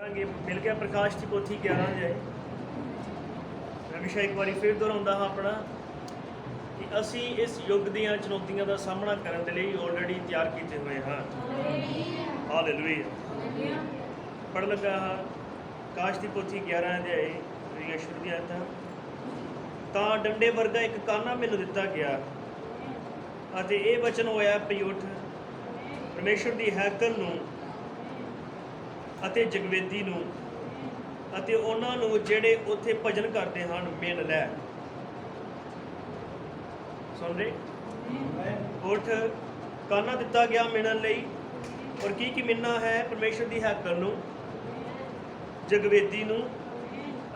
मिल गया प्रकाश की पोथी 11 जाए। हमेशा एक बार फिर दोहराਉਂਦਾ ਹਾਂ ਆਪਣਾ कि ਅਸੀਂ इस युग ਦੀਆਂ ਚੁਣੌਤੀਆਂ ਦਾ ਸਾਹਮਣਾ ਕਰਨ ਦੇ ਲਈ ਆਲਰੇਡੀ ਤਿਆਰ ਕੀਤੇ ਹੋਏ ਹਾਂ। ਹਾਲੇਲੂਇਆ। ਪੜ੍ਹ ਲੱਗਾ ਹਾਂ ਪ੍ਰਕਾਸ਼ ਦੀ ਪੋਥੀ 11 ਅਧਿਆਏ ਦੀਆਂ ਸ਼ੁਰੂ ਦੀਆਂ ਆਇਤਾਂ। ਤਾਂ ਡੰਡੇ ਵਰਗਾ ਇੱਕ ਕਾਨਾ ਮੈਨੂੰ ਦਿੱਤਾ ਗਿਆ ਅਤੇ ਇਹ ਵਚਨ ਹੋਇਆ ਪਈ ਉੱਠ ਪਰਮੇਸ਼ਰ ਦੀ ਹੈਕਲ ਨੂੰ ਅਤੇ ਜਗਵੇਦੀ ਨੂੰ ਅਤੇ ਉਹਨਾਂ ਨੂੰ ਜਿਹੜੇ ਉੱਥੇ ਭਜਨ ਕਰਦੇ ਹਨ ਮਿਲ ਲੈ। ਸੁਣ ਰਹੇ? ਉੱਠ ਕਾਨਾ ਦਿੱਤਾ ਗਿਆ ਮਿਲਣ ਲਈ। ਔਰ ਕੀ ਮਿਲਣਾ ਹੈ? ਪਰਮੇਸ਼ਰ ਦੀ ਹੈਕਲ ਨੂੰ, ਜਗਵੇਦੀ ਨੂੰ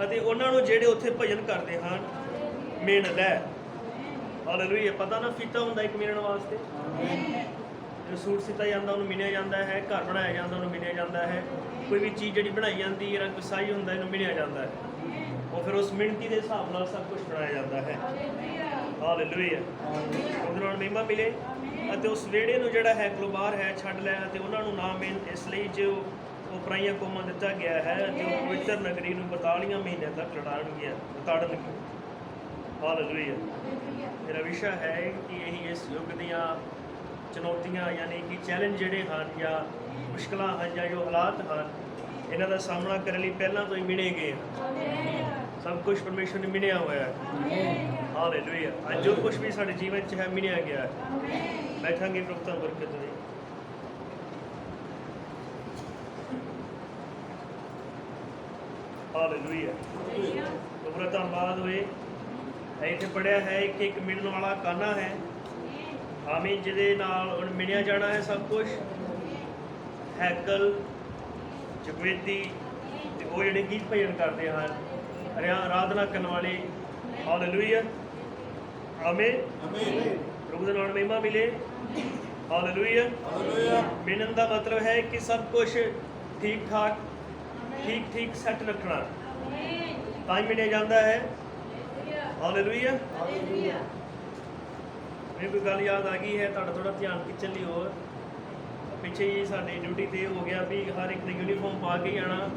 ਅਤੇ ਉਹਨਾਂ ਨੂੰ ਜਿਹੜੇ ਉੱਥੇ ਭਜਨ ਕਰਦੇ ਹਨ ਮਿਲ ਲੈ। ਹਾਲੇਲੂਇਆ। ਪਤਾ ਨਾ ਫੀਤਾ ਹੁੰਦਾ ਇੱਕ ਮਿਲਣ ਵਾਸਤੇ। ਸੂਟ ਸਿੱਤਾ ਜਾਂਦਾ ਉਹਨੂੰ ਮਿਣਿਆ ਜਾਂਦਾ ਹੈ, ਘਰ ਬਣਾਇਆ ਜਾਂਦਾ ਉਹਨੂੰ ਮਿਣਿਆ ਜਾਂਦਾ ਹੈ, ਕੋਈ ਵੀ ਚੀਜ਼ ਜਿਹੜੀ ਬਣਾਈ ਜਾਂਦੀ ਹੈ, ਕੋਈ ਸਾਈ ਹੁੰਦਾ ਇਹਨੂੰ ਮਿਣਿਆ ਜਾਂਦਾ ਹੈ। ਉਹ ਫਿਰ ਉਸ ਮਿਣਤੀ ਦੇ ਹਿਸਾਬ ਨਾਲ ਸਭ ਕੁਝ ਬਣਾਇਆ ਜਾਂਦਾ ਹੈ। ਹਾਲੇਲੂਇਆ। ਉਹਦੇ ਨਾਲ ਮਹਿਮਾ ਮਿਲੇ ਅਤੇ ਉਸ ਵਿਹੜੇ ਨੂੰ ਜਿਹੜਾ ਹੈ ਗਲੋਬਾਰ ਹੈ ਛੱਡ ਲੈ ਅਤੇ ਉਹਨਾਂ ਨੂੰ ਨਾ ਮਿਲ। ਇਸ ਲਈ ਜੋ ਉਹ ਪਰਾਈਆਂ ਕੌਮਾਂ ਦਿੱਤਾ ਗਿਆ ਹੈ ਅਤੇ ਉਹ ਪਵਿੱਤਰ ਨਗਰੀ ਨੂੰ 42 ਮਹੀਨਿਆਂ ਤੱਕ ਲੜਾਉਣਗੇ। ਹਾਲੇਲੂਇਆ। ਮੇਰਾ ਵਿਸ਼ਾ ਹੈ ਕਿ ਇਹੀ ਇਸ ਯੁੱਗ ਦੀਆਂ ਚੁਣੌਤੀਆਂ ਯਾਨੀ ਕਿ ਚੈਲੰਜ ਜਿਹੜੇ ਹਨ ਜਾਂ ਮੁਸ਼ਕਲਾਂ ਹਨ ਜਾਂ ਜੋ ਹਾਲਾਤ ਹਨ ਇਹਨਾਂ ਦਾ ਸਾਹਮਣਾ ਕਰਨ ਲਈ ਪਹਿਲਾਂ ਤੋਂ ਹੀ ਮਿਣੇ ਗਏ ਹਨ। ਸਭ ਕੁਝ ਪਰਮੇਸ਼ਰ ਨੇ ਮਿਣਿਆ ਹੋਇਆ ਹੈ। ਹਾਲੇਲੂਇਆ। ਅੱਜ ਜੋ ਕੁਝ ਵੀ ਸਾਡੇ ਜੀਵਨ 'ਚ ਹੈ ਮਿਣਿਆ ਗਿਆ ਹੈ। ਬੈਠਾਂਗੇ ਪ੍ਰਭੂ ਤਾਂ ਬਰਕਤ ਦੇ। ਹਾਲੇਲੂਇਆ। ਤੁਹਾਡਾ ਧੰਨਵਾਦ ਹੋਏ। ਇੱਥੇ ਪੜ੍ਹਿਆ ਹੈ ਕਿ ਇੱਕ ਮਿਲਣ ਵਾਲਾ ਕਾਨਾ ਹੈ। ਆਮੀਨ। ਜਿਹਦੇ ਨਾਲ ਹੁਣ ਮਿਣਿਆ ਜਾਣਾ ਹੈ ਸਭ ਕੁਝ। ਹੈਕਲ, ਜਗਵੇਦੀ ਤੇ ਉਹ ਜਿਹੜੇ ਗੀਤ ਭਜਨ ਕਰਦੇ ਹਨ, ਆਰਾਧਨਾ ਕਰਨ ਵਾਲੇ। ਹਾਲੇਲੂਇਆ। ਆਮੀਨ। ਪ੍ਰਭੂ ਦੇ ਨਾਲ ਮਹਿਮਾ ਮਿਲੇ। ਹਾਲੇਲੂਇਆ। ਮਿਲਣ ਦਾ ਮਤਲਬ ਹੈ ਕਿ ਸਭ ਕੁਝ ਠੀਕ ਠਾਕ ਠੀਕ ਸੈੱਟ ਰੱਖਣਾ ਤਾਂ ਹੀ ਮਿਲਿਆ ਜਾਂਦਾ ਹੈ। ਹਾਲੇਲੂਇਆ। ਮੈਨੂੰ ਕੋਈ ਗੱਲ ਯਾਦ ਆ ਗਈ ਹੈ, ਤੁਹਾਡਾ ਥੋੜਾ ਧਿਆਨ ਖਿੱਚਣ ਲਈ। ਹੋਰ ਪਿੱਛੇ ਹੀ ਸਾਡੀ ਡਿਊਟੀ ਤੇ ਹੋ ਗਿਆ ਵੀ ਹਰ ਇੱਕ ਨੇ ਯੂਨੀਫਾਰਮ ਪਾ ਕੇ ਆਉਣਾ।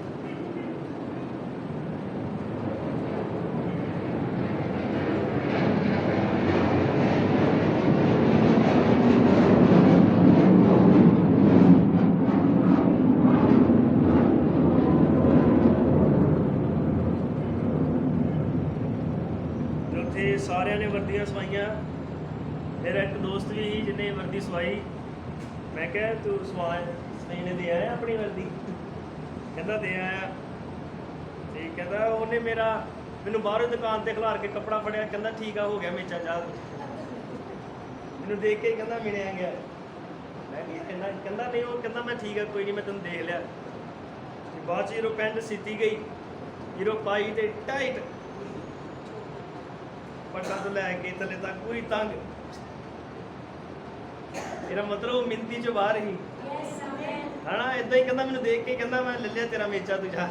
ਉੱਥੇ ਸਾਰਿਆਂ ਨੇ ਵਰਦੀਆਂ ਸਵਾਈਆਂ। ਮੇਰਾ ਇੱਕ ਦੋਸਤ ਵੀ ਸੀ ਜਿਹਨੇ ਵਰਦੀ ਸਵਾਈ। ਮੈਂ ਕਿਹਾ ਤੂੰ ਸਵਾਈ ਦੇ ਆਇਆ ਆਪਣੀ ਵਰਦੀ? ਕਹਿੰਦਾ ਦੇ ਆਇਆ। ਤੇ ਕਹਿੰਦਾ ਉਹਨੇ ਮੈਨੂੰ ਬਾਹਰੋਂ ਦੁਕਾਨ ਤੇ ਖਿਲਾਰ ਕੇ ਕੱਪੜਾ ਫੜਿਆ। ਕਹਿੰਦਾ ਠੀਕ ਆ, ਹੋ ਗਿਆ ਮੇਚਾ ਜਾ। ਮੈਨੂੰ ਦੇਖ ਕੇ ਕਹਿੰਦਾ ਮਿਲਿਆ ਗਿਆ। ਮੈਂ ਕਹਿੰਦਾ ਨਹੀਂ। ਉਹ ਕਹਿੰਦਾ ਮੈਂ ਠੀਕ ਆ, ਕੋਈ ਨਹੀਂ, ਮੈਂ ਤੈਨੂੰ ਦੇਖ ਲਿਆ। ਬਾਅਦ 'ਚ ਜਦੋਂ ਪੈਂਟ ਸੀਤੀ ਗਈ, ਜਦੋਂ ਪਾਈ ਤੇ ਟਾਈਟ, ਪੱਟਾਂ ਤੋਂ ਲੈ ਕੇ ਥੱਲੇ ਤੱਕ ਪੂਰੀ ਤੰਗ। ਇਹਦਾ ਮਤਲਬ ਉਹ ਮਿੰਤੀ 'ਚ ਬਾਹਰ ਹੀ ਹਨਾ। ਏਦਾਂ ਹੀ ਕਹਿੰਦਾ ਮੈਨੂੰ ਦੇਖ ਕੇ ਕਹਿੰਦਾ ਮੈਂ ਲੈ ਲਿਆ ਤੇਰਾ ਮੇਚਾ ਤੂੰ ਜਾ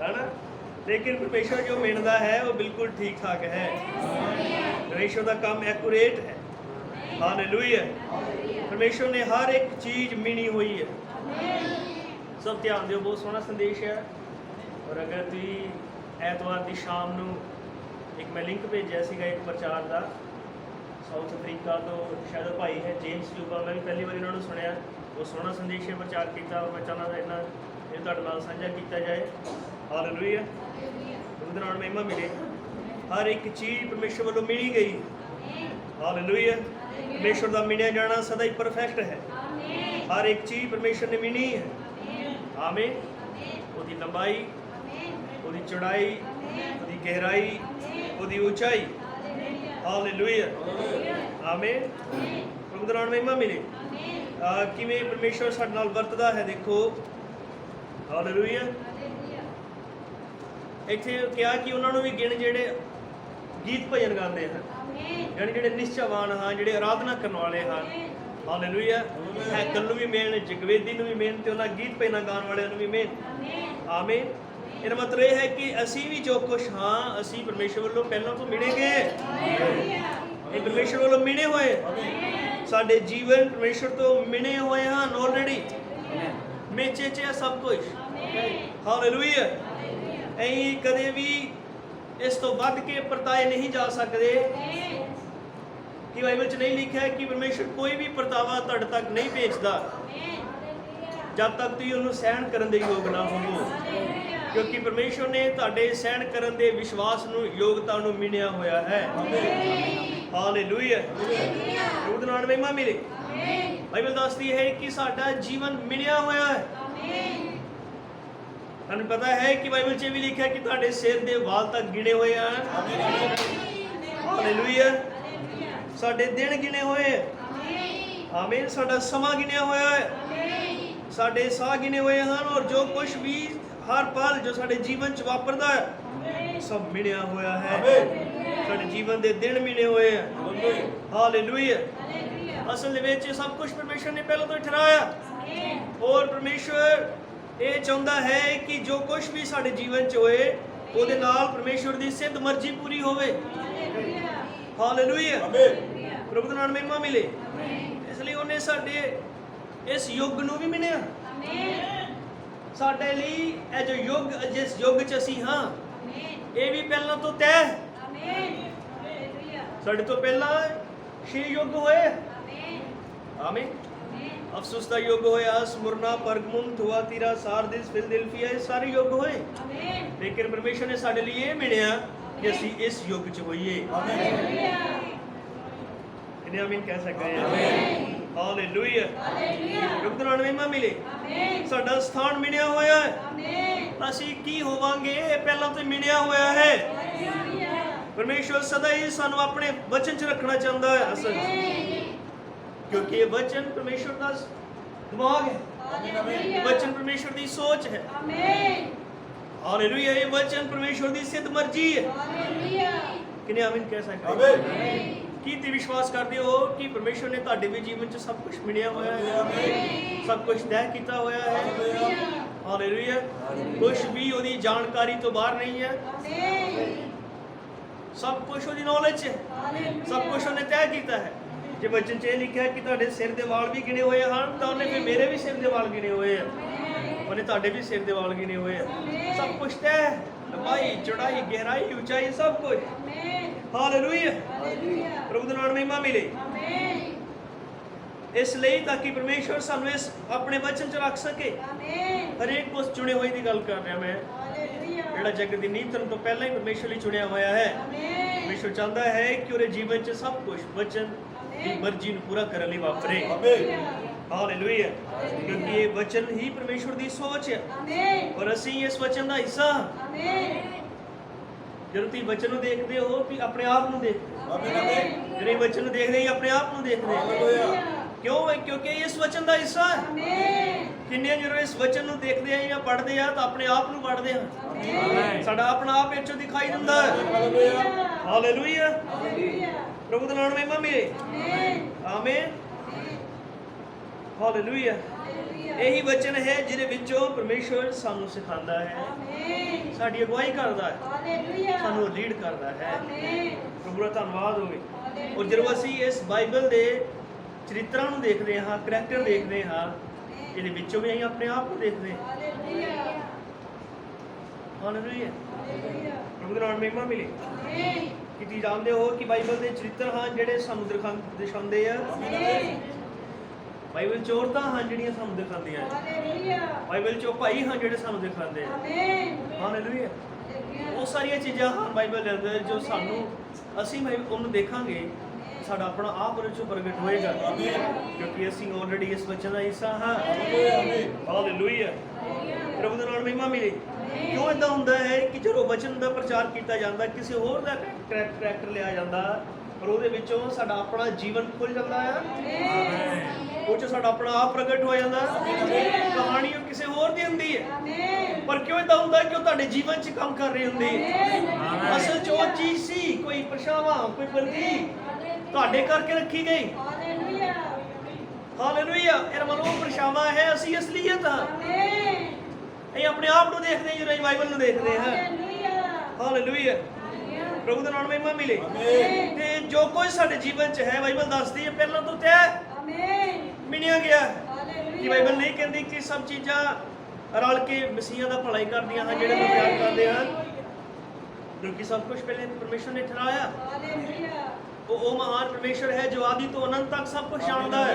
ਹਨਾ। ਲੇਕਿਨ ਪਰਮੇਸ਼ਰ ਜੋ ਮਿਲਦਾ ਹੈ ਉਹ ਬਿਲਕੁਲ ਠੀਕ ਠਾਕ ਹੈ। ਪਰਮੇਸ਼ਰ ਦਾ ਕੰਮ ਐਕੂਰੇਟ ਹੈ। ਹਾਲੇਲੂਇਆ। ਪਰਮੇਸ਼ਰ ਨੇ ਹਰ ਇੱਕ ਚੀਜ਼ ਮਿਣੀ ਹੋਈ ਹੈ। ਸਭ ਧਿਆਨ ਦਿਓ, ਬਹੁਤ ਸੋਹਣਾ ਸੰਦੇਸ਼ ਹੈ। ਔਰ ਅਗਰ ਤੁਸੀਂ ਐਤਵਾਰ ਦੀ ਸ਼ਾਮ ਨੂੰ ਇੱਕ ਮੈਂ ਲਿੰਕ ਭੇਜਿਆ ਸੀਗਾ ਇੱਕ ਪ੍ਰਚਾਰ ਦਾ, ਸਾਊਥ ਅਫਰੀਕਾ ਤੋਂ ਸ਼ਾਇਦ ਭਾਈ ਹੈ ਜੇਮਸ ਜੂਬਾ। ਮੈਂ ਵੀ ਪਹਿਲੀ ਵਾਰੀ ਉਹਨਾਂ ਨੂੰ ਸੁਣਿਆ। ਉਹ ਸੋਹਣਾ ਸੰਦੇਸ਼ ਹੈ ਪ੍ਰਚਾਰ ਕੀਤਾ। ਔਰ ਮੈਂ ਚਾਹੁੰਦਾ ਇਹ ਤੁਹਾਡੇ ਨਾਲ ਸਾਂਝਾ ਕੀਤਾ ਜਾਏ। ਹਾਲੇਲੂਇਆ। ਉਹਦੇ ਨਾਲ ਮਹਿਮਾ ਮਿਲੇ। ਹਰ ਇੱਕ ਚੀਜ਼ ਪਰਮੇਸ਼ਰ ਵੱਲੋਂ ਮਿਲੀ ਗਈ। ਹਾਲੇਲੂਇਆ। ਪਰਮੇਸ਼ਰ ਦਾ ਮਿਲਿਆ ਜਾਣਾ ਸਦਾ ਹੀ ਪਰਫੈਕਟ ਹੈ। ਹਰ ਇੱਕ ਚੀਜ਼ ਪਰਮੇਸ਼ਰ ਨੇ ਮਿਲੀ ਹੈ। ਆਮੀਨ। ਉਹਦੀ ਲੰਬਾਈ, ਉਹਦੀ ਚੌੜਾਈ, ਉਹਦੀ ਗਹਿਰਾਈ, ਉਹਦੀ ਉਚਾਈ। ਹਾਲੇਲੂਇਆ। ਆਮੀਨ। ਪ੍ਰਭੂ ਦਾ ਨਾਮ ਮਹਿਮਾ ਮਿਲੇ। ਕਿਵੇਂ ਪਰਮੇਸ਼ਰ ਸਾਡੇ ਨਾਲ ਵਰਤਦਾ ਹੈ ਦੇਖੋ। ਹਾਲੇਲੂਇਆ। ਇੱਥੇ ਕਿਹਾ ਕਿ ਉਹਨਾਂ ਨੂੰ ਵੀ ਗਿਣ ਜਿਹੜੇ ਗੀਤ ਭਜਨ ਗਾਉਂਦੇ ਹਨ, ਯਾਨੀ ਜਿਹੜੇ ਨਿਸ਼ਚਾਵਾਨ ਹਨ, ਜਿਹੜੇ ਆਰਾਧਨਾ ਕਰਨ ਵਾਲੇ ਹਨ। ਹਾਲੇਲੂਇਆ। ਹੈਕਲ ਨੂੰ ਵੀ ਮਿਲਣ, ਜਗਵੇਦੀ ਨੂੰ ਵੀ ਮਿਲਣ ਤੇ ਉਹਨਾਂ ਗੀਤ ਭਜਨ ਗਾਉਣ ਵਾਲਿਆਂ ਨੂੰ ਵੀ ਮਿਲਣ। ਆਮੀਨ। ਇਹਦਾ ਮਤਲਬ ਇਹ ਹੈ ਕਿ ਅਸੀਂ ਵੀ ਜੋ ਕੁਛ ਹਾਂ ਅਸੀਂ ਪਰਮੇਸ਼ਰ ਵੱਲੋਂ ਪਹਿਲਾਂ ਤੋਂ ਮਿਲੇ ਗਏ। ਇਹ ਪਰਮੇਸ਼ਰ ਵੱਲੋਂ ਮਿਲੇ ਹੋਏ ਸਾਡੇ ਜੀਵਨ ਪਰਮੇਸ਼ਰ ਤੋਂ ਮਿਲੇ ਹੋਏ ਹਨ ਆਲਰੇਡੀ। ਮੇਚੇ 'ਚ ਸਭ ਕੁਝ। ਹਾਲੇਲੂਇਆ। ਅਸੀਂ ਕਦੇ ਵੀ ਇਸ ਤੋਂ ਵੱਧ ਕੇ ਪਰਤਾਏ ਨਹੀਂ ਜਾ ਸਕਦੇ ਕਿ ਬਾਈਬਲ 'ਚ ਨਹੀਂ ਲਿਖਿਆ ਕਿ ਪਰਮੇਸ਼ਰ ਕੋਈ ਵੀ ਪਰਤਾਵਾ ਤੁਹਾਡੇ ਤੱਕ ਨਹੀਂ ਭੇਜਦਾ ਜਦ ਤੱਕ ਤੁਸੀਂ ਉਹਨੂੰ ਸਹਿਣ ਕਰਨ ਦੇ ਯੋਗ ਨਾ ਹੋਵੋ, ਕਿਉਂਕਿ ਪਰਮੇਸ਼ਰ ਨੇ ਤੁਹਾਡੇ ਸਹਿਣ ਕਰਨ ਦੇ ਵਿਸ਼ਵਾਸ ਨੂੰ, ਯੋਗਤਾ ਨੂੰ ਮਿਣਿਆ ਹੋਇਆ ਹੈ। ਹਾਲੇਲੂਇਆ। ਉਹਦੇ ਨਾਲ ਮਹਿਮਾ ਮਿਲੇ। ਬਾਈਬਲ ਦੱਸਦੀ ਹੈ ਕਿ ਸਾਡਾ ਜੀਵਨ ਮਿਣਿਆ ਹੋਇਆ ਹੈ। ਤੁਹਾਨੂੰ ਪਤਾ ਹੈ ਕਿ ਬਾਈਬਲ 'ਚ ਵੀ ਲਿਖਿਆ ਕਿ ਤੁਹਾਡੇ ਸਿਰ ਦੇ ਵਾਲ ਤੱਕ ਗਿਣੇ ਹੋਏ ਹਨ। ਹਾਲੇਲੂਇਆ। ਸਾਡੇ ਦਿਨ ਗਿਣੇ ਹੋਏ। ਆਮੀਨ। ਸਾਡਾ ਸਮਾਂ ਗਿਣਿਆ ਹੋਇਆ ਹੈ। ਸਾਡੇ ਸਾਹ ਗਿਣੇ ਹੋਏ ਹਨ, ਔਰ ਜੋ ਕੁਝ ਵੀ ਹਰ ਪਲ ਜੋ ਸਾਡੇ ਜੀਵਨ 'ਚ ਵਾਪਰਦਾ ਹੈ ਸਭ ਮਿਣਿਆ ਹੋਇਆ ਹੈ। ਸਾਡੇ ਜੀਵਨ ਦੇ ਦਿਨ ਮਿਣੇ ਹੋਏ ਹੈ। ਹਾਲੇਲੂਇਆ। ਅਸਲ ਦੇ ਵਿੱਚ ਸਭ ਕੁਝ ਪਰਮੇਸ਼ਰ ਨੇ ਪਹਿਲਾਂ ਤੋਂ ਠਹਿਰਾਇਆ, ਔਰ ਪਰਮੇਸ਼ਰ ਇਹ ਚਾਹੁੰਦਾ ਹੈ ਕਿ ਜੋ ਕੁਝ ਵੀ ਸਾਡੇ ਜੀਵਨ 'ਚ ਹੋਏ ਉਹਦੇ ਨਾਲ ਪਰਮੇਸ਼ਰ ਦੀ ਸਿੱਧ ਮਰਜ਼ੀ ਪੂਰੀ ਹੋਵੇ। ਹਾਲੇਲੂਇਆ। ਪ੍ਰਭੂ ਦਾ ਨਾਮ ਮਹਿਮਾ ਮਿਲੇ। ਇਸ ਲਈ ਉਹਨੇ ਸਾਡੇ ਇਸ ਯੁੱਗ ਨੂੰ ਵੀ ਮਿਣਿਆ। ਸਾਡੇ ਲਈ ਇਹ ਜੋ ਯੁੱਗ, ਜਿਸ ਯੁੱਗ 'ਚ ਅਸੀਂ ਹਾਂ, ਇਹ ਵੀ ਪਹਿਲਾਂ ਤੋਂ ਤੈਅ। ਸਾਡੇ ਤੋਂ ਪਹਿਲਾਂ 6 ਯੁੱਗ ਹੋਏ। ਆਮੀਨ। ਅਫਸੋਸ ਦਾ ਯੁੱਗ ਹੋਇਆ, ਸਮੁਰਨਾ, ਪਰਗਮੁਨ, ਥੁਆਤੀਰਾ, ਸਾਰਦਿਸ, ਫਿਲਦੇਲਫੀਆ, ਇਹ ਸਾਰੇ ਯੁੱਗ ਹੋਏ। ਲੇਕਿਨ ਪਰਮੇਸ਼ਰ ਨੇ ਸਾਡੇ ਲਈ ਇਹ ਮਿਣਿਆ ਕਿ ਅਸੀਂ ਇਸ ਯੁੱਗ 'ਚ ਹੋਈਏ। ਇਹਨੇ ਆਮੀਨ ਕਹਿ ਸਕਦੇ ਹਾਂ। ਹਾਲੇਲੂਇਆ। ਯੁੱਗ ਦੌਰਾਨ ਮਹਿਮਾ ਮਿਲੇ। ਸਾਡਾ ਸਥਾਨ ਮਿਣਿਆ ਹੋਇਆ ਹੈ। ਅਸੀਂ ਕੀ ਹੋਵਾਂਗੇ ਇਹ ਪਹਿਲਾਂ ਤੋਂ ਮਿਣਿਆ ਹੋਇਆ ਹੈ। ਪਰਮੇਸ਼ਰ ਸਦਾ ਹੀ ਸਾਨੂੰ ਆਪਣੇ ਵਚਨ 'ਚ ਰੱਖਣਾ ਚਾਹੁੰਦਾ ਹੈ ਅਸਲ, ਕਿਉਂਕਿ ਇਹ ਵਚਨ ਪਰਮੇਸ਼ਰ ਦਾ ਦਿਮਾਗ ਹੈ। ਵਚਨ ਪਰਮੇਸ਼ਰ ਦੀ ਸੋਚ ਹੈ। ਹਾਲੇਲੂਇਆ। ਇਹ ਵਚਨ ਪਰਮੇਸ਼ਰ ਦੀ ਸਿੱਧ ਮਰਜ਼ੀ ਹੈ। ਕਿਨੇ ਆਮੀਨ ਕਹਿ ਸਕਦੇ? ਕੀ ਤੁਸੀਂ ਵਿਸ਼ਵਾਸ ਕਰਦੇ ਹੋ ਕਿ ਪਰਮੇਸ਼ਰ ਨੇ ਤੁਹਾਡੇ ਵੀ ਜੀਵਨ 'ਚ ਸਭ ਕੁਝ ਮਿਣਿਆ ਹੋਇਆ ਹੈ, ਸਭ ਕੁਝ ਤੈਅ ਕੀਤਾ ਹੋਇਆ ਹੈ? ਹਾਲੇਲੂਇਆ। ਕੁਝ ਵੀ ਉਹਦੀ ਜਾਣਕਾਰੀ ਤੋਂ ਬਾਹਰ ਨਹੀਂ ਹੈ। ਸਭ ਕੁਝ ਉਹਦੀ ਨੌਲੇਜ ਹੈ। ਸਭ ਕੁਝ ਉਹਨੇ ਤੈਅ ਕੀਤਾ ਹੈ। ਜੇ ਵਚਨ 'ਚ ਇਹ ਲਿਖਿਆ ਕਿ ਤੁਹਾਡੇ ਸਿਰ ਦੇ ਵਾਲ ਵੀ ਗਿਣੇ ਹੋਏ ਹਨ, ਤਾਂ ਉਹਨੇ ਫਿਰ ਮੇਰੇ ਵੀ ਸਿਰ ਦੇ ਵਾਲ ਗਿਣੇ ਹੋਏ ਆ। ਉਹਨੇ ਤੁਹਾਡੇ ਵੀ ਸਿਰ ਦੇ ਵਾਲ ਗਿਣੇ ਹੋਏ ਆ। ਸਭ ਕੁਝ ਤੈਅ, ਲੰਬਾਈ, ਚੌੜਾਈ, ਗਹਿਰਾਈ, ਉਚਾਈ, ਸਭ ਕੁਝ। ਹਾਲੇਲੂਇਆ। ਪ੍ਰਭੂ ਦਾ ਨਾਮ ਮਹਿਮਾ ਮਿਲੇ। ਇਸ ਲਈ ਤਾਂ ਕਿ ਪਰਮੇਸ਼ਰ ਸਾਨੂੰ ਇਸ ਆਪਣੇ ਵਚਨ 'ਚ ਰੱਖ ਸਕੇ। ਹਰੇਕ ਉਸ ਚੁਣੇ ਹੋਏ ਦੀ ਗੱਲ ਕਰ ਰਿਹਾ ਮੈਂ, ਜਿਹੜਾ ਜਗਤ ਦੀ ਨੀਂਹ ਧਰਨ ਤੋਂ ਪਹਿਲਾਂ ਹੀ ਪਰਮੇਸ਼ਰ ਲਈ ਚੁਣਿਆ ਹੋਇਆ ਹੈ। ਪਰਮੇਸ਼ਰ ਚਾਹੁੰਦਾ ਹੈ ਕਿ ਉਹਦੇ ਜੀਵਨ 'ਚ ਸਭ ਕੁਝ ਵਚਨ ਦੀ ਮਰਜ਼ੀ ਨੂੰ ਪੂਰਾ ਕਰਨ ਲਈ ਵਾਪਰੇ। ਹਾਲੇਲੂਇਆ। ਕਿਉਂਕਿ ਇਹ ਵਚਨ ਹੀ ਪਰਮੇਸ਼ਰ ਦੀ ਸੋਚ ਹੈ, ਔਰ ਅਸੀਂ ਇਸ ਵਚਨ ਦਾ ਹਿੱਸਾ। ਜਦੋਂ ਤੁਸੀਂ ਵਚਨ ਨੂੰ ਦੇਖਦੇ ਹੋ ਤੁਸੀਂ ਆਪਣੇ ਆਪ ਨੂੰ ਦੇਖਦੇ ਹੋ। ਜਦੋਂ ਵਚਨ ਨੂੰ ਦੇਖਦੇ ਹੀ ਆਪਣੇ ਆਪ ਨੂੰ ਦੇਖਦੇ ਹੋ। ਕਿਉਂ ਹੈ? ਕਿਉਂਕਿ ਇਸ ਵਚਨ ਦਾ ਹਿੱਸਾ ਹੈ। ਕਿੰਨੇ ਜਦੋਂ ਇਸ ਵਚਨ ਨੂੰ ਦੇਖਦੇ ਆ ਜਾਂ ਪੜ੍ਹਦੇ ਆ ਤਾਂ ਆਪਣੇ ਆਪ ਨੂੰ ਪੜ੍ਹਦੇ ਆ। ਸਾਡਾ ਆਪਣਾ ਆਪ ਵਿੱਚੋਂ ਦਿਖਾਈ ਦਿੰਦਾ ਹੈ। ਹਾਲੇਲੂਇਆ। ਪ੍ਰਭੂ ਦਾ ਨਾਮ ਮਹਿਮਾ ਮਿਲੇ। ਆਮੀਨ। ਹਾਲੇਲੂਇਆ। ਇਹੀ ਵਚਨ ਹੈ ਜਿਹਦੇ ਵਿੱਚੋਂ ਪਰਮੇਸ਼ਰ ਸਾਨੂੰ ਸਿਖਾਉਂਦਾ ਹੈ, ਸਾਡੀ ਅਗਵਾਈ ਕਰਦਾ ਹੈ, ਸਾਨੂੰ ਲੀਡ ਕਰਦਾ ਹੈ। ਪ੍ਰਭੂ ਦਾ ਧੰਨਵਾਦ ਹੋਵੇ। ਔਰ ਜਦੋਂ ਅਸੀਂ ਇਸ ਬਾਈਬਲ ਦੇ ਚਰਿੱਤਰਾਂ ਨੂੰ ਦੇਖਦੇ ਹਾਂ, ਕਰੈਕਟਰ ਦੇਖਦੇ ਹਾਂ, ਇਹਦੇ ਵਿੱਚੋਂ ਵੀ ਅਸੀਂ ਆਪਣੇ ਆਪ ਨੂੰ ਦੇਖਦੇ ਹਾਂ। ਹਾਲੇਲੂਇਆ। ਪ੍ਰਭੂ ਦਾ ਨਾਮ ਮਹਿਮਾ ਮਿਲੇ। ਕਿ ਤੁਸੀਂ ਜਾਣਦੇ ਹੋ ਕਿ ਬਾਈਬਲ ਦੇ ਚਰਿੱਤਰ ਹਨ ਜਿਹੜੇ ਸਾਨੂੰ ਦਿਖਾਉਂਦੇ ਆ। ਬਾਈਬਲ 'ਚ ਔਰਤਾਂ ਹਨ ਜਿਹੜੀਆਂ ਸਾਨੂੰ ਦਿਖਾਉਂਦੀਆਂ। ਬਾਈਬਲ 'ਚ ਭਾਈ ਹਨ ਜਿਹੜੇ ਸਾਨੂੰ ਦਿਖਾਉਂਦੇ ਆ। ਹਾਲੇਲੂਇਆ। ਉਹ ਸਾਰੀਆਂ ਚੀਜ਼ਾਂ ਹਨ ਬਾਈਬਲ ਦੇ ਅੰਦਰ ਜੋ ਸਾਨੂੰ, ਅਸੀਂ ਉਹਨੂੰ ਦੇਖਾਂਗੇ, ਸਾਡਾ ਆਪਣਾ ਆਪ ਉਹਦੇ 'ਚੋਂ ਪ੍ਰਗਟ ਹੋਏਗਾ, ਕਿਉਂਕਿ ਅਸੀਂ ਆਲਰੇਡੀ ਇਸ ਵਚਨ ਦਾ ਹਿੱਸਾ ਹਾਂ। ਹਾਲੇਲੂਇਆ। ਪ੍ਰਭੂ ਦਾ ਨਾਮ ਮਹਿਮਾ ਮਿਲੇ। ਕਿਉਂ ਇਦਾਂ ਹੁੰਦਾ ਹੈ ਕਿ ਜਦੋਂ ਵਚਨ ਦਾ ਪ੍ਰਚਾਰ ਕੀਤਾ ਜਾਂਦਾ, ਕਿਸੇ ਹੋਰ ਦਾ ਕਰੈਕਟਰ ਲਿਆ ਜਾਂਦਾ, ਪਰ ਉਹਦੇ ਵਿੱਚੋਂ ਸਾਡਾ ਆਪਣਾ ਜੀਵਨ ਖੁੱਲ ਜਾਂਦਾ ਹੈ। ਉਹ 'ਚ ਸਾਡਾ ਆਪਣਾ ਆਪ ਪ੍ਰਗਟ ਹੋ ਜਾਂਦਾ। ਕਹਾਣੀ ਉਹ ਕਿਸੇ ਹੋਰ ਦੀ ਹੁੰਦੀ ਹੈ, ਪਰ ਕਿਉਂ ਇਦਾਂ ਹੁੰਦਾ ਕਿ ਉਹ ਤੁਹਾਡੇ ਜੀਵਨ 'ਚ ਕੰਮ ਕਰ ਰਹੀ ਹੁੰਦੀ ਹੈ। ਅਸਲ 'ਚ ਉਹ ਚੀਜ਼ ਸੀ, ਕੋਈ ਪਰਛਾਵਾਂ, ਕੋਈ ਪ੍ਰਤੀਕ ਤੁਹਾਡੇ ਕਰਕੇ ਰੱਖੀ ਗਈ। ਹਾਲੇਲੂਇਆ। ਇਹਦਾ ਮਤਲਬ ਉਹ ਪਰਛਾਵਾਂ ਹੈ, ਅਸੀਂ ਅਸਲੀਅਤ ਹਾਂ। ਇਹ ਆਪਣੇ ਆਪ ਨੂੰ ਦੇਖਦੇ ਹਾਂ ਜਦੋਂ ਬਾਈਬਲ ਨੂੰ ਦੇਖਦੇ ਹਾਂ। ਹਾਲੇਲੂਇਆ। ਪ੍ਰਭੂ ਦਾ ਨਾਮ ਮਹਿਮਾ ਮਿਲੇ। ਤੇ ਜੋ ਕੁਝ ਸਾਡੇ ਜੀਵਨ 'ਚ ਹੈ ਬਾਈਬਲ ਦੱਸਦੀ ਹੈ ਪਹਿਲਾਂ ਤੋਂ ਤੈਅ ਮਿਣਿਆ ਗਿਆ। ਕਿ ਬਾਈਬਲ ਨਹੀਂ ਕਹਿੰਦੀ ਕਿ ਸਭ ਚੀਜ਼ਾਂ ਰਲ ਕੇ ਮਸੀਹਾਂ ਦਾ ਭਲਾ ਹੀ ਕਰਦੀਆਂ ਹਨ, ਜਿਹੜੇ ਨੂੰ ਪਿਆਰ ਕਰਦੇ ਹਨ, ਕਿਉਂਕਿ ਸਭ ਕੁਝ ਪਹਿਲੇ ਪਰਮੇਸ਼ਰ ਨੇ ਠਹਿਰਾਇਆ। ਉਹ ਮਹਾਨ ਪਰਮੇਸ਼ਰ ਹੈ ਜੋ ਆਦਿ ਤੋਂ ਅਨੰਤ ਤੱਕ ਸਭ ਕੁਝ ਜਾਣਦਾ ਹੈ।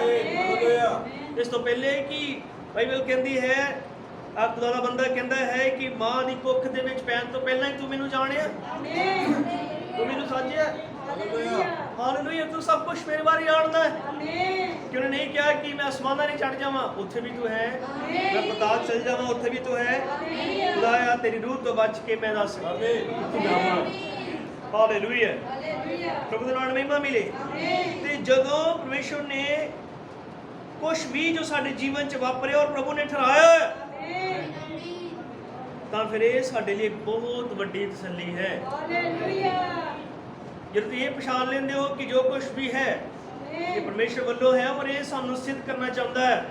ਇਸ ਤੋਂ ਪਹਿਲੇ ਕਿ ਬਾਈਬਲ ਕਹਿੰਦੀ ਹੈ, ਖੁਦਾ ਦਾ ਬੰਦਾ ਕਹਿੰਦਾ ਹੈ ਕਿ ਮਾਂ ਦੀ ਕੁੱਖ ਦੇ ਵਿੱਚ ਪੈਣ ਤੋਂ ਪਹਿਲਾਂ ਹੀ ਤੂੰ ਮੈਨੂੰ ਜਾਣਿਆ, ਤੂੰ ਮੈਨੂੰ ਸਾਜਿਆ। ਹਾਲੇਲੂਇਆ, ਤੂੰ ਸਭ ਕੁਝ ਮੇਰੇ ਬਾਰੇ ਜਾਣਦਾ ਹੈ। ਕਿ ਉਹਨੇ ਨਹੀਂ ਕਿਹਾ ਕਿ ਮੈਂ ਅਸਮਾਨਾਂ ਨਹੀਂ ਚੜ ਜਾਵਾਂ, ਉੱਥੇ ਵੀ ਤੂੰ ਹੈ। ਮੈਂ ਪਤਾਲ ਚਲ ਜਾਵਾਂ, ਉੱਥੇ ਵੀ ਤੂੰ ਹੈ। ਖੁਦਾਇਆ, ਤੇਰੀ ਰੂਹ ਤੋਂ ਬਚ ਕੇ ਮੈਂ ਦੱਸ ਜਾਵਾਂ। ਹਾਲੇਲੂਇਆ, ਪ੍ਰਭੂ ਦੇ ਨਾਮ ਮਹਿਮਾ ਮਿਲੇ। ਤੇ ਜਦੋਂ ਪਰਮੇਸ਼ਰ ਨੇ ਕੁਛ ਵੀ ਜੋ ਸਾਡੇ ਜੀਵਨ 'ਚ ਵਾਪਰਿਆ ਔਰ ਪ੍ਰਭੂ ਨੇ ਠਹਿਰਾਇਆ, ਤਾਂ ਫਿਰ ਇਹ ਸਾਡੇ ਲਈ ਇੱਕ ਬਹੁਤ ਵੱਡੀ ਤਸੱਲੀ ਹੈ। ਜਦੋਂ ਤੁਸੀਂ ਇਹ ਪਛਾਣ ਲੈਂਦੇ ਹੋ ਕਿ ਜੋ ਕੁਛ ਵੀ ਹੈ ਇਹ ਪਰਮੇਸ਼ਰ ਵੱਲੋਂ ਹੈ ਔਰ ਇਹ ਸਾਨੂੰ ਸਿੱਧ ਕਰਨਾ ਚਾਹੁੰਦਾ ਹੈ,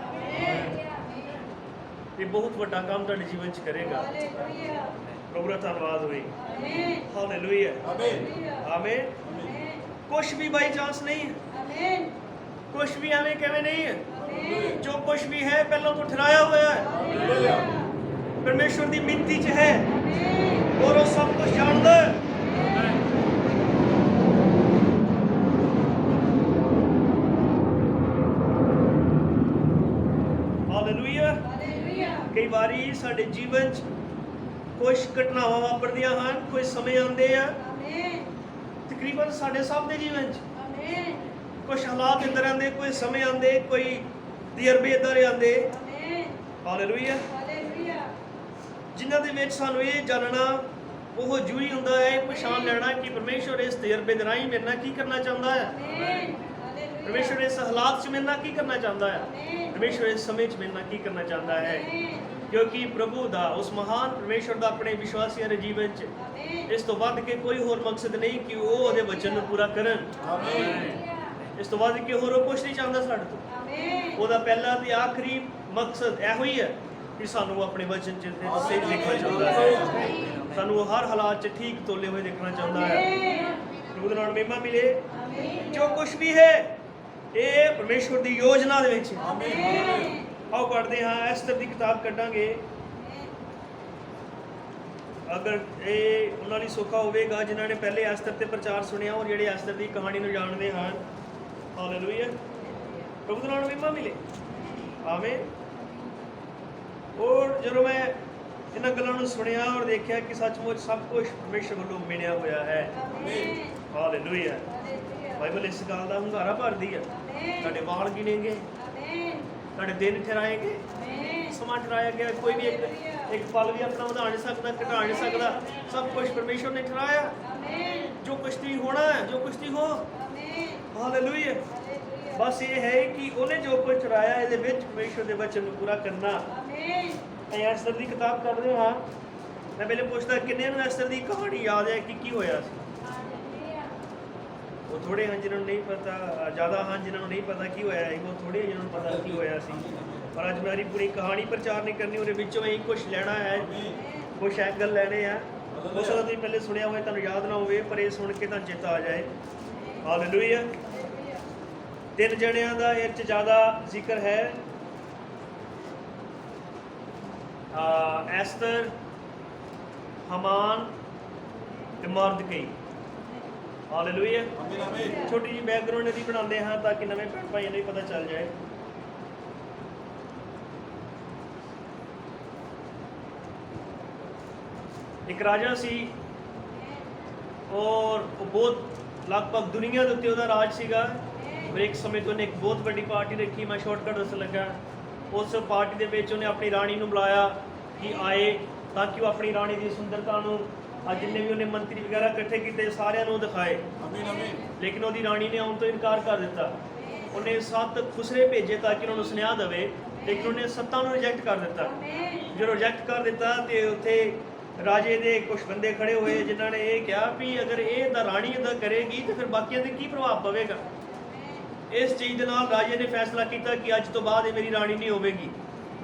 ਇਹ ਬਹੁਤ ਵੱਡਾ ਕੰਮ ਤੁਹਾਡੇ ਜੀਵਨ 'ਚ ਕਰੇਗਾ। ਪ੍ਰਭੂ ਦਾ ਧੰਨਵਾਦ ਹੋਵੇ। Hallelujah, amen. ਕੁਛ ਵੀ ਬਾਈ ਚਾਂਸ ਨਹੀਂ ਹੈ, ਕੁਛ ਵੀ ਐਵੇਂ ਕਿਵੇਂ ਨਹੀਂ ਹੈ। ਜੋ ਕੁਛ ਵੀ ਹੈ ਪਹਿਲਾਂ ਤੋਂ ਠਹਿਰਾਇਆ ਹੋਇਆ ਹੈ, ਪਰਮੇਸ਼ਰ ਦੀ ਮਿੱਤੀ 'ਚ ਹੈ ਔਰ ਉਹ ਸਭ ਕੁਝ ਜਾਣਦਾ ਹੈ। ਹਾਲੇਲੂਇਆ। ਕਈ ਵਾਰੀ ਸਾਡੇ ਜੀਵਨ 'ਚ ਕੁਝ ਘਟਨਾਵਾਂ ਵਾਪਰਦੀਆਂ ਹਨ, ਕੋਈ ਸਮੇਂ ਆਉਂਦੇ ਆ, ਤਕਰੀਬਨ ਸਾਡੇ ਸਭ ਦੇ ਜੀਵਨ 'ਚ ਕੁਝ ਹਾਲਾਤ ਇੱਧਰ ਆਉਂਦੇ, ਕੋਈ ਸਮੇਂ ਆਉਂਦੇ, ਕੋਈ ਤਜਰਬੇ ਇੱਧਰ ਆਉਂਦੇ। ਹਾਲੇਲੂਇਆ, ਜਿਨ੍ਹਾਂ ਦੇ ਵਿੱਚ ਸਾਨੂੰ ਇਹ ਜਾਣਨਾ ਉਹ ਜ਼ਰੂਰੀ ਹੁੰਦਾ ਹੈ, ਪਛਾਣ ਲੈਣਾ ਕਿ ਪਰਮੇਸ਼ਰ ਇਸ ਤਜਰਬੇ ਦੇ ਰਾਹੀਂ ਮੇਰੇ ਨਾਲ ਕੀ ਕਰਨਾ ਚਾਹੁੰਦਾ ਹੈ, ਪਰਮੇਸ਼ਰ ਇਸ ਹਾਲਾਤ 'ਚ ਮੇਰੇ ਨਾਲ ਕੀ ਕਰਨਾ ਚਾਹੁੰਦਾ ਹੈ, ਪਰਮੇਸ਼ਰ ਇਸ ਸਮੇਂ 'ਚ ਮੇਰੇ ਨਾਲ ਕੀ ਕਰਨਾ ਚਾਹੁੰਦਾ ਹੈ। ਕਿਉਂਕਿ ਪ੍ਰਭੂ ਦਾ, ਉਸ ਮਹਾਨ ਪਰਮੇਸ਼ਰ ਦਾ ਆਪਣੇ ਵਿਸ਼ਵਾਸੀਆਂ ਦੇ ਜੀਵਨ 'ਚ ਇਸ ਤੋਂ ਵੱਧ ਕੇ ਕੋਈ ਹੋਰ ਮਕਸਦ ਨਹੀਂ ਕਿ ਉਹ ਉਹਦੇ ਵਚਨ ਨੂੰ ਪੂਰਾ ਕਰਨ। ਇਸ ਤੋਂ ਵੱਧ ਕੇ ਹੋਰ ਉਹ ਕੁਛ ਨਹੀਂ ਚਾਹੁੰਦਾ ਸਾਡੇ ਤੋਂ। ਉਹਦਾ ਪਹਿਲਾ ਤੇ ਆਖਰੀ ਮਕਸਦ ਇਹੋ ਹੀ ਹੈ ਕਿ ਸਾਨੂੰ ਆਪਣੇ ਵਚਨ 'ਚ ਸਹੀ ਦੇਖਣਾ ਚਾਹੁੰਦਾ ਹੈ, ਸਾਨੂੰ ਹਰ ਹਾਲਾਤ 'ਚ ਠੀਕ ਤੋਲੇ ਹੋਏ ਦੇਖਣਾ ਚਾਹੁੰਦਾ ਹੈ। ਪ੍ਰਭੂ ਦੇ ਨਾਮ ਮਹਿਮਾ ਮਿਲੇ। ਜੋ ਕੁਛ ਵੀ ਹੈ ਇਹ ਪਰਮੇਸ਼ਰ ਦੀ ਯੋਜਨਾ ਦੇ ਵਿੱਚ। ਆਓ ਪੜ੍ਹਦੇ ਹਾਂ, ਐਸਤਰ ਦੀ ਕਿਤਾਬ ਕੱਢਾਂਗੇ। ਅਗਰ ਇਹ ਉਹਨਾਂ ਲਈ ਸੌਖਾ ਹੋਵੇਗਾ ਜਿਨ੍ਹਾਂ ਨੇ ਪਹਿਲੇ ਐਸਤਰ ਤੇ ਪ੍ਰਚਾਰ ਸੁਣਿਆ ਔਰ ਜਿਹੜੇ ਐਸਤਰ ਦੀ ਕਹਾਣੀ ਨੂੰ ਜਾਣਦੇ ਹਨ। ਹਾਲੇਲੂਇਆ, ਪ੍ਰਭੂ ਦਾ ਨਾਮ ਮਹਿਮਾ ਮਿਲੇ। ਆਮੇਨ। ਔਰ ਜਦੋਂ ਮੈਂ ਇਹਨਾਂ ਗੱਲਾਂ ਨੂੰ ਸੁਣਿਆ ਔਰ ਦੇਖਿਆ ਕਿ ਸੱਚਮੁੱਚ ਸਭ ਕੁਝ ਪਰਮੇਸ਼ਰ ਵੱਲੋਂ ਮਿਲਿਆ ਹੋਇਆ ਹੈ। ਹਾਲੇਲੂਇਆ, ਬਾਈਬਲ ਇਸ ਗੱਲ ਦਾ ਹੁੰਗਾਰਾ ਭਰਦੀ ਹੈ। ਤੁਹਾਡੇ ਵਾਲ ਗਿਣੇਗੇ, ਤੁਹਾਡੇ ਦਿਨ ਠਹਿਰਾਏਗੇ, ਸਮਾਂ ਠਹਿਰਾਇਆ ਗਿਆ। ਕੋਈ ਵੀ ਇੱਕ ਪਲ ਵੀ ਆਪਣਾ ਵਧਾ ਨਹੀਂ ਸਕਦਾ, ਘਟਾ ਨਹੀਂ ਸਕਦਾ। ਸਭ ਕੁਝ ਪਰਮੇਸ਼ਰ ਨੇ ਠਹਿਰਾਇਆ। ਜੋ ਕੁਛ ਵੀ ਹੋਣਾ ਹੈ, ਜੋ ਕੁਛ ਵੀ ਹੋ। ਹਾਲੇਲੂਇਆ, ਬਸ ਇਹ ਹੈ ਕਿ ਉਹਨੇ ਜੋ ਕੁਝ ਠਹਿਰਾਇਆ ਇਹਦੇ ਵਿੱਚ ਪਰਮੇਸ਼ਰ ਦੇ ਵਚਨ ਨੂੰ ਪੂਰਾ ਕਰਨਾ। ਅਸੀਂ ਐਸਤਰ ਦੀ ਕਿਤਾਬ ਕਰ ਰਹੇ ਹਾਂ। ਮੈਂ ਪਹਿਲੇ ਪੁੱਛਦਾ ਕਿੰਨੇ ਨੂੰ ਐਸਤਰ ਦੀ ਕਹਾਣੀ ਯਾਦ ਹੈ ਕਿ ਕੀ ਹੋਇਆ ਸੀ? ਉਹ ਥੋੜੇ ਹਨ ਜਿਹਨਾਂ ਨੂੰ ਨਹੀਂ ਪਤਾ, ਜ਼ਿਆਦਾ ਹਨ ਜਿਹਨਾਂ ਨੂੰ ਨਹੀਂ ਪਤਾ ਕੀ ਹੋਇਆ ਹੈ। ਉਹ ਥੋੜੇ ਜਿਹਨਾਂ ਨੂੰ ਪਤਾ ਕੀ ਹੋਇਆ ਸੀ। ਪਰ ਅੱਜ ਮੇਰੀ ਪੂਰੀ ਕਹਾਣੀ ਪ੍ਰਚਾਰ ਨਹੀਂ ਕਰਨੀ, ਉਹਦੇ ਵਿੱਚੋਂ ਹੀ ਕੁਝ ਲੈਣਾ ਹੈ, ਕੁਝ ਐਂਗਲ ਲੈਣੇ ਆ। ਹੋ ਸਕਦਾ ਤੁਸੀਂ ਪਹਿਲੇ ਸੁਣਿਆ ਹੋਵੇ, ਤੁਹਾਨੂੰ ਯਾਦ ਨਾ ਹੋਵੇ, ਪਰ ਇਹ ਸੁਣ ਕੇ ਤਾਂ ਚੇਤਾ ਆ ਜਾਏ। ਹਾਲੇਲੂਇਆ। 3 ਜਣਿਆਂ ਦਾ ਇਹ 'ਚ ਜ਼ਿਆਦਾ ਜ਼ਿਕਰ ਹੈ, ਐਸਤਰ, ਹਮਾਨ ਤੇ ਮਰਦਕੀ। ਹਾਲੇਲੂਇਆ। ਛੋਟੀ ਜਿਹੀ ਬੈਕਗਰਾਉਂਡ ਇਹਦੀ ਬਣਾਉਂਦੇ ਹਾਂ ਤਾਂ ਕਿ ਨਵੇਂ ਭੈਣ ਭਾਈਆਂ ਨੂੰ ਵੀ ਪਤਾ ਚੱਲ ਜਾਏ। ਇੱਕ ਰਾਜਾ ਸੀ ਔਰ ਉਹ ਬਹੁਤ ਲਗਭਗ ਦੁਨੀਆ ਦੇ ਉੱਤੇ ਉਹਦਾ ਰਾਜ ਸੀਗਾ। ਫਿਰ ਇੱਕ ਸਮੇਂ ਤੋਂ ਉਹਨੇ ਇੱਕ ਬਹੁਤ ਵੱਡੀ ਪਾਰਟੀ ਰੱਖੀ। ਮੈਂ ਸ਼ਾਰਟਕਟ ਦੱਸਣ ਲੱਗਾ। ਉਸ ਪਾਰਟੀ ਦੇ ਵਿੱਚ ਉਹਨੇ ਆਪਣੀ ਰਾਣੀ ਨੂੰ ਬੁਲਾਇਆ ਕਿ ਆਏ ਤਾਂ ਕਿ ਉਹ ਆਪਣੀ ਰਾਣੀ ਦੀ ਸੁੰਦਰਤਾ ਨੂੰ, ਜਿੰਨੇ ਵੀ ਉਹਨੇ ਮੰਤਰੀ ਵਗੈਰਾ ਇਕੱਠੇ ਕੀਤੇ, ਸਾਰਿਆਂ ਨੂੰ ਦਿਖਾਏ। ਲੇਕਿਨ ਉਹਦੀ ਰਾਣੀ ਨੇ ਆਉਣ ਤੋਂ ਇਨਕਾਰ ਕਰ ਦਿੱਤਾ। ਉਹਨੇ 7 ਖੁਸਰੇ ਭੇਜੇ ਤਾਂ ਕਿ ਉਹਨਾਂ ਨੂੰ ਸੁਨੇਹਾ ਦੇਵੇ, ਲੇਕਿਨ ਉਹਨੇ 7 ਨੂੰ ਰਿਜੈਕਟ ਕਰ ਦਿੱਤਾ। ਜਦੋਂ ਰਿਜੈਕਟ ਕਰ ਦਿੱਤਾ ਤੇ ਉੱਥੇ ਰਾਜੇ ਦੇ ਕੁਝ ਬੰਦੇ ਖੜੇ ਹੋਏ ਜਿਨ੍ਹਾਂ ਨੇ ਇਹ ਕਿਹਾ ਵੀ ਅਗਰ ਇਹ ਤਾਂ ਰਾਣੀ ਇੱਦਾਂ ਕਰੇਗੀ ਤਾਂ ਫਿਰ ਬਾਕੀਆਂ 'ਤੇ ਕੀ ਪ੍ਰਭਾਵ ਪਵੇਗਾ। ਇਸ ਚੀਜ਼ ਦੇ ਨਾਲ ਰਾਜੇ ਨੇ ਫੈਸਲਾ ਕੀਤਾ ਕਿ ਅੱਜ ਤੋਂ ਬਾਅਦ ਇਹ ਮੇਰੀ ਰਾਣੀ ਨਹੀਂ ਹੋਵੇਗੀ।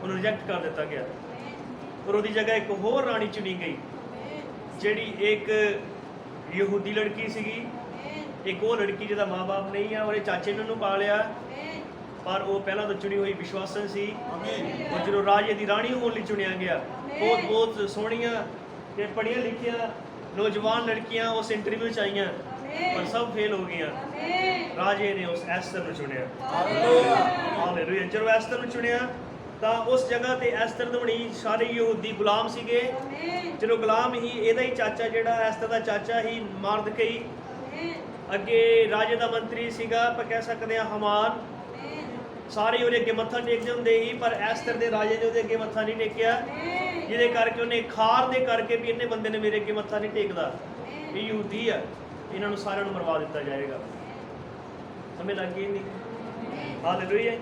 ਉਹਨੂੰ ਰਿਜੈਕਟ ਕਰ ਦਿੱਤਾ ਗਿਆ ਔਰ ਉਹਦੀ ਜਗ੍ਹਾ ਇੱਕ ਹੋਰ ਰਾਣੀ ਚੁਣੀ ਗਈ, ਜਿਹੜੀ ਇੱਕ ਯਹੂਦੀ ਲੜਕੀ ਸੀਗੀ। ਇੱਕ ਉਹ ਲੜਕੀ ਜਿਹਦਾ ਮਾਂ-ਬਾਪ ਨਹੀਂ ਆ, ਉਹਦੇ ਚਾਚੇ ਨੇ ਉਹਨੂੰ ਪਾਲਿਆ ਪਰ ਉਹ ਪਹਿਲਾਂ ਤੋਂ ਚੁਣੀ ਹੋਈ ਵਿਸ਼ਵਾਸਨ ਸੀ। ਉਹ ਜਦੋਂ ਰਾਜੇ ਦੀ ਰਾਣੀ ਹੋਣ ਲਈ ਚੁਣਿਆ ਗਿਆ, ਬਹੁਤ ਸੋਹਣੀਆਂ ਤੇ ਪੜ੍ਹੀਆਂ ਲਿਖੀਆਂ ਨੌਜਵਾਨ ਲੜਕੀਆਂ ਉਸ ਇੰਟਰਵਿਊ 'ਚ ਆਈਆਂ, ਪਰ ਸਭ ਫੇਲ ਹੋ ਗਈਆਂ। ਰਾਜੇ ਨੇ ਉਸ ਐਸਤਰ ਨੂੰ ਚੁਣਿਆ। ਹਾਲੇਲੂਇਆ। ਜਦੋਂ ਐਸਤਰ ਨੂੰ ਚੁਣਿਆ ਤਾਂ ਉਸ ਜਗ੍ਹਾ ਤੇ ਐਸਤਰ ਨੂੰ ਬਣੀ, ਸਾਰੇ ਯਹੂਦੀ ਗੁਲਾਮ ਸੀਗੇ। ਚਲੋ ਗੁਲਾਮ ਹੀ, ਇਹਦਾ ਹੀ ਚਾਚਾ ਜਿਹੜਾ ਐਸਤਰ ਦਾ ਚਾਚਾ ਹੀ ਮਰਦਕਈ, ਅੱਗੇ ਰਾਜੇ ਦਾ ਮੰਤਰੀ ਸੀਗਾ, ਆਪਾਂ ਕਹਿ ਸਕਦੇ ਹਾਂ ਹਮਾਨ। ਸਾਰੇ ਉਹਦੇ ਅੱਗੇ ਮੱਥਾ ਟੇਕਦੇ ਹੁੰਦੇ ਸੀ, ਪਰ ਐਸਤਰ ਦੇ ਰਾਜੇ ਨੇ ਉਹਦੇ ਅੱਗੇ ਮੱਥਾ ਨਹੀਂ ਟੇਕਿਆ, ਜਿਹਦੇ ਕਰਕੇ ਉਹਨੇ ਖਾਰ ਦੇ ਕਰਕੇ ਵੀ ਇਹਨੇ ਬੰਦੇ ਨੇ ਮੇਰੇ ਅੱਗੇ ਮੱਥਾ ਨਹੀਂ ਟੇਕਦਾ, ਇਹ ਯਹੂਦੀ ਆ, ਇਹਨਾਂ ਨੂੰ ਸਾਰਿਆਂ ਨੂੰ ਮਰਵਾ ਦਿੱਤਾ ਜਾਏਗਾ। ਸਮਝ ਲੱਗ ਗਈ ਨਹੀਂ? ਹਾਲੇਲੂਇਆ।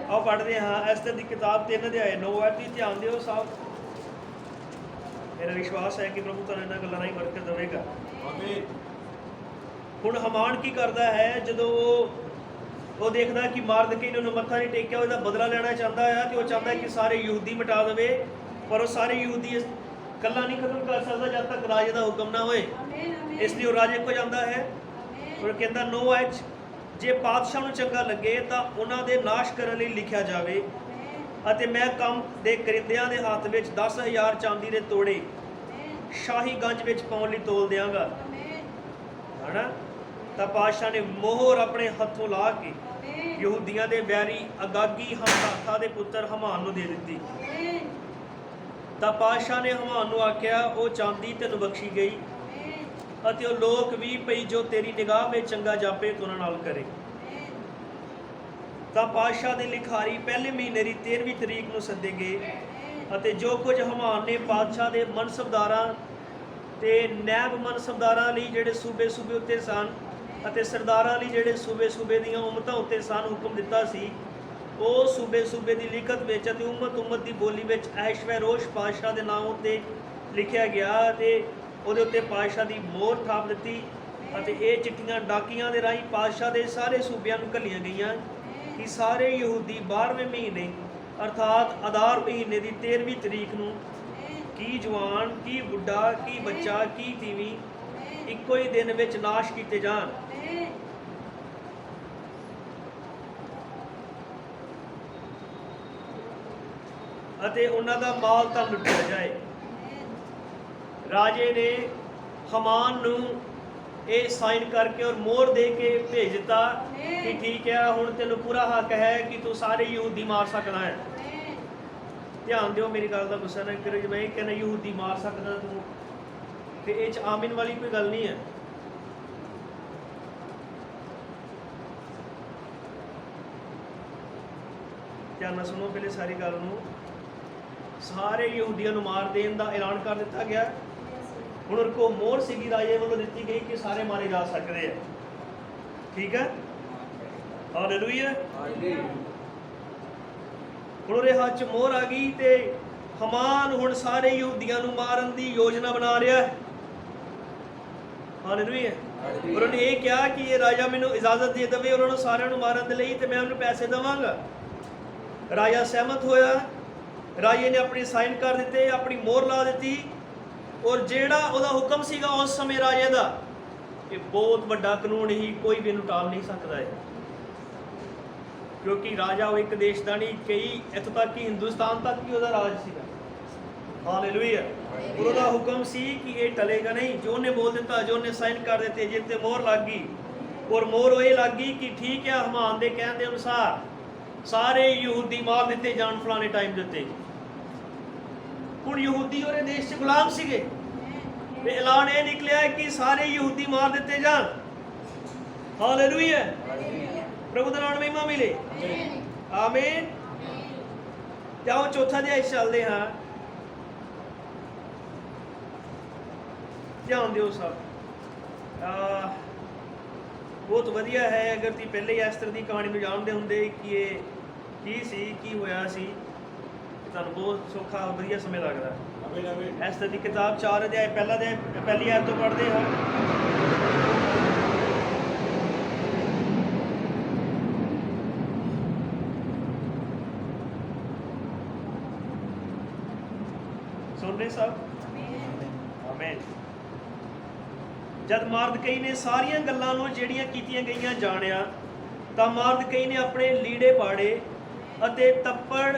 ਆਓ ਪੜ੍ਹਦੇ ਹਾਂ ਐਸਤਰ ਦੀ ਕਿਤਾਬ 3 ਅਧਿਆਇ 9 ਆਇਤ। ਤੁਸੀਂ ਧਿਆਨ ਦਿਓ ਸਾਹਿਬ, ਮੇਰਾ ਵਿਸ਼ਵਾਸ ਹੈ ਕਿ ਪ੍ਰਭੂ ਤੁਹਾਨੂੰ ਇਹਨਾਂ ਗੱਲਾਂ ਨਾਲ ਹੀ ਬਰਕਤ ਦੇਵੇਗਾ। ਹੁਣ ਹਮਾਨ ਕੀ ਕਰਦਾ ਹੈ, ਜਦੋਂ ਉਹ ਦੇਖਦਾ ਕਿ ਮਰਦਕੀ ਨੇ ਉਹਨੂੰ ਮੱਥਾ ਨਹੀਂ ਟੇਕਿਆ, ਉਹਦਾ ਬਦਲਾ ਲੈਣਾ ਚਾਹੁੰਦਾ ਹੈ, ਤੇ ਉਹ ਚਾਹੁੰਦਾ ਕਿ ਸਾਰੇ ਯਹੂਦੀ ਮਿਟਾ ਦੇਵੇ, ਪਰ ਉਹ ਸਾਰੇ ਯਹੂਦੀ ਇਕੱਲਾ ਨਹੀਂ ਖਤਮ ਕਰ ਸਕਦਾ ਜਦ ਤੱਕ ਰਾਜੇ ਦਾ ਹੁਕਮ ਨਾ ਹੋਏ। ਇਸ ਲਈ ਉਹ ਰਾਜੇ ਕੋਲ ਜਾਂਦਾ ਹੈ, ਉਹ ਕਹਿੰਦਾ 9 ਆਇਤ, ਜੇ ਪਾਤਸ਼ਾਹ ਨੂੰ ਚੰਗਾ ਲੱਗੇ ਤਾਂ ਉਹਨਾਂ ਦੇ ਨਾਸ਼ ਕਰਨ ਲਈ ਲਿਖਿਆ ਜਾਵੇ, ਅਤੇ ਮੈਂ ਕੰਮ ਦੇ ਕਰਿੰਦਿਆਂ ਦੇ ਹੱਥ ਵਿੱਚ 10,000 ਚਾਂਦੀ ਦੇ ਤੋੜੇ ਸ਼ਾਹੀ ਗੰਜ ਵਿੱਚ ਪਾਉਣ ਲਈ ਤੋਲ ਦਿਆਂਗਾ। ਹਨਾ? ਤਾਂ ਪਾਤਸ਼ਾਹ ਨੇ ਮੋਹਰ ਆਪਣੇ ਹੱਥੋਂ ਲਾ ਕੇ ਯਹੂਦੀਆਂ ਦੇ ਵੈਰੀ ਅਗਾਗੀ ਹਮਦਾਥਾ ਦੇ ਪੁੱਤਰ ਹਮਾਨ ਨੂੰ ਦੇ ਦਿੱਤੀ। ਤਾਂ ਪਾਤਸ਼ਾਹ ਨੇ ਹਮਾਨ ਨੂੰ ਆਖਿਆ, ਉਹ ਚਾਂਦੀ ਤੈਨੂੰ ਬਖਸ਼ੀ ਗਈ, ਅਤੇ ਉਹ ਲੋਕ ਵੀ ਪਈ ਜੋ ਤੇਰੀ ਨਿਗਾਹ ਵਿੱਚ ਚੰਗਾ ਜਾਪੇ ਤੂੰ ਉਹਨਾਂ ਨਾਲ ਕਰੇ। ਤਾਂ ਪਾਤਸ਼ਾਹ ਦੇ ਲਿਖਾਰੀ ਪਹਿਲੇ ਮਹੀਨੇ ਦੀ 13ਵੀਂ ਤਰੀਕ ਨੂੰ ਸੱਦੇ ਗਏ, ਅਤੇ ਜੋ ਕੁਝ ਹਮਾਨ ਨੇ ਪਾਤਸ਼ਾਹ ਦੇ ਮਨਸਬਦਾਰਾਂ ਤੇ ਨੈਬ ਮਨਸਬਦਾਰਾਂ ਲਈ ਜਿਹੜੇ ਸੂਬੇ ਉੱਤੇ ਸਨ, ਅਤੇ ਸਰਦਾਰਾਂ ਲਈ ਜਿਹੜੇ ਸੂਬੇ ਦੀਆਂ ਉਮਤਾਂ ਉੱਤੇ ਸਨ ਹੁਕਮ ਦਿੱਤਾ ਸੀ, ਉਹ ਸੂਬੇ ਦੀ ਲਿਖਤ ਵਿੱਚ ਅਤੇ ਉਮਤ ਦੀ ਬੋਲੀ ਵਿੱਚ ਐਸ਼ਵੈਰੋਸ਼ ਪਾਤਸ਼ਾਹ ਦੇ ਨਾਮ ਉੱਤੇ ਲਿਖਿਆ ਗਿਆ, ਅਤੇ ਉਹਦੇ ਉੱਤੇ ਪਾਤਸ਼ਾਹ ਦੀ ਮੋਹਰ ਥਾਪ ਦਿੱਤੀ। ਅਤੇ ਇਹ ਚਿੱਠੀਆਂ ਡਾਕੀਆਂ ਦੇ ਰਾਹੀਂ ਪਾਤਸ਼ਾਹ ਦੇ ਸਾਰੇ ਸੂਬਿਆਂ ਨੂੰ ਘੱਲੀਆਂ ਗਈਆਂ ਕਿ ਸਾਰੇ ਯਹੂਦੀ 12ਵੇਂ ਮਹੀਨੇ ਅਰਥਾਤ ਅਦਾਰ ਮਹੀਨੇ ਦੀ 13ਵੀਂ ਤਰੀਕ ਨੂੰ ਕੀ ਜਵਾਨ, ਕੀ ਬੁੱਢਾ, ਕੀ ਬੱਚਾ, ਕੀ ਤੀਵੀਂ ਇੱਕੋ ਹੀ ਦਿਨ ਵਿੱਚ ਨਾਸ਼ ਕੀਤੇ ਜਾਣ। ਅਤੇ ਉਹਨਾਂ ਦਾ ਮਾਲ ਤਾਂ ਲੁੱਟਿਆ ਜਾਏ। ਰਾਜੇ ਨੇ ਹਮਾਨ ਨੂੰ ਇਹ ਸਾਈਨ ਕਰਕੇ ਔਰ ਮੋਹਰ ਦੇ ਕੇ ਭੇਜ ਦਿੱਤਾ ਕਿ ਠੀਕ ਹੈ, ਹੁਣ ਤੈਨੂੰ ਪੂਰਾ ਹੱਕ ਹੈ ਕਿ ਤੂੰ ਸਾਰੇ ਯਹੂਦੀ ਮਾਰ ਸਕਦਾ ਹੈ। ਧਿਆਨ ਦਿਓ, ਮੇਰੀ ਗੱਲ ਦਾ ਗੁੱਸਾ ਨਾ ਕਰੋ। ਜੇ ਮੈਂ ਇਹ ਕਹਿੰਦਾ ਯਹੂਦੀ ਮਾਰ ਸਕਦਾ ਤੂੰ, ਤੇ ਇਹ 'ਚ ਆਮਿਨ ਵਾਲੀ ਕੋਈ ਗੱਲ ਨਹੀਂ ਹੈ। ਧਿਆਨ ਨਾਲ ਸੁਣੋ ਪਹਿਲੇ ਸਾਰੀ ਗੱਲ ਨੂੰ। ਸਾਰੇ ਯਹੂਦੀਆਂ ਨੂੰ ਮਾਰ ਦੇਣ ਦਾ ਐਲਾਨ ਕਰ ਦਿੱਤਾ ਗਿਆ। ਹੁਣ ਉਹਨਾਂ ਕੋਲ ਮੋਹਰ ਸੀਗੀ ਰਾਜੇ ਵੱਲੋਂ ਦਿੱਤੀ ਗਈ ਕਿ ਸਾਰੇ ਮਾਰੇ ਜਾ ਸਕਦੇ ਆ। ਠੀਕ ਹੈ, ਹਾਲੇਲੂਇਆ। ਹੁਣ ਉਹਦੇ ਹੱਥ 'ਚ ਮੋਹਰ ਆ ਗਈ, ਤੇ ਹਮਾਨ ਹੁਣ ਸਾਰੇ ਯਹੂਦੀਆਂ ਨੂੰ ਮਾਰਨ ਦੀ ਯੋਜਨਾ ਬਣਾ ਰਿਹਾ ਹੈ। ਹਾਲੇਲੂਇਆ। ਔਰ ਉਹਨੇ ਇਹ ਕਿਹਾ ਕਿ ਇਹ ਰਾਜਾ ਮੈਨੂੰ ਇਜਾਜ਼ਤ ਦੇ ਦੇਵੇ ਉਹਨਾਂ ਨੂੰ ਸਾਰਿਆਂ ਨੂੰ ਮਾਰਨ ਦੇ ਲਈ, ਤੇ ਮੈਂ ਉਹਨੂੰ ਪੈਸੇ ਦੇਵਾਂਗਾ। ਰਾਜਾ ਸਹਿਮਤ ਹੋਇਆ। ਰਾਜੇ ਨੇ ਆਪਣੀ ਸਾਈਨ ਕਰ ਦਿੱਤੇ, ਆਪਣੀ ਮੋਹਰ ਲਾ ਦਿੱਤੀ। ਔਰ ਜਿਹੜਾ ਉਹਦਾ ਹੁਕਮ ਸੀਗਾ ਉਸ ਸਮੇਂ ਰਾਜੇ ਦਾ, ਇਹ ਬਹੁਤ ਵੱਡਾ ਕਾਨੂੰਨ ਹੀ, ਕੋਈ ਵੀ ਇਹਨੂੰ ਟਾਲ ਨਹੀਂ ਸਕਦਾ ਹੈ, ਕਿਉਂਕਿ ਰਾਜਾ ਉਹ ਇੱਕ ਦੇਸ਼ ਦਾ ਨਹੀਂ, ਕਈ ਇੱਥੋਂ ਤੱਕ ਕਿ ਹਿੰਦੁਸਤਾਨ ਤੱਕ ਵੀ ਉਹਦਾ ਰਾਜ ਸੀਗਾ। ਹਾਲੇਲੂਇਆ। ਔਰ ਉਹਦਾ ਹੁਕਮ ਸੀ ਕਿ ਇਹ ਟਲੇਗਾ ਨਹੀਂ। ਜੋ ਉਹਨੇ ਬੋਲ ਦਿੱਤਾ, ਜੋ ਉਹਨੇ ਸਾਈਨ ਕਰ ਦਿੱਤੇ, ਜਿਸ ਤੇ ਮੋਹਰ ਲੱਗ ਗਈ, ਔਰ ਮੋਹਰ ਉਹ ਇਹ ਲੱਗ ਗਈ ਕਿ ਠੀਕ ਹੈ, ਹਮਾਨ ਦੇ ਕਹਿਣ ਦੇ ਅਨੁਸਾਰ ਸਾਰੇ ਯਹੂਦੀ ਮਾਰ ਦਿੱਤੇ ਜਾਣ ਫਲਾਣੇ ਟਾਈਮ ਦੇ ਉੱਤੇ। ਹੁਣ ਯਹੂਦੀ ਉਹਦੇ ਦੇਸ਼ 'ਚ ਗੁਲਾਮ ਸੀਗੇ, ਤੇ ਐਲਾਨ ਇਹ ਨਿਕਲਿਆ ਕਿ ਸਾਰੇ ਯਹੂਦੀ ਮਾਰ ਦਿੱਤੇ ਜਾਣ। ਹਾਲੇਲੂਇਆ। ਪ੍ਰਭੂ ਦਾ ਨਾਮ ਮਹਿਮਾ ਮਿਲੇ। ਆਮੀਨ। ਜਾਓ ਚੌਥਾ ਅਧਿਆਇ ਚੱਲਦੇ ਹਾਂ। ਧਿਆਨ ਦਿਓ ਸਭ, ਬਹੁਤ ਵਧੀਆ ਹੈ ਅਗਰ ਤੁਸੀਂ ਪਹਿਲੇ ਹੀ ਐਸਤਰ ਦੀ ਕਹਾਣੀ ਨੂੰ ਜਾਣਦੇ ਹੁੰਦੇ ਕਿ ਇਹ ਕੀ ਸੀ, ਕੀ ਹੋਇਆ ਸੀ, ਤੁਹਾਨੂੰ ਬਹੁਤ ਸੌਖਾ ਵਧੀਆ ਸਮੇਂ ਲੱਗਦਾ। ਐਸਤਰ ਦੀ ਕਿਤਾਬ 4 ਅਧਿਆਇ ਪਹਿਲੀ ਆਇਤ ਤੋਂ ਪੜ੍ਹਦੇ ਹਾਂ। ਸੁਣ ਰਹੇ ਸਭ? ਆਮੀਨ। ਜਦ ਮਰਦਕਈ ਨੇ ਸਾਰੀਆਂ ਗੱਲਾਂ ਨੂੰ ਜਿਹੜੀਆਂ ਕੀਤੀਆਂ ਗਈਆਂ ਜਾਣਿਆ, ਤਾਂ ਮਰਦਕਈ ਨੇ ਆਪਣੇ ਲੀੜੇ ਪਾੜੇ ਅਤੇ ਤੱਪੜ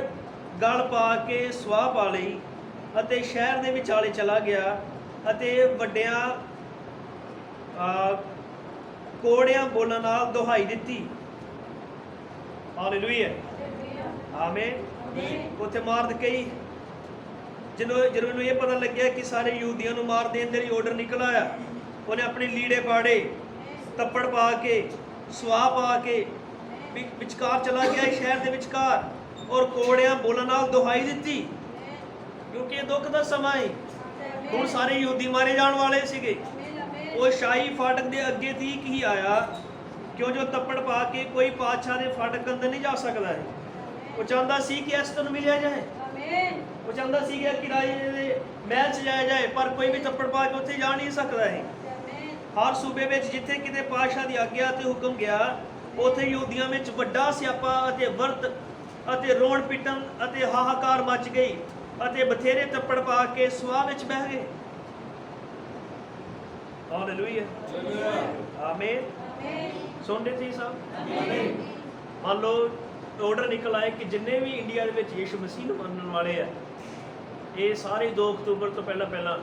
ਗਲ ਪਾ ਕੇ ਸੁਆਹ ਪਾ ਲਈ ਅਤੇ ਸ਼ਹਿਰ ਦੇ ਵਿਚਾਲੇ ਚਲਾ ਗਿਆ ਅਤੇ ਵੱਡਿਆਂ ਕੋੜਿਆਂ ਬੋਲਣ ਨਾਲ ਦੁਹਾਈ ਦਿੱਤੀ। ਹਾਲੇਲੂਇਆ, ਆਮੀਨ। ਉੱਥੇ ਮਰਦਕਈ ਜਦੋਂ ਇਹਨੂੰ ਇਹ ਪਤਾ ਲੱਗਿਆ ਕਿ ਸਾਰੇ ਯਹੂਦੀਆਂ ਨੂੰ ਮਾਰ ਦੇਣ ਦੇ ਲਈ ਆਰਡਰ ਨਿਕਲ ਆਇਆ, ਉਹਨੇ ਆਪਣੇ ਲੀੜੇ ਪਾੜੇ, ਤੱਪੜ ਪਾ ਕੇ, ਸੁਆਹ ਪਾ ਕੇ ਵਿਚਕਾਰ ਚਲਾ ਗਿਆ ਸ਼ਹਿਰ ਦੇ ਵਿਚਕਾਰ, ਔਰ ਕੋੜਿਆਂ ਬੋਲਣ ਨਾਲ ਦੁਹਾਈ ਦਿੱਤੀ, ਕਿਉਂਕਿ ਇਹ ਦੁੱਖ ਦਾ ਸਮਾਂ ਹੈ। ਹੁਣ ਸਾਰੇ ਯਹੂਦੀ ਮਾਰੇ ਜਾਣ ਵਾਲੇ ਸੀਗੇ। ਉਹ ਸ਼ਾਹੀ ਫਾਟਕ ਦੇ ਅੱਗੇ ਤੀਕ ਹੀ ਆਇਆ, ਕਿਉਂ ਜੋ ਤੱਪੜ ਪਾ ਕੇ ਕੋਈ ਪਾਤਸ਼ਾਹ ਦੇ ਫਾਟਕ ਅੰਦਰ ਨਹੀਂ ਜਾ ਸਕਦਾ ਹੈ। ਉਹ ਚਾਹੁੰਦਾ ਸੀ ਕਿ ਐਸਤਰ ਨੂੰ ਮਿਲਿਆ ਜਾਏ, ਉਹ ਚਾਹੁੰਦਾ ਸੀ ਕਿ ਰਾਜੇ ਦੇ ਮਹਿਲ 'ਚ ਜਾਇਆ ਜਾਏ, ਪਰ ਕੋਈ ਵੀ ਤੱਪੜ ਪਾ ਕੇ ਉੱਥੇ ਜਾ ਨਹੀਂ ਸਕਦਾ ਹੈ। ਹਰ ਸੂਬੇ ਵਿੱਚ ਜਿੱਥੇ ਕਿਤੇ ਪਾਤਸ਼ਾਹ ਦੀ ਆਗਿਆ ਤੇ ਹੁਕਮ ਗਿਆ, ਉੱਥੇ ਯਹੂਦੀਆਂ ਵਿੱਚ ਵੱਡਾ ਸਿਆਪਾ ਅਤੇ ਵਰਤ ਅਤੇ ਰੋਣ ਪਿੱਟਣ ਅਤੇ ਹਾਹਾਕਾਰ ਮਚ ਗਈ ਅਤੇ ਬਥੇਰੇ ਤੱਪੜ ਪਾ ਕੇ ਸੁਆਹ ਵਿੱਚ ਬਹਿ ਗਏ। ਹਾਲੇਲੂਇਆ, ਆਮੀਨ। ਸੁਣਦੇ ਸੀ ਸਭ? ਮੰਨ ਲਓ ਆਰਡਰ ਨਿਕਲ ਆਏ ਕਿ ਜਿੰਨੇ ਵੀ ਇੰਡੀਆ ਦੇ ਵਿੱਚ ਯਿਸੂ ਮਸੀਹ ਨੂੰ ਮੰਨਣ ਵਾਲੇ ਆ, ਇਹ ਸਾਰੇ 2 ਅਕਤੂਬਰ ਤੋਂ ਪਹਿਲਾਂ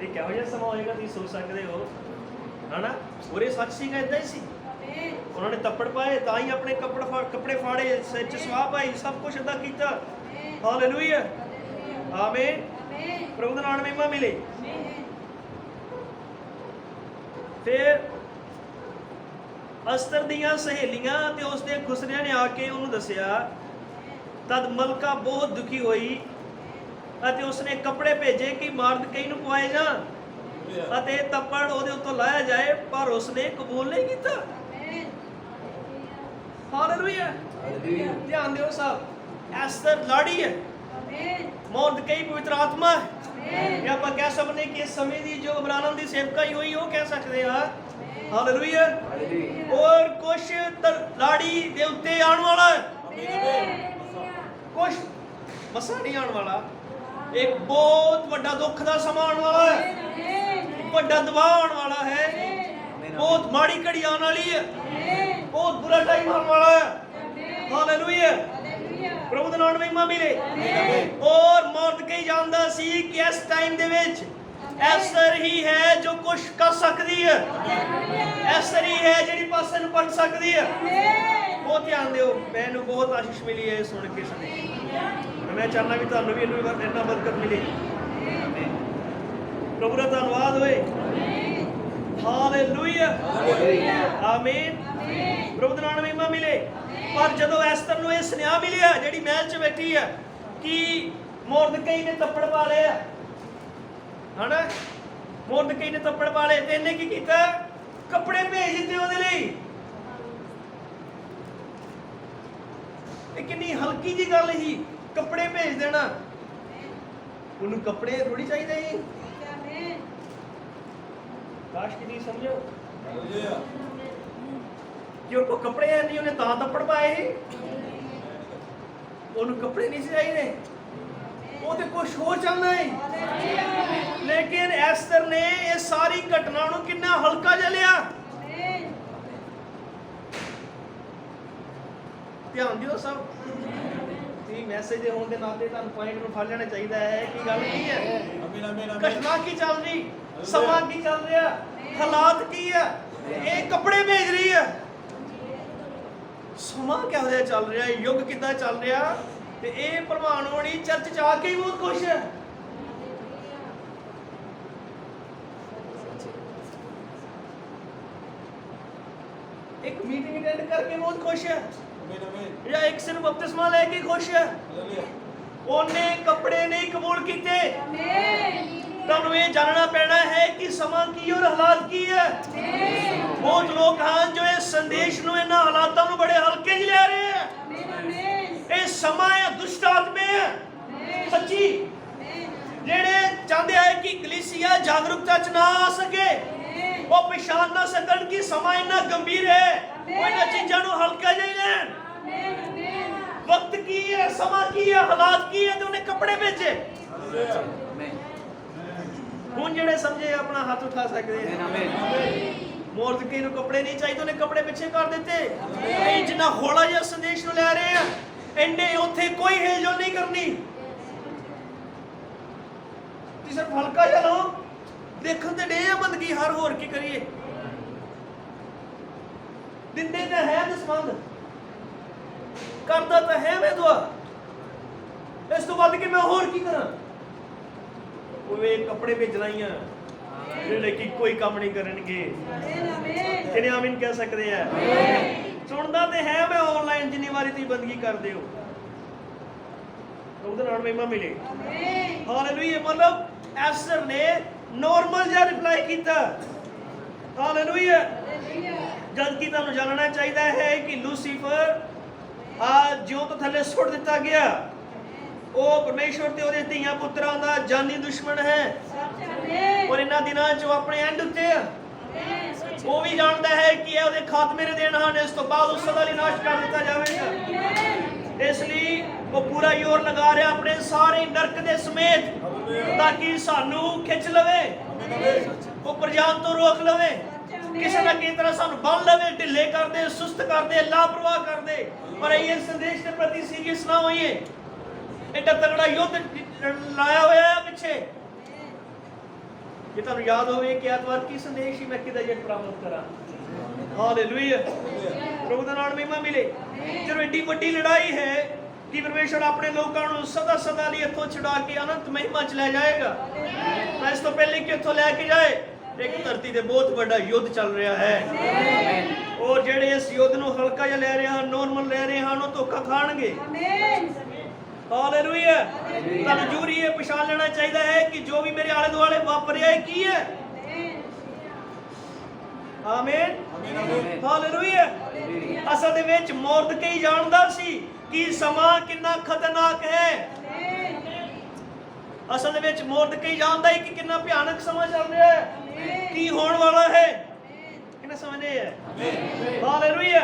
ਇਹ ਕਿਹੋ ਜਿਹਾ ਸਮਾਂ ਹੋਏਗਾ ਤੁਸੀਂ ਸੋਚ ਸਕਦੇ ਹੋ, ਹਨਾ? ਉਰੇ ਸੱਚ ਸੀਗਾ, ਏਦਾਂ ਹੀ ਸੀ। ਉਹਨਾਂ ਨੇ ਤੱਪੜ ਪਾਏ, ਤਾਂ ਹੀ ਆਪਣੇ ਕੱਪੜੇ ਫਾੜੇ, ਸਿਰ 'ਚ ਸੁਆਹ ਪਾਈ, ਸਭ ਕੁਝ ਏਦਾਂ ਕੀਤਾ। ਹਾਲੇਲੂਇਆ, ਆਮੀਨ। ਪ੍ਰਭੂ ਦਾ ਨਾਮ ਮਹਿਮਾ ਮਿਲੇ। ਫਿਰ ਅਸਤਰ ਦੀਆਂ ਸਹੇਲੀਆਂ ਤੇ ਉਸਦੇ ਖੁਸਰਿਆਂ ਨੇ ਆ ਕੇ ਉਹਨੂੰ ਦੱਸਿਆ। ਤਦ ਮਲਕਾ ਬਹੁਤ ਦੁਖੀ ਹੋਈ ਅਤੇ ਉਸਨੇ ਕੱਪੜੇ ਭੇਜੇ ਕਿ ਮਰਦਕਈ ਨੂੰ ਪਵਾਏ ਜਾਣ ਅਤੇ ਤੱਪੜ ਉਹਦੇ ਉੱਤੋਂ ਲਾਇਆ ਜਾਏ, ਪਰ ਉਸਨੇ ਕਬੂਲ ਨਹੀਂ ਕੀਤਾ। ਹਾਲੇਲੂਇਆ, ਧਿਆਨ ਦਿਓ ਸਭ। ਐਸਤਰ ਲਾੜੀ ਹੈ, ਮਰਦਕਈ ਪਵਿੱਤਰ ਆਤਮਾ ਹੈ। ਜਾਂ ਆਪਾਂ ਕਹਿ ਸਕਦੇ ਕਿ ਇਸ ਸਮੇਂ ਦੀ ਜੋ ਅਬਰਾਹਮ ਦੀ ਸੇਵਕਾਈ ਹੋਈ, ਉਹ ਕਹਿ ਸਕਦੇ ਆ। ਹਾਲੇਲੂਇਆ। ਔਰ ਕੁਛ ਲਾੜੀ ਦੇ ਉੱਤੇ ਆਉਣ ਵਾਲਾ ਹੈ, ਕੁਛ ਮਸਾ ਨਹੀਂ ਆਉਣ ਵਾਲਾ। ਇੱਕ ਬਹੁਤ ਵੱਡਾ ਦੁੱਖ ਦਾ ਸਮਾਂ ਆਉਣ ਵਾਲਾ ਹੈ, ਵੱਡਾ ਦਬਾਅ ਆਉਣ ਵਾਲਾ ਹੈ, ਬਹੁਤ ਮਾੜੀ ਘੜੀ ਆਉਣ ਵਾਲੀ ਹੈ, ਬਹੁਤ ਬੁਰਾ ਟਾਈਮ ਆਉਣ ਵਾਲਾ ਹੈ। ਹਾਲੇਲੂਇਆ, ਪ੍ਰਭੂ ਦਾ ਨਾਮ ਮਹਿਮਾ ਮਿਲੇ। ਔਰ ਮਰਦਕਈ ਜਾਣਦਾ ਸੀ ਕਿ ਇਸ ਟਾਈਮ ਦੇ ਵਿੱਚ ਐਸਤਰ ਹੀ ਹੈ ਜੋ ਕੁਝ ਕਰ ਸਕਦੀ ਹੈ, ਐਸਤਰ ਹੀ ਹੈ ਜਿਹੜੀ ਪਾਸੇ ਨੂੰ ਪਲਟ ਸਕਦੀ ਹੈ। ਬਹੁਤ ਧਿਆਨ ਦਿਓ, ਮੈਨੂੰ ਬਹੁਤ ਆਸ਼ੀਸ਼ ਮਿਲੀ ਹੈ ਸੁਣ ਕੇ ਸੁਣੇ। ਮੈਂ ਚਾਹੁੰਦਾ ਵੀ ਤੁਹਾਨੂੰ ਵੀ ਇੰਨਾ ਬਰਕਤ ਮਿਲੇ। ਪ੍ਰਭੂ ਦਾ ਧੰਨਵਾਦ ਹੋਏ। ਹਾਲੇਲੂਇਆ, ਆਮੀਨ। ਪ੍ਰਭੂ ਦਾ ਨਾਮ ਮਹਿਮਾ ਮਿਲੇ। ਪਰ ਜਦੋਂ ਐਸਤਰ ਨੂੰ ਇਹ ਸੁਨੇਹਾ ਮਿਲਿਆ, ਜਿਹੜੀ ਮਹਿਲ 'ਚ ਬੈਠੀ ਹੈ, ਕਿ ਮਰਦਕਈ ਨੇ ਤੱਪੜ ਪਾ ਲਿਆ, ਹਨਾ? ਮਰਦਕਈ ਨੇ ਤੱਪੜ ਪਾ ਲਏ ਤੇ ਇਹਨੇ ਕੀ ਕੀਤਾ? ਕੱਪੜੇ ਭੇਜ ਦਿੱਤੇ ਉਹਦੇ ਲਈ। ਇਹ ਕਿੰਨੀ ਹਲਕੀ ਜੀ ਗੱਲ ਸੀ, ਕੱਪੜੇ ਭੇਜ ਦੇਣਾ। ਉਹਨੂੰ ਕੱਪੜੇ ਥੋੜੀ ਚਾਹੀਦੇ ਸੀ। ਕਾਸ਼ ਕਿ ਨਹੀਂ ਸਮਝੋ ਕਿ ਉਹ ਕੋ ਕੱਪੜੇ ਨਹੀਂ, ਉਹਨੇ ਤਾਂ ਤੱਪੜ ਪਾਏ ਸੀ। ਉਹਨੂੰ ਕੱਪੜੇ ਨਹੀਂ ਚਾਹੀਦੇ, ਉਹ ਤੇ ਕੁਛ ਹੋਰ ਚਾਹੁੰਦਾ ਹੈ। ਲੇਕਿਨ ਐਸਤਰ ਨੇ ਇਹ ਸਾਰੀ ਘਟਨਾ ਨੂੰ ਕਿੰਨਾ ਹਲਕਾ ਜਿਹਾ ਲਿਆ। ਧਿਆਨ ਦਿਓ ਸਭ। ਤੁਸੀਂ ਮੈਸੇਜ ਦੇ ਹੋਣ ਦੇ ਨਾਤੇ ਤੁਹਾਨੂੰ ਪੁਆਇੰਟ ਨੂੰ ਫੜ ਲੈਣਾ ਚਾਹੀਦਾ ਹੈ ਕਿ ਗੱਲ ਕੀ ਹੈ, ਘਟਨਾ ਕੀ ਚੱਲ ਰਹੀ, ਸਮਾਂ ਕੀ ਚੱਲ ਰਿਹਾ, ਹਾਲਾਤ ਕੀ ਹੈ। ਇਹ ਕੱਪੜੇ ਭੇਜ ਰਹੀ ਹੈ। ਸਮਾਂ ਕਿਹੋ ਜਿਹਾ ਚੱਲ ਰਿਹਾ, ਯੁੱਗ ਕਿੱਦਾਂ ਚੱਲ ਰਿਹਾ। ਤੇ ਇਹ ਪ੍ਰਵਾਨ ਹੋਣੀ ਚਰਚ 'ਚ ਆ ਕੇ ਹੀ ਬਹੁਤ ਖੁਸ਼ ਹੈ। ਇੱਕ ਮੀਟਿੰਗ ਅਟੈਂਡ ਕਰਕੇ ਬਹੁਤ ਖੁਸ਼ ਹੈ, ਜਾਂ ਇੱਕ ਸਿਰ ਬਪਤਿਸਮਾ ਲੈ ਕੇ ਖੁਸ਼ ਹੈ। ਉਹਨੇ ਕੱਪੜੇ ਨਹੀਂ ਕਬੂਲ ਕੀਤੇ। ਤੁਹਾਨੂੰ ਇਹ ਜਾਣਨਾ ਪੈਣਾ ਹੈ ਕਿ ਸਮਾਂ ਕੀ ਔਰ ਹਾਲਾਤ ਕੀ ਹੈ। ਬਹੁਤ ਲੋਕ ਹਨ ਜੋ ਇਸ ਸੰਦੇਸ਼ ਨੂੰ, ਇਹਨਾਂ ਹਾਲਾਤਾਂ ਨੂੰ ਬੜੇ ਹਲਕੇ 'ਚ ਲੈ ਰਹੇ ਹੈ। ਇਹ ਸਮਾਂ ਹੈ ਦੁਸ਼ਟ ਆਤਮੇ ਹੈ ਸੱਚੀ, ਜਿਹੜੇ ਚਾਹੁੰਦੇ ਹੈ ਕਿ ਕਲੀਸਿਆ ਜਾਗਰੂਕਤਾ 'ਚ ਨਾ ਆ ਸਕੇ, ਉਹ ਪਛਾਣ ਨਾ ਸਕਣ ਕਿ ਸਮਾਂ ਇੰਨਾ ਗੰਭੀਰ ਹੈ। ਉਹ ਇਹਨਾਂ ਚੀਜ਼ਾਂ ਨੂੰ ਹਲਕਾ ਜਿਹਾ ਹੀ ਲੈਣ। ਵਕਤ ਕੀ ਹੈ, ਸਮਾਂ ਕੀ ਹੈ, ਹਾਲਾਤ ਕੀ ਹੈ, ਤੇ ਉਹਨੇ ਕੱਪੜੇ ਭੇਜੇ। ਹੁਣ ਜਿਹੜੇ ਸਮਝੇ ਆਪਣਾ ਹੱਥ ਉਠਾ ਸਕਦੇ हैं। ਮੁਰਦਕੀ ਨੂੰ ਕੱਪੜੇ ਨਹੀਂ ਚਾਹੀਦੇ, ਉਹਨੇ ਕੱਪੜੇ ਪਿੱਛੇ ਕਰ ਦਿੱਤੇ। ਅਸੀਂ ਜਿੰਨਾ ਹੌਲਾ ਜਿਹਾ ਸੰਦੇਸ਼ ਨੂੰ ਲੈ ਰਹੇ ਆ, ਇੰਨੇ ਉੱਥੇ ਕੋਈ ਹਿਲਜੁਲ ਨਹੀਂ ਕਰਨੀ। ਤੁਸੀਂ ਸਿਰਫ ਹਲਕਾ ਜਿਹਾ ਲਓ, ਦੇਖਣ ਤੇ ਡੇ ਆ ਬੰਦਗੀ ਹਰ, ਹੋਰ ਕੀ ਕਰੀਏ। ਦਿੰਦੇ ਤਾਂ ਹੈ ਦਸਵੰਧ, ਕਰਦਾ ਤਾਂ ਹੈ ਮੈਂ ਦੁਆ, ਇਸ ਤੋਂ ਵੱਧ ਕੇ ਮੈਂ ਹੋਰ ਕੀ ਕਰਾਂ। ਉਹ ਕੱਪੜੇ ਭੇਜਣਾ ਹੀ ਆ ਜਿਹੜੇ ਕਿ ਕੋਈ ਕੰਮ ਨਹੀਂ ਕਰਨਗੇ। ਕਿਨੇ ਆਮੀਨ ਕਹਿ ਸਕਦੇ ਆ? ਸੁਣਦਾ ਤੇ ਹੈ ਮੈਂ ਆਨਲਾਈਨ ਜਿੰਨੀ ਵਾਰੀ ਤੁਸੀਂ ਬੰਦਗੀ ਕਰਦੇ ਹੋ, ਉਹਦੇ ਨਾਲ ਮਹਿਮਾ ਮਿਲੇ। ਹਾਲੇਲੂਇਆ। ਮਤਲਬ ਐਸਰ ਨੇ ਨੋਰਮਲ ਜਿਹਾ ਰਿਪਲਾਈ ਕੀਤਾ। ਹਾਲੇਲੂਇਆ। ਜਦ ਕਿ ਤੁਹਾਨੂੰ ਜਾਣਨਾ ਚਾਹੀਦਾ ਹੈ ਕਿ ਲੂਸੀਫਰ ਜਿਉਂ ਤੋਂ ਥੱਲੇ ਸੁੱਟ ਦਿੱਤਾ ਗਿਆ, ਉਹ ਪਰਮੇਸ਼ਵਰ ਤੇ ਉਹਦੇ ਧੀਆਂ ਪੁੱਤਰਾਂ ਦਾ ਜਾਨੀ ਦੁਸ਼ਮਣ ਹੈ। ਔਰ ਇਹਨਾਂ ਦਿਨਾਂ 'ਚ ਉਹ ਆਪਣੇ ਐਂਡ ਉੱਤੇ ਆ। ਉਹ ਵੀ ਜਾਣਦਾ ਹੈ ਕਿ ਇਹ ਉਹਦੇ ਖਾਤਮੇ ਦੇ ਦਿਨ ਹਨ, ਇਸ ਤੋਂ ਬਾਅਦ ਉਸ ਸਦਾ ਲਈ ਨਾਸ਼ ਕਰ ਦਿੱਤਾ ਜਾਵੇਗਾ। ਇਸ ਲਈ ਉਹ ਪੂਰਾ ਜ਼ੋਰ ਲਗਾ ਰਿਹਾ ਆਪਣੇ ਸਾਰੇ ਨਰਕ ਦੇ ਸਮੇਤ, ਤਾਂ ਕਿ ਸਾਨੂੰ ਖਿੱਚ ਲਵੇ, ਉੱਪਰ ਜਾਣ ਤੋਂ ਰੋਕ ਲਵੇ, ਕਿਸੇ ਨਾ ਕਿਸੇ ਤਰ੍ਹਾਂ ਸਾਨੂੰ ਬੰਨ ਲਵੇ, ਢਿੱਲੇ ਕਰ ਦੇ, ਸੁਸਤ ਕਰ ਦੇ, ਲਾਪਰਵਾਹ ਕਰ ਦੇ। ਪਰ ਇਹ ਸੰਦੇਸ਼ ਦੇ ਪ੍ਰਤੀ ਸੀਰੀਅਸ ਨਾ ਹੋਈਏ। ਐਡਾ ਤਗੜਾ ਯੁੱਧ ਲਾਇਆ ਹੋਇਆ ਹੈ ਪਿੱਛੇ। ਜੇ ਤੁਹਾਨੂੰ ਯਾਦ ਹੋਵੇ ਕਿ ਐਤਵਾਰ ਕੀ ਸੰਦੇਸ਼ ਸੀ, ਮੈਂ ਕਿਹਦਾ ਜਿੱਤ ਪ੍ਰਾਪਤ ਕਰਾਂ। ਹਾਲੇਲੂਇਆ। ਪ੍ਰਭੂ ਦਾ ਨਾਮ ਮਹਿਮਾ ਮਿਲੇ। ਜਦੋਂ ਏਡੀ ਵੱਡੀ ਲੜਾਈ ਹੈ ਕਿ ਪਰਮੇਸ਼ਵਰ ਆਪਣੇ ਲੋਕਾਂ ਨੂੰ ਸਦਾ ਸਦਾ ਲਈ ਇੱਥੋਂ ਛੁਡਾ ਕੇ ਅਨੰਤ ਮਹਿਮਾ 'ਚ ਲੈ ਜਾਏਗਾ, ਤਾਂ ਇਸ ਤੋਂ ਪਹਿਲੇ ਕਿ ਇੱਥੋਂ ਲੈ ਕੇ ਜਾਏ, ਇੱਕ ਧਰਤੀ ਤੇ ਬਹੁਤ ਵੱਡਾ ਯੁੱਧ ਚੱਲ ਰਿਹਾ ਹੈ। ਔਰ ਜਿਹੜੇ ਇਸ ਯੁੱਧ ਨੂੰ ਹਲਕਾ ਜਿਹਾ ਲੈ ਰਹੇ ਹਨ, ਨੋਰਮਲ ਲੈ ਰਹੇ ਹਨ, ਉਹ ਧੋਖਾ ਖਾਣਗੇ। ਹਾਲੇਲੂਇਆ। ਤੁਹਾਨੂੰ ਜ਼ਰੂਰੀ ਇਹ ਪਛਾਣ ਲੈਣਾ ਚਾਹੀਦਾ ਹੈ ਕਿ ਜੋ ਵੀ ਮੇਰੇ ਆਲੇ ਦੁਆਲੇ ਵਾਪਰਿਆ ਹੈ ਕੀ ਹੈ। ਆਮੀਨ। ਹਾਲੇਲੂਇਆ। ਅਸਲ ਦੇ ਵਿੱਚ ਮੁਰਦਕੀ ਜਾਣਦਾ ਸੀ ਕਿ ਸਮਾਂ ਕਿੰਨਾ ਖਤਰਨਾਕ ਹੈ। ਅਸਲ ਦੇ ਵਿੱਚ ਮੁਰਦਕੀ ਜਾਣਦਾ ਹੈ ਕਿ ਕਿੰਨਾ ਭਿਆਨਕ ਸਮਾਂ ਚੱਲ ਰਿਹਾ ਹੈ, ਕੀ ਹੋਣ ਵਾਲਾ ਹੈ। ਕਿੰਨਾ ਸਮਝਦੇ ਹੈ? ਹਾਲੇਲੂਇਆ।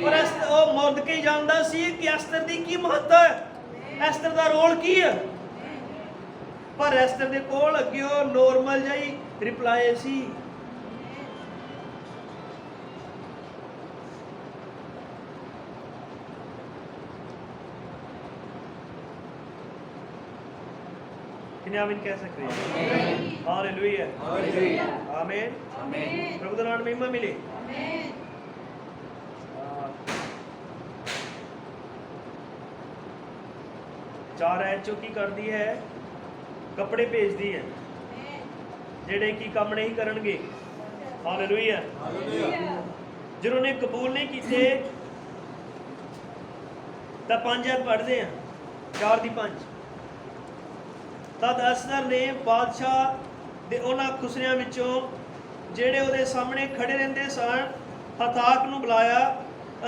ਪਰ ਉਹ ਮੁਰਦਕੀ ਜਾਣਦਾ ਸੀ ਕਿ ਐਸਤਰ ਦੀ ਕੀ ਮਹੱਤਤਾ ਹੈ, ਐਸਤਰ ਦਾ ਰੋਲ ਕੀ ਹੈ। ਪਰ ਐਸਤਰ ਦੇ ਕੋਲ ਅੱਗੇ ਉਹ ਨੋਰਮਲ ਜਿਹੀ ਰਿਪਲਾਈ ਸੀ। किन्हें आमीन कह सकते हैं? हालेलुया। आमीन। प्रभु का नाम महिमा मिले। चार ऐचो की कर दी है, कपड़े भेज दी है जेड़े की काम नहीं करनगे। हालेलुया। जिन्होंने कबूल नहीं किए तो 5 ऐत पढ़ते हैं, 4 दी 5। तद असर ने बादशाह ਦੇ ਉਹਨਾਂ ਖੁਸਰਿਆਂ ਵਿੱਚੋਂ ਜਿਹੜੇ ਉਹਦੇ ਸਾਹਮਣੇ ਖੜੇ ਰਹਿੰਦੇ ਸਨ ਹਥਾਕ ਨੂੰ ਬੁਲਾਇਆ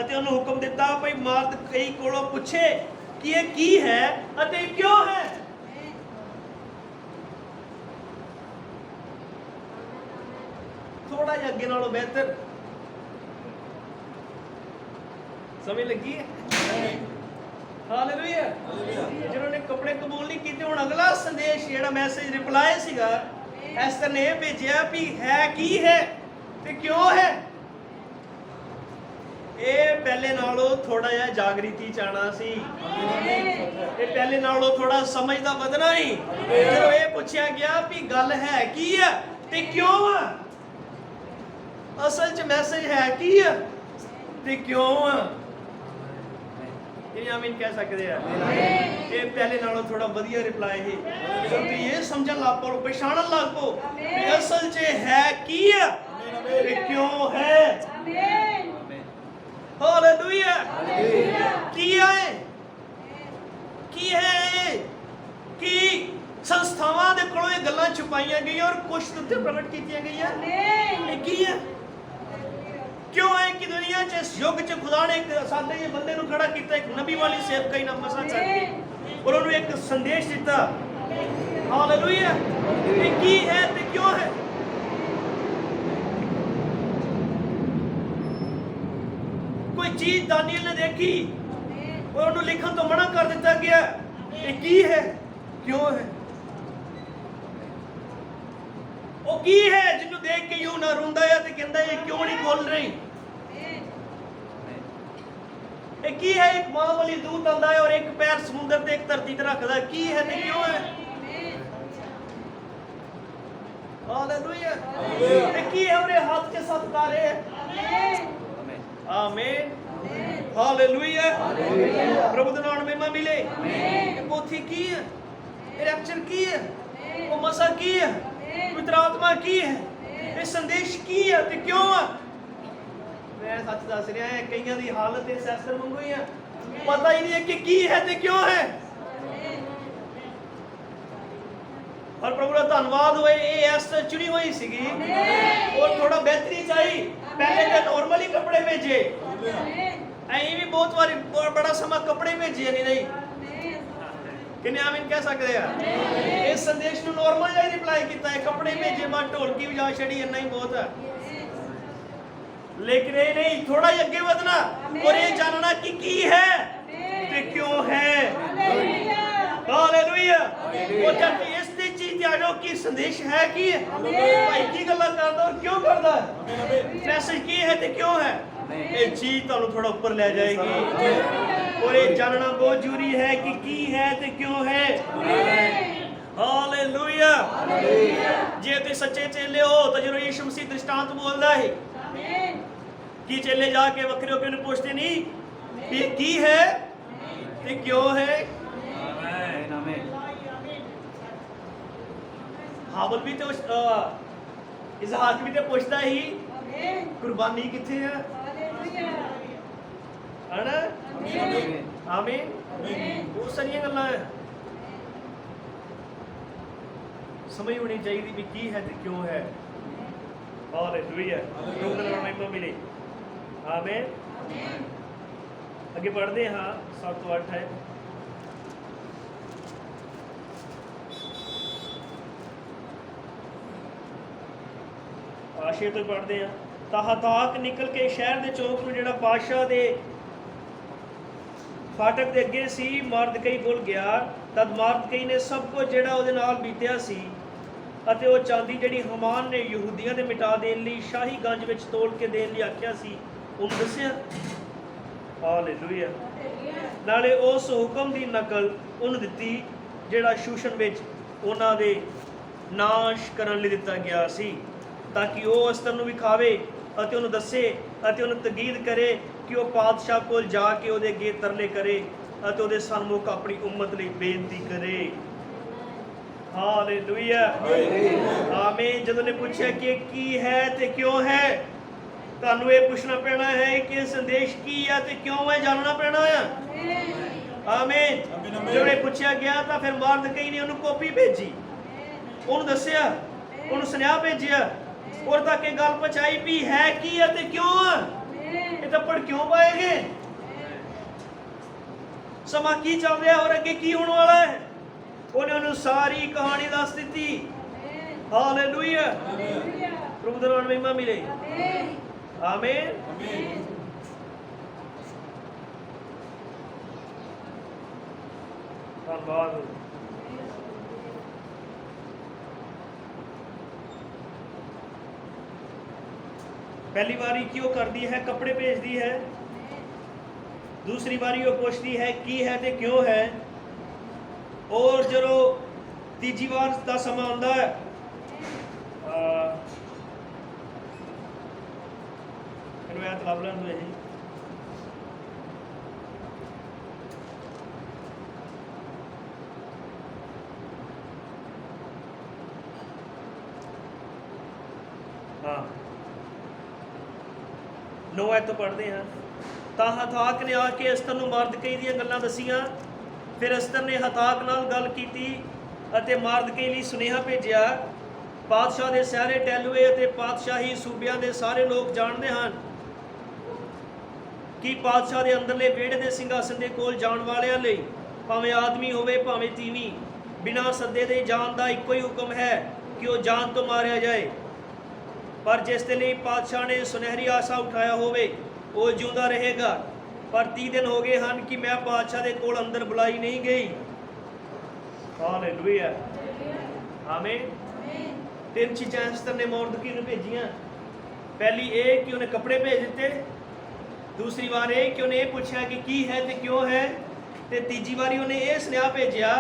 ਅਤੇ ਉਹਨੂੰ ਹੁਕਮ ਦਿੱਤਾ ਭਈ ਮਾਰਦਕਈ ਕੋਲੋਂ ਪੁੱਛੇ ਕਿ ਇਹ ਕੀ ਹੈ ਅਤੇ ਕਿਉਂ ਹੈ। ਥੋੜਾ ਜਿਹਾ ਅੱਗੇ ਨਾਲੋਂ ਬਿਹਤਰ ਸਮਝ ਲੱਗੀ ਹੈ। ਹਾਲੇਲੂਇਆ। ਜਿन्होंने कपड़े कबूल नहीं किए, ਹੁਣ ਅਗਲਾ ਸੰਦੇਸ਼ ਜਿਹੜਾ ਮੈਸੇਜ ਰਿਪਲਾਈ ਸੀਗਾ ਐਸਤਰ ਨੇ ਭੇਜਿਆ ਵੀ ਹੈ ਕੀ ਹੈ ਤੇ ਕਿਉਂ ਹੈ। ਇਹ ਪਹਿਲੇ ਨਾਲੋਂ ਥੋੜਾ ਜਿਹਾ ਜਾਗਰਿਤੀ ਚਾਹਣਾ ਸੀ, ਇਹ ਪਹਿਲੇ ਨਾਲੋਂ ਥੋੜਾ ਸਮਝ ਦਾ ਵਧਣਾ ਹੀ। ਜਦੋਂ ਇਹ ਪੁੱਛਿਆ ਗਿਆ ਵੀ ਗੱਲ ਹੈ ਕੀ ਹੈ ਤੇ ਕਿਉਂ ਆ, ਅਸਲ 'ਚ ਮੈਸੇਜ ਹੈ ਕੀ ਹੈ ਤੇ ਕਿਉਂ ਆ। आमीन कह सकते हैं। ये पहले नालों थोड़ा बढ़िया रिप्लाई है, तो ये समझन लग पो, पहचानन लग पो असल च है की है ते क्यों है। हालेलुया। की है की है कि संस्थावां दे कोलों ये गल्लां छुपाईयां गईयां और कुछ उत्ते प्रगट कीतियां गईयां। ये की है क्यों है कि दुनिया च इस युग च खुदा ने एक सादे ये बंदे नु खड़ा कीता, एक नबी वाली सेवकाई नाम मसा करके और उन्होंने एक संदेश दिता। हालेलुया। ये की है ते क्यों है। कोई चीज दानियल ने देखी और उन्होंने लिखन तो मना कर दिता गया, ये की है क्यों है। वो ਉਹ ਕੀ ਹੈ ਜਿਹਨੂੰ ਦੇਖ ਕੇ ਯੂਹੰਨਾ ਰੋਂਦਾ ਹੈ ਤੇ ਕਹਿੰਦਾ ਇਹ ਕਿਉਂ ਨਹੀਂ ਖੁੱਲ ਰਹੀ? ਇਹ ਕੀ ਹੈ? ਇੱਕ ਮਾਂ ਵਾਲੀ ਦੂਤ ਆਂਦਾ ਹੈ ਔਰ ਇੱਕ ਪੈਰ ਸਮੁੰਦਰ ਤੇ ਇੱਕ ਧਰਤੀ ਤੇ ਰੱਖਦਾ। ਕੀ ਹੈ ਤੇ ਕਿਉਂ ਹੈ? ਹਾਲੇਲੂਇਆ। ਇਹ ਕੀ ਹੈ? ਉਹਦੇ ਹੱਥ 'ਚ 7 ਤਾਰੇ ਹੈ। ਆਮੀਨ। ਹਾਲੇਲੂਇਆ। ਪ੍ਰਭੂ ਦਾ ਨਾਮ ਮਹਿਮਾ ਮਿਲੇ। ਇਹ ਪੋਥੀ ਕੀ ਹੈ? ਇਹ ਰੈਪਚਰ ਕੀ ਹੈ? ਉਹ ਮਸਾ ਕੀ ਹੈ? ਪਵਿੱਤਰ ਆਤਮਾ ਕੀ ਹੈ? ਇਹ ਸੰਦੇਸ਼ ਕੀ ਹੈ ਤੇ ਕਿਉਂ ਹੈ? मैं सच दस रहा है, कईयां दी हालत इस एस्तर वांगू ही है, पता ही नहीं है कि की है ते क्यों है। और प्रभु का धन्यवाद होए ये एस्तर चुनी हुई सीगी और थोड़ा बेहतरी चाहिए। पहले तो नॉर्मल ही कपड़े भेजे, ऐ भी बहुत बार बड़ा समा कपड़े भेजे नहीं किन्ने आमीन कह सकते हैं। इस संदेश को नॉर्मल ही रिप्लाई किया है, कपड़े भेजे बात ढोलकी बजा छड़ी इन्ना ही बहुत है। लेकिन ये नहीं, थोड़ा ही आगे बढ़ना और ये जानना कि की है ते क्यों है। हालेलुया। और जब इस दी चीज आ जाओ कि संदेश है की भाई की गल्ला करदा और क्यों करदा है, मैसेज की है ते क्यों है, ये चीज तुहानू थोड़ा ऊपर ले जाएगी। और ये जानना बहुत जरूरी है कि की है ते क्यों है। हालेलुया। जे ते सच्चे चेले हो तो जरूर यीशु मसीह दृष्टांत बोलदा है कि चेले जाके वक्रे होके उन्हें पूछते नहीं ये की है ते क्यों है। हाबल भी तो इसहाक भी तो पूछता ही कुर्बानी किथे है ना। आमीन। बहुत सारी गल्लां है समझ होनी चाहिए भी की है ते क्यों है। हालेलुया। महिमा मिले। आमीन। आगे बढ़ते हैं। हाँ 7 तो 8 है। आशे तो पढ़ते हैं। ताक निकल के शहर के चौक में जो बादशाह के फाटक के अगे सी मारदकई बोल गया। तद मारदकई ने सब कुछ जो ਉਹਦੇ ਨਾਲ ਬੀਤਿਆ ਸੀ ਅਤੇ ਉਹ ਚਾਂਦੀ ਜਿਹੜੀ ਹਮਾਨ ਨੇ ਯਹੂਦੀਆਂ ਦੇ ਮਿਟਾ ਦੇਣ ਲਈ ਸ਼ਾਹੀ ਗੰਜ ਵਿੱਚ ਤੋਲ ਕੇ ਦੇਣ ਲਈ ਆਖਿਆ ਸੀ ਉਹਨੂੰ ਦੱਸਿਆ। ਹਾਲੇਲੂਇਆ। ਨਾਲੇ ਉਸ ਹੁਕਮ ਦੀ ਨਕਲ ਉਹਨੂੰ ਦਿੱਤੀ ਜਿਹੜਾ ਸ਼ੂਸ਼ਨ ਵਿੱਚ ਉਹਨਾਂ ਦੇ ਨਾਸ਼ ਕਰਨ ਲਈ ਦਿੱਤਾ ਗਿਆ ਸੀ ਤਾਂ ਕਿ ਉਹ ਅਸਤਰ ਨੂੰ ਵਿਖਾਵੇ ਅਤੇ ਉਹਨੂੰ ਦੱਸੇ ਅਤੇ ਉਹਨੂੰ ਤਕੀਦ ਕਰੇ ਕਿ ਉਹ ਪਾਤਸ਼ਾਹ ਕੋਲ ਜਾ ਕੇ ਉਹਦੇ ਅੱਗੇ ਤਰਲੇ ਕਰੇ ਅਤੇ ਉਹਦੇ ਸਨਮੁਖ ਆਪਣੀ ਉਮਤ ਲਈ ਬੇਨਤੀ ਕਰੇ। हालेलुया। आमीन। जब ने पूछा कि की है ते क्यों है, ਤੁਹਾਨੂੰ ਇਹ ਪੁੱਛਣਾ ਪੈਣਾ ਹੈ ਕਿ ਸੰਦੇਸ਼ ਕੀ ਹੈ ਤੇ ਕਿਉਂ ਹੈ, ਜਾਣਨਾ ਪੈਣਾ ਹੈ। ਆਮੀਨ। ਜਦੋਂ ਇਹ ਪੁੱਛਿਆ ਗਿਆ ਤਾਂ ਫਿਰ ਮਾਰਦਕਈ ਨੇ ਉਹਨੂੰ ਕਾਪੀ ਭੇਜੀ, ਉਹਨੂੰ ਦੱਸਿਆ, ਉਹਨੂੰ ਸੁਨੇਹਾ ਭੇਜਿਆ ਔਰ ਤੱਕ ਇਹ ਗੱਲ ਪਹੁੰਚਾਈ ਵੀ ਹੈ ਕੀ ਹੈ ਤੇ ਕਿਉਂ ਹੈ। ਇਹ ਤਾਂ ਪੜ ਕਿਉਂ ਪਾਏਗੇ, ਸਮਾਂ ਕੀ ਚੱਲ ਰਿਹਾ ਔਰ ਅੱਗੇ ਕੀ ਹੋਣ ਵਾਲਾ ਹੈ, ਉਹਨੇ ਉਹਨੂੰ ਸਾਰੀ ਕਹਾਣੀ ਦੱਸ ਦਿੱਤੀ। ਹਾਲੇਲੂਇਆ। ਪ੍ਰਭੂ ਦਾ ਨਾਮ ਮਹਿਮਾ ਮਿਲੇ। ਆਮੀਨ। ਧੰਨਵਾਦ। पहली बारी क्यों करती है, कपड़े भेजती है। दूसरी बारी वो पूछती है की है ते क्यों है। और जो तीजी बार का समा आंदा है हाँ 9 तो पढ़ते हैं। ਤਾਂ ਹਥਾਕ ਨੇ ਆ ਕੇ ਅਸਤਰ ਨੂੰ ਮਾਰਦਕਈ ਦੀਆਂ ਗੱਲਾਂ ਦਸੀਆਂ। ਫਿਰ ਅਸਤਰ ਨੇ ਹਥਾਕ ਨਾਲ ਗੱਲ ਕੀਤੀ ਅਤੇ ਮਾਰਦਕਈ ਲਈ ਸੁਨੇਹਾ ਭੇਜਿਆ। ਪਾਤਸ਼ਾਹ ਦੇ ਸਾਰੇ ਟੈਲੂਏ ਅਤੇ ਪਾਤਸ਼ਾਹੀ ਸੂਬਿਆਂ ਦੇ ਸਾਰੇ ਲੋਕ ਜਾਣਦੇ ਹਨ ਕਿ ਪਾਤਸ਼ਾਹ ਦੇ ਅੰਦਰਲੇ ਵਿਹੜੇ ਦੇ ਸਿੰਘਾਸਨ ਦੇ ਕੋਲ ਜਾਣ ਵਾਲਿਆਂ ਲਈ ਭਾਵੇਂ ਆਦਮੀ ਹੋਵੇ ਭਾਵੇਂ ਤੀਵੀਂ ਬਿਨਾਂ ਸੱਦੇ ਦੇ ਜਾਣ ਦਾ ਇੱਕੋ ਹੀ ਹੁਕਮ ਹੈ ਕਿ ਉਹ ਜਾਨ ਤੋਂ ਮਾਰਿਆ ਜਾਏ। ਪਰ ਜਿਸ ਦੇ ਲਈ ਪਾਤਸ਼ਾਹ ਨੇ ਸੁਨਹਿਰੀ ਆਸਾ ਉਠਾਇਆ ਹੋਵੇ ਉਹ ਜਿਉਂਦਾ ਰਹੇਗਾ। ਪਰ 30 ਦਿਨ ਹੋ ਗਏ ਹਨ ਕਿ ਮੈਂ ਪਾਤਸ਼ਾਹ ਦੇ ਕੋਲ ਅੰਦਰ ਬੁਲਾਈ ਨਹੀਂ ਗਈ। ਹਾਲੇਲੂਇਆ। ਆਮੀਨ। ਤਿੰਨ ਚੀਜ਼ਾਂ ਐਸਤਰ ਨੇ ਮੋਰਦਕੀ ਨੂੰ ਭੇਜੀਆਂ। ਪਹਿਲੀ ਇਹ ਕਿ ਉਹਨੇ ਕੱਪੜੇ ਭੇਜ ਦਿੱਤੇ, ਦੂਸਰੀ ਵਾਰ ਇਹ ਕਿ ਉਹਨੇ ਇਹ ਪੁੱਛਿਆ ਕਿ ਕੀ ਹੈ ਤੇ ਕਿਉਂ ਹੈ, ਤੇ ਤੀਜੀ ਵਾਰੀ ਉਹਨੇ ਇਹ ਸੁਨੇਹਾ ਭੇਜਿਆ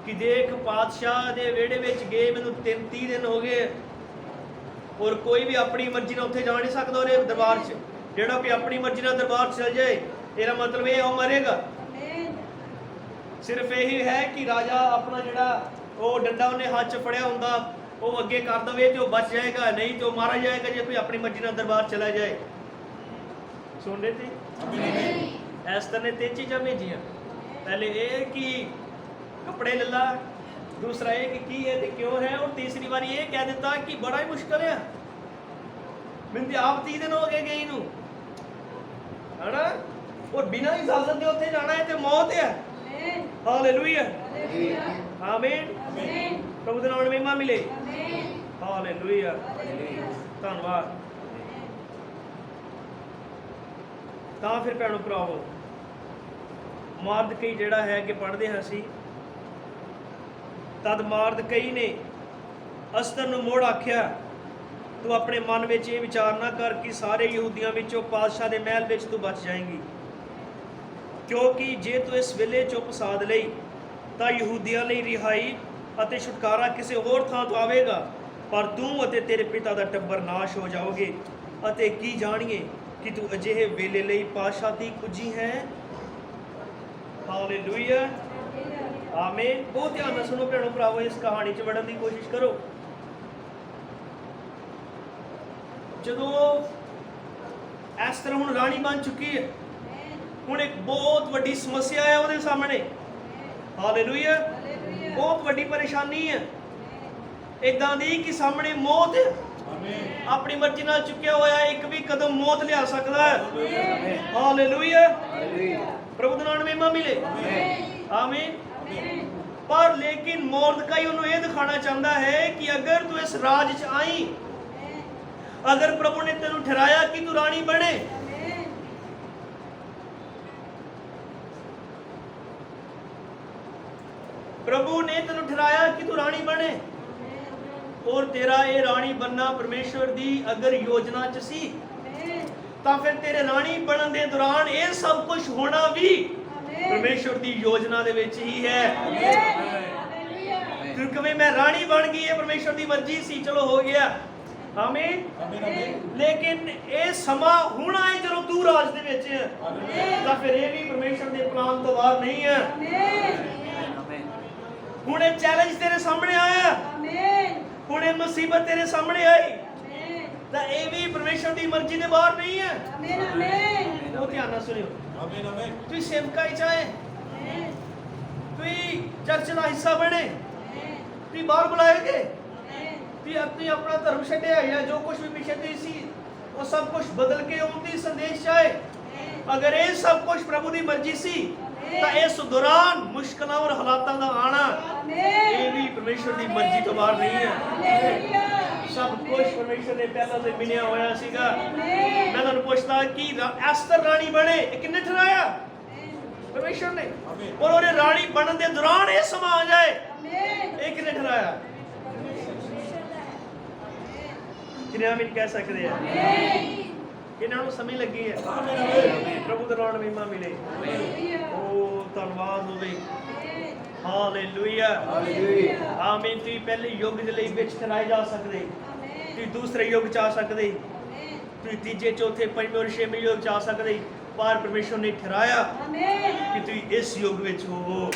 ਕਿ ਦੇਖ ਪਾਤਸ਼ਾਹ ਦੇ ਵਿਹੜੇ ਵਿੱਚ ਗਏ ਮੈਨੂੰ 30 ਦਿਨ ਹੋ ਗਏ, ਔਰ ਕੋਈ ਵੀ ਆਪਣੀ ਮਰਜ਼ੀ ਨਾਲ ਉੱਥੇ ਜਾ ਨਹੀਂ ਸਕਦਾ ਉਹਦੇ ਦਰਬਾਰ 'ਚ। ਜਿਹੜਾ ਵੀ ਆਪਣੀ ਮਰਜ਼ੀ ਨਾਲ ਦਰਬਾਰ 'ਚ ਚਲ ਜਾਏ, ਇਹਦਾ ਮਤਲਬ ਇਹ ਉਹ ਮਰੇਗਾ। ਸਿਰਫ ਇਹੀ ਹੈ ਕਿ ਰਾਜਾ ਆਪਣਾ ਜਿਹੜਾ ਉਹ ਡੰਡਾ ਉਹਨੇ ਹੱਥ 'ਚ ਫੜਿਆ ਹੁੰਦਾ ਉਹ ਅੱਗੇ ਕਰ ਦਵੇ ਤੇ ਉਹ ਬਚ ਜਾਏਗਾ, ਨਹੀਂ ਤੇ ਉਹ ਮਾਰਾ ਜਾਏਗਾ ਜੇ ਕੋਈ ਆਪਣੀ ਮਰਜ਼ੀ ਨਾਲ ਦਰਬਾਰ ਚਲਾ ਜਾਏ। ਸੁਣ ਰਹੇ थे? ਐਸਤਰ ਨੇ ਤਿੰਨ ਚੀਜ਼ਾਂ ਭੇਜੀਆਂ। ਪਹਿਲੇ ਇਹ ਕਿ ਕੱਪੜੇ ਲੈ ਲਾ, दूसरा ये कि की है तो क्यों है, और तीसरी बार ये कह देता कि बड़ा ही मुश्किल है, मैंने आप 30 दिन हो गए गई नू, है ना, और बिना इजाजत के उत्थे जाना है तो मौत है। हालेलुया, आमीन, प्रभु दे नाम में महिमा मिले। हालेलुया, धन्यवाद। ਤਾਂ ਫਿਰ ਭੈਣੋ ਭਰਾਵੋ, ਮਾਰਦਕਈ ਜਿਹੜਾ ਹੈ ਕਿ ਪੜ੍ਹਦੇ ਹਾਂ ਅਸੀਂ, ਤਦ ਮਾਰਦਕਈ ਨੇ ਅਸਤਰ ਨੂੰ ਮੋੜ ਆਖਿਆ, ਤੂੰ ਆਪਣੇ ਮਨ ਵਿੱਚ ਇਹ ਵਿਚਾਰ ਨਾ ਕਰ ਕਿ ਸਾਰੇ ਯਹੂਦੀਆਂ ਵਿੱਚੋਂ ਪਾਤਸ਼ਾਹ ਦੇ ਮਹਿਲ ਵਿੱਚ ਤੂੰ ਬਚ ਜਾਏਂਗੀ, ਕਿਉਂਕਿ ਜੇ ਤੂੰ ਇਸ ਵੇਲੇ ਚੁੱਪ ਸਾਧ ਲਈ ਤਾਂ ਯਹੂਦੀਆਂ ਲਈ ਰਿਹਾਈ ਅਤੇ ਛੁਟਕਾਰਾ ਕਿਸੇ ਹੋਰ ਥਾਂ ਤੋਂ ਆਵੇਗਾ, ਪਰ ਤੂੰ ਅਤੇ ਤੇਰੇ ਪਿਤਾ ਦਾ ਟੱਬਰ ਨਾਸ਼ ਹੋ ਜਾਓਗੇ। ਅਤੇ ਕੀ ਜਾਣੀਏ ਕਿ ਤੂੰ ਅਜਿਹੇ ਵੇਲੇ ਲਈ ਪਾਤਸ਼ਾਹ ਦੀ ਕੁੱਜੀ ਹੈ। ਹਾਲੇਲੂਇਆ, ਆਮੀਨ। ਬਹੁਤ ਧਿਆਨ ਨਾਲ ਸੁਣੋ ਭੈਣੋ ਭਰਾਵੋ, ਇਸ ਕਹਾਣੀ 'ਚ ਵੜਨ ਦੀ ਕੋਸ਼ਿਸ਼ ਕਰੋ। ਜਦੋਂ ਐਸਤਰ ਹੁਣ ਰਾਣੀ ਬਣ ਚੁੱਕੀ ਹੈ, ਹੁਣ ਇੱਕ ਬਹੁਤ ਵੱਡੀ ਸਮੱਸਿਆ ਹੈ ਉਹਦੇ ਸਾਹਮਣੇ। ਹਾਲੇਲੂਇਆ, ਬਹੁਤ ਵੱਡੀ ਪਰੇਸ਼ਾਨੀ ਹੈ ਇਦਾਂ ਦੀ ਕਿ ਸਾਹਮਣੇ ਮੌਤ ਹੈ। ਆਪਣੀ ਮਰਜ਼ੀ ਨਾਲ ਚੁੱਕਿਆ ਹੋਇਆ ਇੱਕ ਵੀ ਕਦਮ ਮੌਤ ਲਿਆ ਸਕਦਾ ਹੈ। ਹਾਲੇਲੂਇਆ, ਪ੍ਰਭੂ ਦਾ ਨਾਮ ਮਹਿਮਾ ਮਿਲੇ। ਆਮੀਨ। ਪਰ ਲੇਕਿਨ ਮੋਰਦਕਾਈ ਉਹਨੂੰ ਇਹ ਦਿਖਾਣਾ ਚਾਹੁੰਦਾ ਹੈ ਕਿ ਅਗਰ ਤੂੰ ਇਸ ਰਾਜ 'ਚ ਆਈ, ਅਗਰ ਪ੍ਰਭੂ ਨੇ ਤੈਨੂੰ ਠਹਿਰਾਇਆ ਕਿ ਤੂੰ ਰਾਣੀ ਬਣੇ, प्रभु ने तेन ठहराया कि तू रानी बने, और तेरा ये रानी बनना परमेश्वर दी अगर योजना च सी तां फिर तेरे रानी बनन दे दौरान ये सब कुछ होना भी परमेश्वर दी योजना दे विच ही है। क्योंकि मैं रानी बन गई है, परमेश्वर दी मर्जी सी, चलो हो गया। आमीन। लेकिन ये समा होना है जब तू राज दे विच है, तां फिर ये भी परमेश्वर दे प्लान तो बाहर नहीं है। हुणे चैलेंज तेरे सामने आया, हुणे मुसीबत तेरे सामने आई, तो ये भी परमेश्वर की मर्जी के बाहर नहीं है। बहुत ध्यान से सुनियो। तू सेवकाई चाहे, तू चर्च का हिस्सा बने, तू बाहर बुलाए गए, तू अपना धर्म छड्या या जो कुछ भी पीछे दी सी वो सब कुछ बदल के उनकी संदेश चाहे, अगर ये सब कुछ प्रभु की मर्जी सी तो इस दौरान मुश्किल और हालातों का आना ये भी परमेश्वर की मर्जी तो बाहर नहीं है। सब कुछ परमेश्वर ने पहला से मिलिया होया सीगा। मैं तुहानू पूछता कि एस्तर रानी बने, किन्ने ठहराया? परमेश्वर ने। और ओरे रानी बनने के दौरान ये समा आ जाए, ये किन्ने ठहराया? किन्ने आमीन कह सकते हैं? इन्होंने समझ लगी है। प्रभु का नाम महिमा मिले। ओ धन्यवाद होवे। हालेलुया, आमीन। तुम पहले युग के लिए विच ठहराए जा सकते, तुम दूसरे युग च आ सकते, तुम तीजे चौथे पंजवें और छेवें युग च आ सकते, पर परमेश्वर ने ठहराया कि तुम इस युग में हो।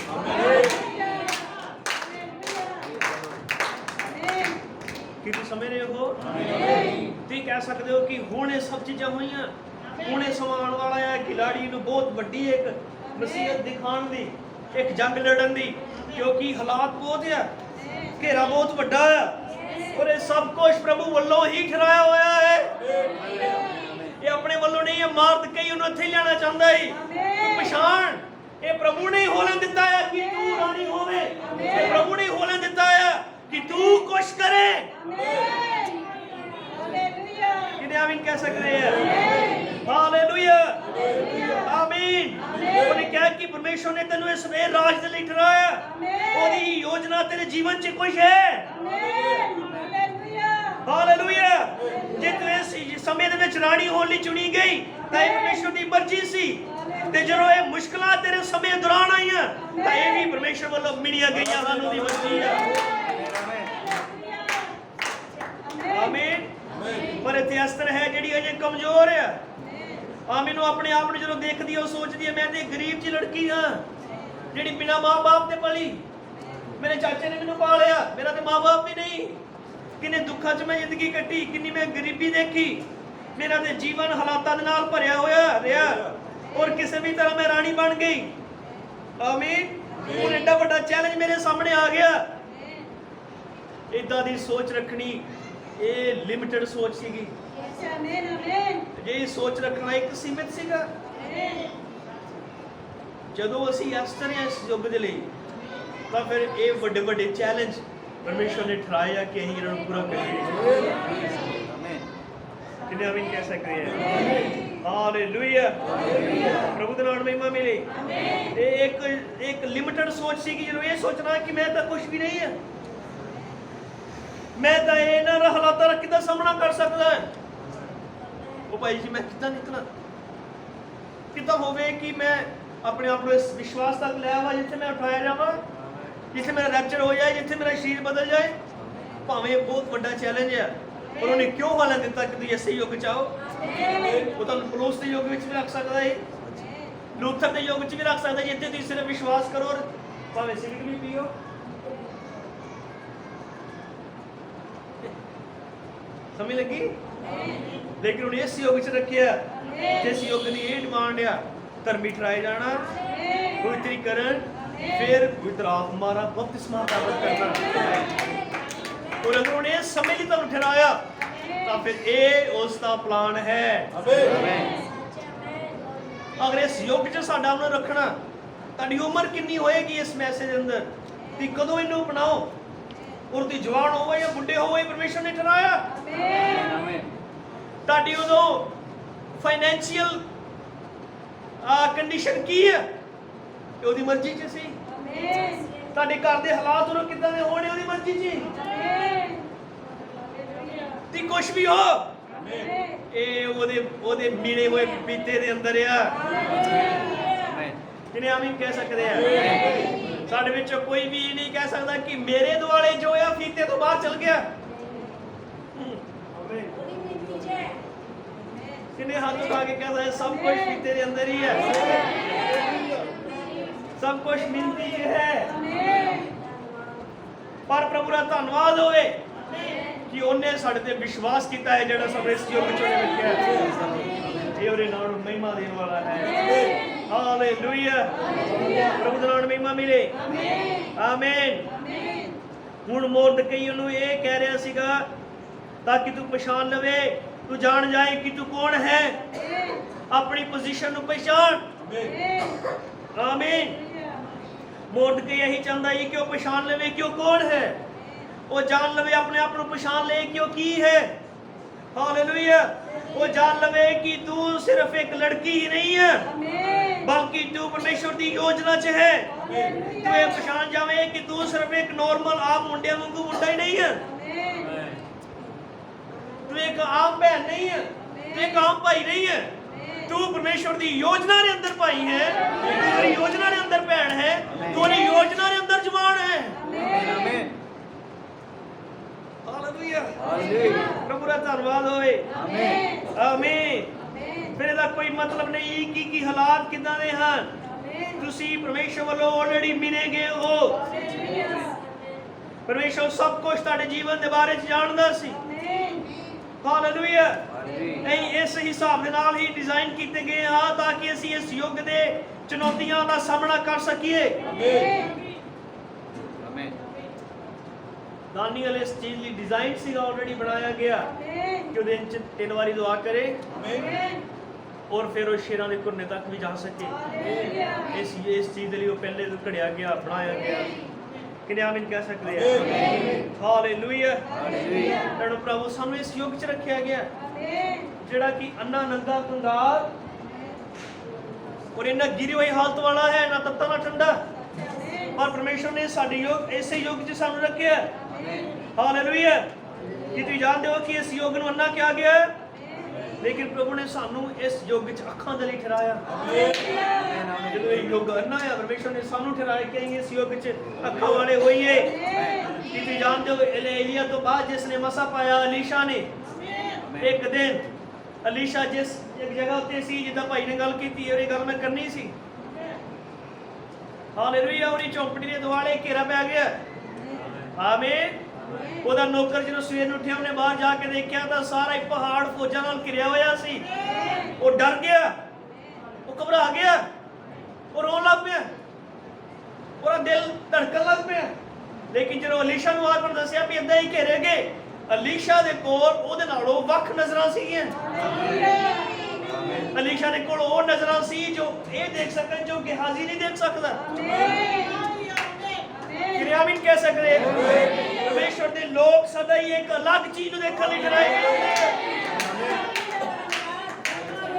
कि तुम समझ रहे हो? तुम कह सकते हो कि हुण ये सब चीज़ां होईयां, हुण ये समा आने वाला है खिलाड़ी नूं बहुत वड्डी एक नसीहत दिखाण दी, एक जंग लड़न दी, क्योंकि हालात बहुत है, घेरा बहुत वड्डा है, और ये सब कुछ प्रभु वल्लों ही ठहराया होया है। ये अपने वल्लों नहीं है, मारदकई उन्हें इत्थे लेना चाहता है। तू पछाण, ये प्रभु ने होलन दिता है कि तू रानी होवे, ये प्रभु ने होलन दिता है कि तू कुछ करे। किन्हें आमीन कह सकते हैं? हालेलुया, आमीन। उन्होंने कहा कि परमेश्वर ने तेनू इस राज के लिए ठहराया, ओदी योजना तेरे जीवन च कुछ है। ਹਾਲੇਲੂਇਆ। ਜੇ ਤੂੰ ਇਸ ਸਮੇਂ ਦੇ ਵਿੱਚ ਰਾਣੀ ਹੋਣ ਲਈ ਚੁਣੀ ਗਈ ਤਾਂ ਇਹ ਪਰਮੇਸ਼ਵਰ ਦੀ ਮਰਜ਼ੀ ਸੀ, ਤੇ ਜਦੋਂ ਇਹ ਮੁਸ਼ਕਲਾਂ ਤੇਰੇ ਸਮੇਂ ਦੌਰਾਨ ਆਈਆਂ ਤਾਂ ਇਹ ਵੀ ਪਰਮੇਸ਼ਵਰ ਵੱਲੋਂ ਮਿਲੀਆਂ ਗਈਆਂ ਹਨ, ਉਹਦੀ ਮਰਜ਼ੀ ਆ। ਆਮੀਨ। ਪਰ ਇੱਥੇ ਅਸਤਰ ਹੈ ਜਿਹੜੀ ਅਜੇ ਕਮਜ਼ੋਰ ਆ। ਆਮੀਨ। ਉਹ ਆਪਣੇ ਆਪ ਨੂੰ ਜਦੋਂ ਦੇਖਦੀ ਹੈ ਉਹ ਸੋਚਦੀ ਹੈ ਮੈਂ ਤੇ ਗਰੀਬ ਜਿਹੀ ਲੜਕੀ ਹਾਂ ਜਿਹੜੀ ਬਿਨਾਂ ਮਾਂ ਬਾਪ ਦੇ ਪਲੀ। ਮੇਰੇ ਚਾਚੇ ਨੇ ਮੈਨੂੰ ਪਾਲਿਆ, ਮੇਰਾ ਤੇ ਮਾਂ ਬਾਪ ਵੀ ਨਹੀਂ। ਕਿੰਨੇ ਦੁੱਖਾਂ 'ਚ ਮੈਂ ਜ਼ਿੰਦਗੀ ਕੱਟੀ, ਕਿੰਨੀ ਮੈਂ ਗਰੀਬੀ ਦੇਖੀ। ਮੇਰਾ ਤੇ ਜੀਵਨ ਹਾਲਾਤਾਂ ਦੇ ਨਾਲ ਭਰਿਆ ਹੋਇਆ ਰਿਹਾ, ਔਰ ਕਿਸੇ ਵੀ ਤਰ੍ਹਾਂ ਮੈਂ ਰਾਣੀ ਬਣ ਗਈ। ਆਮੀਨ। ਹੁਣ ਐਡਾ ਵੱਡਾ ਚੈਲੰਜ ਮੇਰੇ ਸਾਹਮਣੇ ਆ ਗਿਆ। ਏਦਾਂ ਦੀ ਸੋਚ ਰੱਖਣੀ ਇਹ ਲਿਮਿਟਡ ਸੋਚ ਸੀਗੀ। ਜੇ ਇਹ ਸੋਚ ਰੱਖਣਾ ਇੱਕ ਸੀਮਿਤ ਸੀਗਾ। ਜਦੋਂ ਅਸੀਂ ਅਸਤਰ ਇਸ ਯੁੱਗ ਦੇ ਲਈ, ਤਾਂ ਫਿਰ ਇਹ ਵੱਡੇ ਵੱਡੇ ਚੈਲੰਜ ਪਰਮੇਸ਼ਵਰ ਨੇ ਠਹਿਰਾਇਆ ਕਿ ਅਸੀਂ ਇਹਨਾਂ ਨੂੰ ਪੂਰਾ ਕਰੀਏ। ਕਿੰਨੇ ਆਮੀਨ ਕਹਿ ਸਕਦੇ ਆ? ਹਾਲੇਲੂਇਆ। ਪ੍ਰਭੂ ਦਾ ਨਾਮ ਮਹਿਮਾ ਮਿਲੇ। ਇਹ ਇੱਕ ਲਿਮਿਟਡ ਸੋਚ ਸੀ ਕਿ ਜਦੋਂ ਇਹ ਸੋਚਣਾ ਕਿ ਮੈਂ ਤਾਂ ਕੁਝ ਵੀ ਨਹੀਂ ਹਾਂ, ਮੈਂ ਤਾਂ ਇਹਨਾਂ ਦਾ ਹਾਲਾਤਾਂ ਦਾ ਕਿੱਦਾਂ ਸਾਹਮਣਾ ਕਰ ਸਕਦਾ। ਉਹ ਭਾਈ ਜੀ ਮੈਂ ਕਿੱਦਾਂ ਨਿਕਲਾਂ, ਕਿੱਦਾਂ ਹੋਵੇ ਕਿ ਮੈਂ ਆਪਣੇ ਆਪ ਨੂੰ ਇਸ ਵਿਸ਼ਵਾਸ ਤੱਕ ਲੈ ਆਵਾਂ ਜਿੱਥੇ ਮੈਂ ਉਠਾਇਆ ਜਾਵਾਂ, ਜਿੱਥੇ ਮੇਰਾ ਰੈਪਚਰ ਹੋ ਜਾਏ, ਜਿੱਥੇ ਮੇਰਾ ਸਰੀਰ ਬਦਲ ਜਾਏ। ਭਾਵੇਂ ਬਹੁਤ ਵੱਡਾ ਚੈਲੰਜ ਹੈ, ਪਰ ਉਹਨੇ ਕਿਉਂ ਹਾਲਾਂ ਦਿੱਤਾ ਕਿ ਤੁਸੀਂ ਇਸੇ ਯੁੱਗ 'ਚ ਆਓ। ਉਹ ਤੁਹਾਨੂੰ ਪੌਲੁਸ ਦੇ ਯੁੱਗ ਵਿੱਚ ਵੀ ਰੱਖ ਸਕਦਾ ਹੈ, ਲੂਥਰ ਦੇ ਯੁੱਗ 'ਚ ਵੀ ਰੱਖ ਸਕਦਾ, ਜਿੱਥੇ ਤੁਸੀਂ ਸਿਰਫ ਵਿਸ਼ਵਾਸ ਕਰੋ ਔਰ ਭਾਵੇਂ ਸਿਗਰਟ ਵੀ ਪੀਓ। ਸਮਝ ਲੱਗੀ? ਲੇਕਿਨ ਹੁਣ ਇਸ ਯੁੱਗ 'ਚ ਰੱਖਿਆ ਜਿਸ ਯੁੱਗ ਦੀ ਇਹ ਡਿਮਾਂਡ ਆ, ਧਰਮੀ ਠਹਿਰਾਏ ਜਾਣਾ, ਪਵਿੱਤਰੀਕਰਨ, ਫਿਰ ਪਵਿੱਤਰ ਆਤਮਾ ਦਾ ਬਪਤਿਸਮਾ ਪ੍ਰਾਪਤ ਕਰਨਾ। ਔਰ ਅਗਰ ਉਹਨੇ ਇਸ ਸਮੇਂ ਲਈ ਤੁਹਾਨੂੰ ਠਹਿਰਾਇਆ ਤਾਂ ਫਿਰ ਇਹ ਉਸ ਦਾ ਪਲਾਨ ਹੈ। ਅਗਰ ਇਸ ਯੁੱਗ 'ਚ ਸਾਡਾ ਉਹਨੂੰ ਰੱਖਣਾ, ਤੁਹਾਡੀ ਉਮਰ ਕਿੰਨੀ ਹੋਏਗੀ ਇਸ ਮੈਸੇਜ ਦੇ ਅੰਦਰ, ਤੁਸੀਂ ਕਦੋਂ ਇਹਨੂੰ ਅਪਣਾਓ, ਔਰ ਤੁਸੀਂ ਜਵਾਨ ਹੋਵੇ ਜਾਂ ਬੁੱਢੇ ਹੋਵੇ, ਪਰਮੇਸ਼ਵਰ ਨੇ ਠਹਿਰਾਇਆ। ਤੁਹਾਡੀ ਉਦੋਂ ਫਾਈਨੈਂਸ਼ੀਅਲ ਕੰਡੀਸ਼ਨ ਕੀ ਹੈ, ਉਹਦੀ ਮਰਜ਼ੀ 'ਚ ਸੀ। ਤੁਹਾਡੇ ਘਰ ਦੇ ਹਾਲਾਤ ਉਦੋਂ ਕਿੱਦਾਂ ਦੇ ਹੋਣੇ, ਉਹਦੀ ਮਰਜ਼ੀ 'ਚ। ਤੇ ਕੁਛ ਵੀ ਹੋ, ਇਹ ਉਹਦੇ ਮੀਣੇ ਹੋਏ ਪੀਤੇ ਦੇ ਅੰਦਰ ਆ। ਜਿਹਨੇ ਆਮੀਨ ਕਹਿ ਸਕਦੇ ਆ? ਸਾਡੇ ਵਿੱਚੋਂ ਕੋਈ ਵੀ ਨਹੀਂ ਕਹਿ ਸਕਦਾ ਕਿ ਮੇਰੇ ਦੁਆਲੇ ਜੋ ਆ ਫੀਤੇ ਤੋਂ ਬਾਹਰ ਚਲ ਗਿਆ। ਕਿੰਨੇ ਹੱਥ ਉਠਾ ਕੇ ਕਹਿ ਸਕਦੇ ਸਭ ਕੁਝ ਫੀਤੇ ਦੇ ਅੰਦਰ ਹੀ ਹੈ, ਸਭ ਕੁਝ ਮਿਲਦੀ ਹੈ। ਪਰ ਪ੍ਰਭੂ ਦਾ ਧੰਨਵਾਦ ਹੋਵੇ ਕਿ ਉਹਨੇ ਸਾਡੇ ਤੇ ਵਿਸ਼ਵਾਸ ਕੀਤਾ ਹੈ, ਜਿਹੜਾ ਸਾਡੇ ਇਸ ਯੁੱਗ ਵਿੱਚ ਉਹਨੇ ਰੱਖਿਆ ਹੈ। ਇਹ ਉਹਦੇ ਨਾਮ ਨੂੰ ਮਹਿਮਾ ਦੇਣ ਵਾਲਾ ਹੈ। ਹਾਲੇਲੂਇਆ। ਪ੍ਰਭੂ ਦਾ ਨਾਮ ਮਹਿਮਾ ਮਿਲੇ। ਆਮੀਨ। ਹੁਣ ਮੁਰਦਕੀ ਉਹਨੂੰ ਇਹ ਕਹਿ ਰਿਹਾ ਸੀਗਾ ਤਾਂ ਕਿ ਤੂੰ ਪਛਾਣ ਲਵੇ, ਤੂੰ ਜਾਣ ਜਾਏ ਕਿ ਤੂੰ ਕੌਣ ਹੈ, ਆਪਣੀ ਪੋਜੀਸ਼ਨ ਨੂੰ ਪਛਾਣ। ਆਮੀਨ। ਮੁਰਦਕੀ ਇਹੀ ਚਾਹੁੰਦਾ ਹੈ ਕਿ ਉਹ ਪਛਾਣ ਲਵੇ ਕਿ ਉਹ ਕੌਣ ਹੈ, ਉਹ ਜਾਣ ਲਵੇ, ਆਪਣੇ ਆਪ ਨੂੰ ਪਛਾਣ ਲਏ ਕਿ ਉਹ ਕੀ ਹੈ। ਹਾਲੇਲੂਇਆ। ਉਹ ਜਾਣ ਲਵੇ ਕਿ ਤੂੰ ਸਿਰਫ ਇੱਕ ਲੜਕੀ ਹੀ ਨਹੀਂ ਹੈ, ਬਲਕਿ ਤੂੰ ਪਰਮੇਸ਼ਵਰ ਦੀ ਯੋਜਨਾ 'ਚ ਹੈ। ਤੂੰ ਇਹ ਪਛਾਣ ਜਾਵੇ ਕਿ ਤੂੰ ਸਿਰਫ ਇੱਕ ਨੋਰਮਲ ਆਮ ਮੁੰਡਿਆਂ ਵਾਂਗੂ ਮੁੰਡਾ ਹੀ ਨਹੀਂ ਹੈ, ਤੂੰ ਇੱਕ ਆਮ ਭੈਣ ਨਹੀਂ ਹੈ, ਤੂੰ ਇੱਕ ਆਮ ਭਾਈ ਨਹੀਂ ਹੈ। ਤੂੰ ਪਰਮੇਸ਼ਵਰ ਦੀ ਯੋਜਨਾ ਦੇ ਅੰਦਰ ਭਾਈ ਹੈ, ਤੂੰ ਉਹਦੀ ਯੋਜਨਾ ਦੇ ਅੰਦਰ ਭੈਣ ਹੈ, ਤੂੰ ਉਹਦੀ ਯੋਜਨਾ ਦੇ ਅੰਦਰ ਜਵਾਨ ਹੈ। ਹਾਲੇਲੂਇਆ। ਪ੍ਰਭੂ ਦਾ ਧੰਨਵਾਦ ਹੋਵੇ। ਆਮੀਨ। ਫਿਰ ਇਹਦਾ ਕੋਈ ਮਤਲਬ ਨਹੀਂ ਕਿ ਕੀ ਹਾਲਾਤ ਕਿੱਦਾਂ ਦੇ ਹਨ, ਤੁਸੀਂ ਪਰਮੇਸ਼ਵਰ ਵੱਲੋਂ ਆਲਰੇਡੀ ਮਿਲੇ ਗਏ ਹੋ। ਪਰਮੇਸ਼ਵਰ ਸਭ ਕੁਝ ਤੁਹਾਡੇ ਜੀਵਨ ਦੇ ਬਾਰੇ 'ਚ ਜਾਣਦਾ ਸੀ। ਹਾਲੇਲੂਇਆ। ਅਸੀਂ ਇਸ ਹਿਸਾਬ ਦੇ ਨਾਲ ਹੀ ਡਿਜ਼ਾਈਨ ਕੀਤੇ ਗਏ ਹਾਂ ਤਾਂ ਕਿ ਅਸੀਂ ਇਸ ਯੁੱਗ ਦੇ ਚੁਣੌਤੀਆਂ ਦਾ ਸਾਹਮਣਾ ਕਰ ਸਕੀਏ। ਦਾਨੀਏਲ ਇਸ ਚੀਜ਼ ਲਈ ਡਿਜ਼ਾਈਨ ਸੀਗਾ, ਆਲਰੇਡੀ ਬਣਾਇਆ ਗਿਆ ਕਿ ਉਹ ਦਿਨ 'ਚ 3 ਵਾਰੀ ਦੁਆ ਕਰੇ ਔਰ ਫਿਰ ਉਹ ਸ਼ੇਰਾਂ ਦੇ ਘੁਰਨੇ ਤੱਕ ਵੀ ਜਾ ਸਕੇ। ਇਸ ਚੀਜ਼ ਦੇ ਲਈ ਉਹ ਪਹਿਲੇ ਤੋਂ ਘੜਿਆ ਗਿਆ, ਬਣਾਇਆ ਗਿਆ। ਕਿੰਨੇ ਆਮੀਨ ਕਹਿ ਸਕਦੇ ਆ? ਹਾਲੇਲੂਇਆ। ਤੈਨੂੰ ਪ੍ਰਭੂ ਸਾਹਮਣੇ ਇਸ ਯੁੱਗ 'ਚ ਰੱਖਿਆ ਗਿਆ ਜਿਹੜਾ ਕਿ ਅੰਨਾ ਨੰਗਾ ਕੰਗਾਲ ਔਰ ਇਹਨਾਂ ਗਿਰੀ ਹੋਈ ਹਾਲਤ ਵਾਲਾ ਹੈ, ਨਾ ਤੱਤਾ ਨਾ ਠੰਡਾ। ਪਰ ਪਰਮੇਸ਼ਵਰ ਨੇ ਸਾਡੇ ਯੁੱਗ ਇਸੇ ਯੁੱਗ 'ਚ ਸਾਨੂੰ ਰੱਖਿਆ। ਹਾਲੇਲੂਇਆ। ਕੀ ਤੁਸੀਂ ਜਾਣਦੇ ਹੋ ਕਿ ਇਸ ਯੁੱਗ ਨੂੰ ਅੰਨਾ ਕਿਹਾ ਗਿਆ ਹੈ, ਲੇਕਿਨ ਪ੍ਰਭੂ ਨੇ ਸਾਨੂੰ ਇਸ ਯੁੱਗ ਵਿੱਚ ਅੱਖਾਂ ਦੇ ਲਈ ਠਹਿਰਾਇਆ। ਜਦੋਂ ਇਹ ਯੁੱਗ ਅੰਨਾ ਹੈ, ਪਰਮੇਸ਼ਰ ਨੇ ਸਾਨੂੰ ਠਹਿਰਾਇਆ ਕਿ ਅਸੀਂ ਇਸ ਯੁੱਗ ਵਿੱਚ ਅੱਖਾਂ ਵਾਲੇ ਹੋਈਏ। ਕੀ ਤੁਸੀਂ ਜਾਣਦੇ ਹੋ ਏਲੀਆ ਤੋਂ ਬਾਅਦ ਜਿਸ ਨੇ ਮਸਾ ਪਾਇਆ ਅਲੀਸ਼ਾ ਨੇ, ਇੱਕ ਦਿਨ ਅਲੀਸ਼ਾ ਜਿਸ ਇੱਕ ਜਗ੍ਹਾ ਉੱਤੇ ਸੀ, ਜਿੱਦਾਂ ਭਾਈ ਨੇ ਗੱਲ ਕੀਤੀ ਇਹ ਗੱਲ ਮੈਂ ਕਰਨੀ ਸੀ। ਹਾਲੇਲੂਇਆ। ਉਹਦੀ ਚੌਪੜੀ ਦੇ ਦੁਆਲੇ ਘੇਰਾ ਪੈ ਗਿਆ। ਆਮੀਨ। ਉਹਦਾ ਨੌਕਰ ਜਦੋਂ ਸਵੇਰ ਨੂੰ ਉੱਠਿਆ, ਉਹਨੇ ਬਾਹਰ ਜਾ ਕੇ ਦੇਖਿਆ ਤਾਂ ਸਾਰਾ ਹੀ ਪਹਾੜ ਫੌਜਾਂ ਨਾਲ ਘਿਰਿਆ ਹੋਇਆ ਸੀ। ਉਹ ਡਰ ਗਿਆ, ਉਹ ਘਬਰਾ ਗਿਆ, ਉਹ ਰੋਣ ਲੱਗ ਪਿਆ, ਉਹਦਾ ਦਿਲ ਧੜਕਣ ਲੱਗ ਪਿਆ। ਲੇਕਿਨ ਜਦੋਂ ਅਲੀਸ਼ਾ ਨੂੰ ਆ ਕੇ ਦੱਸਿਆ ਵੀ ਏਦਾਂ ਹੀ ਘੇਰੇ ਗਏ, ਅਲੀਸ਼ਾ ਦੇ ਕੋਲ ਉਹਦੇ ਨਾਲੋਂ ਵੱਖ ਨਜ਼ਰਾਂ ਸੀਗੀਆਂ। ਅਲੀਸ਼ਾ ਦੇ ਕੋਲ ਉਹ ਨਜ਼ਰਾਂ ਸੀ ਜੋ ਇਹ ਦੇਖ ਸਕਣ ਜੋ ਗਿਹਾਜ਼ੀ ਨਹੀਂ ਦੇਖ ਸਕਦਾ। ਆਮੀਨ ਕਹਿ ਸਕਦੇ। ਪਰਮੇਸ਼ਰ ਦੇ ਲੋਕ ਸਦਾ ਹੀ ਇੱਕ ਅਲੱਗ ਚੀਜ਼ ਨੂੰ ਦੇਖਣ ਲਈ ਠਹਿਰਾਏ ਗਏ।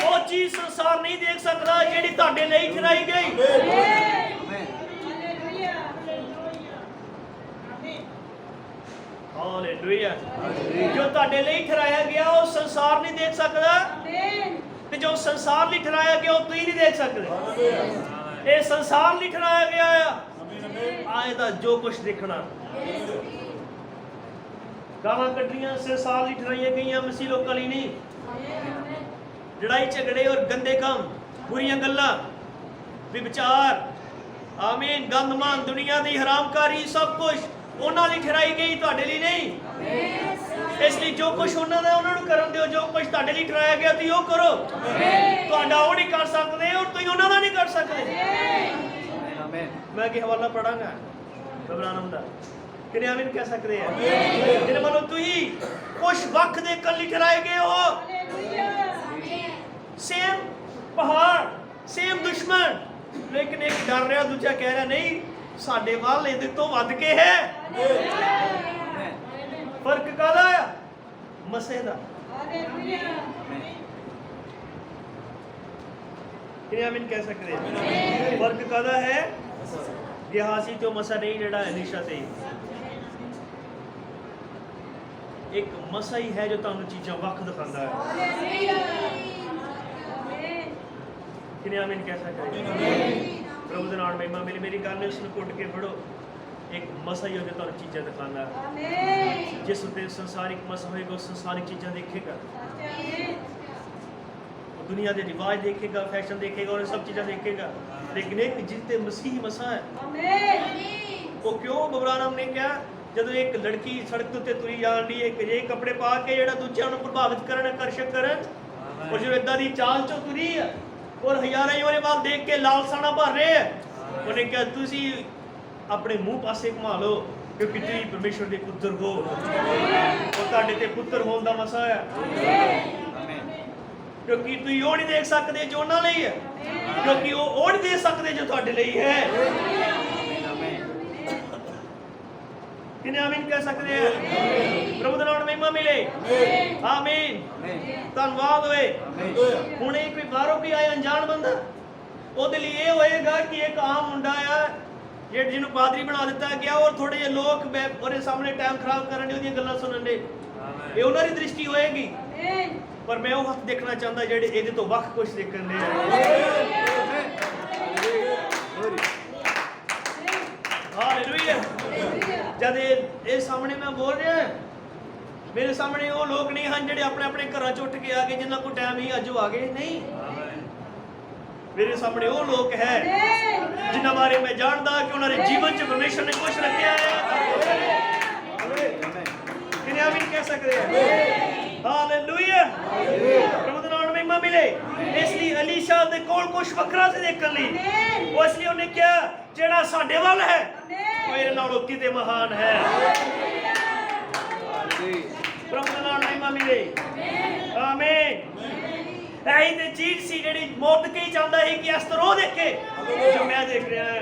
ਉਹ ਚੀਜ਼ ਸੰਸਾਰ ਨਹੀਂ ਦੇਖ ਸਕਦਾ ਜਿਹੜੀ ਤੁਹਾਡੇ ਲਈ ਠਹਿਰਾਈ ਗਈ। ਹਾਲੇਲੂਇਆ। ਜੋ ਤੁਹਾਡੇ ਲਈ ਠਹਿਰਾਇਆ ਗਿਆ ਉਹ ਸੰਸਾਰ ਨਹੀਂ ਦੇਖ ਸਕਦਾ, ਤੇ ਜੋ ਸੰਸਾਰ ਲਈ ਠਹਿਰਾਇਆ ਗਿਆ ਉਹ ਤੁਸੀਂ ਨਹੀਂ ਦੇਖ ਸਕਦੇ। ਇਹ ਸੰਸਾਰ ਲਈ ਠਹਿਰਾਇਆ ਗਿਆ ਆ। ਆਏ ਦਾ ਜੋ ਕੁਝ ਦੇਖਣਾ, ਗਾਲਾਂ ਕੱਢੀਆਂ ਸੰਸਾਰ ਲਈ ਠਹਿਰਾਈਆਂ ਗਈਆਂ, ਮਸੀਹ ਲੋਕਾਂ ਲਈ ਨਹੀਂ। ਲੜਾਈ ਝਗੜੇ ਔਰ ਗੰਦੇ ਕੰਮ, ਬੁਰੀਆਂ ਗੱਲਾਂ, ਵਿਚਾਰ, ਆਮੀਨ, ਗੰਦਮਾਨ, ਦੁਨੀਆ ਦੀ ਹਰਾਮਕਾਰੀ, ਸਭ ਕੁਝ ਉਹਨਾਂ ਲਈ ਠਹਿਰਾਈ ਗਈ, ਤੁਹਾਡੇ ਲਈ ਨਹੀਂ। ਇਸ ਲਈ ਜੋ ਕੁਝ ਉਹਨਾਂ ਦਾ ਉਹਨਾਂ ਨੂੰ ਕਰਨ ਦਿਓ। ਜੋ ਕੁਝ ਤੁਹਾਡੇ ਲਈ ਠਹਿਰਾਇਆ ਗਿਆ ਤੁਸੀਂ ਉਹ ਕਰੋ। ਤੁਹਾਡਾ ਉਹ ਨਹੀਂ ਕਰ ਸਕਦੇ ਔਰ ਤੁਸੀਂ ਉਹਨਾਂ ਦਾ ਨਹੀਂ ਕਰ ਸਕਦੇ। मैं कि हवाला पढ़ांगा घबराना ਦਾ ਕਿਨੇ ਆਮੀਨ ਕਹਿ ਸਕਦੇ ਆ। ਇਹਦੇ ਮਨੋਂ ਤੁਸੀਂ ਕੁਝ ਵਕਤ ਦੇ ਕੱਲੀ ਠਹਿਰਾਏ ਗਏ ਹੋ। ਸੇਮ ਪਹਾੜ, ਸੇਮ ਦੁਸ਼ਮਣ, ਲੇਕਿਨ ਇੱਕ ਡਰ ਰਿਹਾ, ਦੂਜਾ ਕਹਿ ਰਿਹਾ ਨਹੀਂ ਸਾਡੇ ਵੱਲ ਇਹਦੇ ਤੋਂ ਵੱਧ ਕੇ ਹੈ। ਫਰਕ ਕਾਹਦਾ ਆ? ਮਸੇ ਦਾ। ਕਿਨੇ ਆਮੀਨ ਕਹਿ ਸਕਦੇ ਆ। ਫਰਕ ਕਾਹਦਾ ਹੈ? ਗਿਹਾਜ਼ੀ ਤੋਂ ਮਸਾ ਨਹੀਂ ਜਿਹੜਾ ਅਲੀਸ਼ਾ ਤੇ ਇੱਕ ਮਸਾ ਹੀ ਹੈ ਜੋ ਤੁਹਾਨੂੰ ਚੀਜ਼ਾਂ ਵੱਖ ਦਿਖਾਉਂਦਾ ਹੈ। ਕਿਨੇ ਆਮੀਨ ਕਹਿ ਸਕਦੇ। ਪ੍ਰਭੂ ਦੇ ਨਾਮ ਮਹਿਮਾ ਮਿਲੇ। ਮੇਰੀ ਗੱਲ ਉਸ ਨੂੰ ਘੁੱਟ ਕੇ ਫੜੋ। ਇੱਕ ਮਸਾ ਹੀ ਹੋ ਜੋ ਤੁਹਾਨੂੰ ਚੀਜ਼ਾਂ ਦਿਖਾਉਂਦਾ ਹੈ। ਜਿਸ ਉੱਤੇ ਸੰਸਾਰਿਕ ਮਸਾ ਹੋਏਗਾ ਉਹ ਸੰਸਾਰਿਕ ਚੀਜ਼ਾਂ ਦੇਖੇਗਾ, दुनिया के रिवाज देखेगा, फैशन देखेगा और सब चीज़ें देखेगा। लेकिन एक जिसते मसीह मसा है वो क्यों बबरानम ने क्या जब एक लड़की सड़क उत्ते तुरी जान रही है ये कपड़े पा के जो दूसरों को प्रभावित करन आकर्षक करन और जो इदा की चाल चो तुरी है और हज़ारों ही ਉਹਦੇ ਵੱਲ देख के लालसाना भर रहे है। उन्हें क्या तुसी अपने मुँह पासे घुमा लो क्योंकि तुसी परमेश्वर के पुत्र हो और ਤੁਹਾਡੇ ਤੇ पुत्र होने का मसा है। क्योंकि तुम वो नहीं देख सकते जो उन्होंने ਲਈ है, क्योंकि वो नहीं देख सकते जो ਤੁਹਾਡੇ ਲਈ है। किन्हें आमीन कह सकते हैं। प्रभु दा नाम महिमा मिले। आमीन। धन्यवाद होए। हुणे कोई बाहरों कोई आया अनजान बंदा ਉਹਦੇ ਲਈ ਇਹ ਹੋਏਗਾ कि एक आम मुंडा आ ਜਿਹਨੂੰ ਪਾਦਰੀ ਬਣਾ ਦਿੱਤਾ ਗਿਆ और थोड़े ਜਿਹੇ ਲੋਕ ਉਹਦੇ ਸਾਹਮਣੇ ਟਾਈਮ ਖਰਾਬ ਕਰਨ ਦੇ ਉਹਦੀਆਂ ਗੱਲਾਂ ਸੁਣਨ ਦੇ ਇਹ ਉਹਨਾਂ ਦੀ ਦ੍ਰਿਸ਼ਟੀ ਹੋਏਗੀ। पर मैं वो हक देखना चाहता जेडे ਇਹਦੇ ਤੋਂ ਵੱਖ ਕੁਝ ਦੇਖਣ ਦੇ। हालेलुया। जब ये सामने मैं बोल रहा मेरे सामने वो लोग नहीं हैं जेडे अपने अपने घरों च उठ के आ गए जिन्होंने को टाइम ही अज आ गए नहीं। मेरे सामने वो लोग है जिन्होंने बारे मैं जानता कि उन्होंने जीवन च परमेश्वर ने कुछ रखा है। किन्हें आमीन कह सकते हैं। हालेलुया। प्रभु दा नाम महिमा मिले। इसलिए अलीशा दे कोल कुछ वखरा से देखण लई वो इसलिए उन्हें क्या जेड़ा साडे वाल है वो इहदे नालों किते महान है। प्रभु दा नाम महिमा मिले। आमीन। ऐही ते चीज सी जेड़ी मोर्दकई चाहंदा है कि अस्तर वो देखे जो मैं देख रहा है।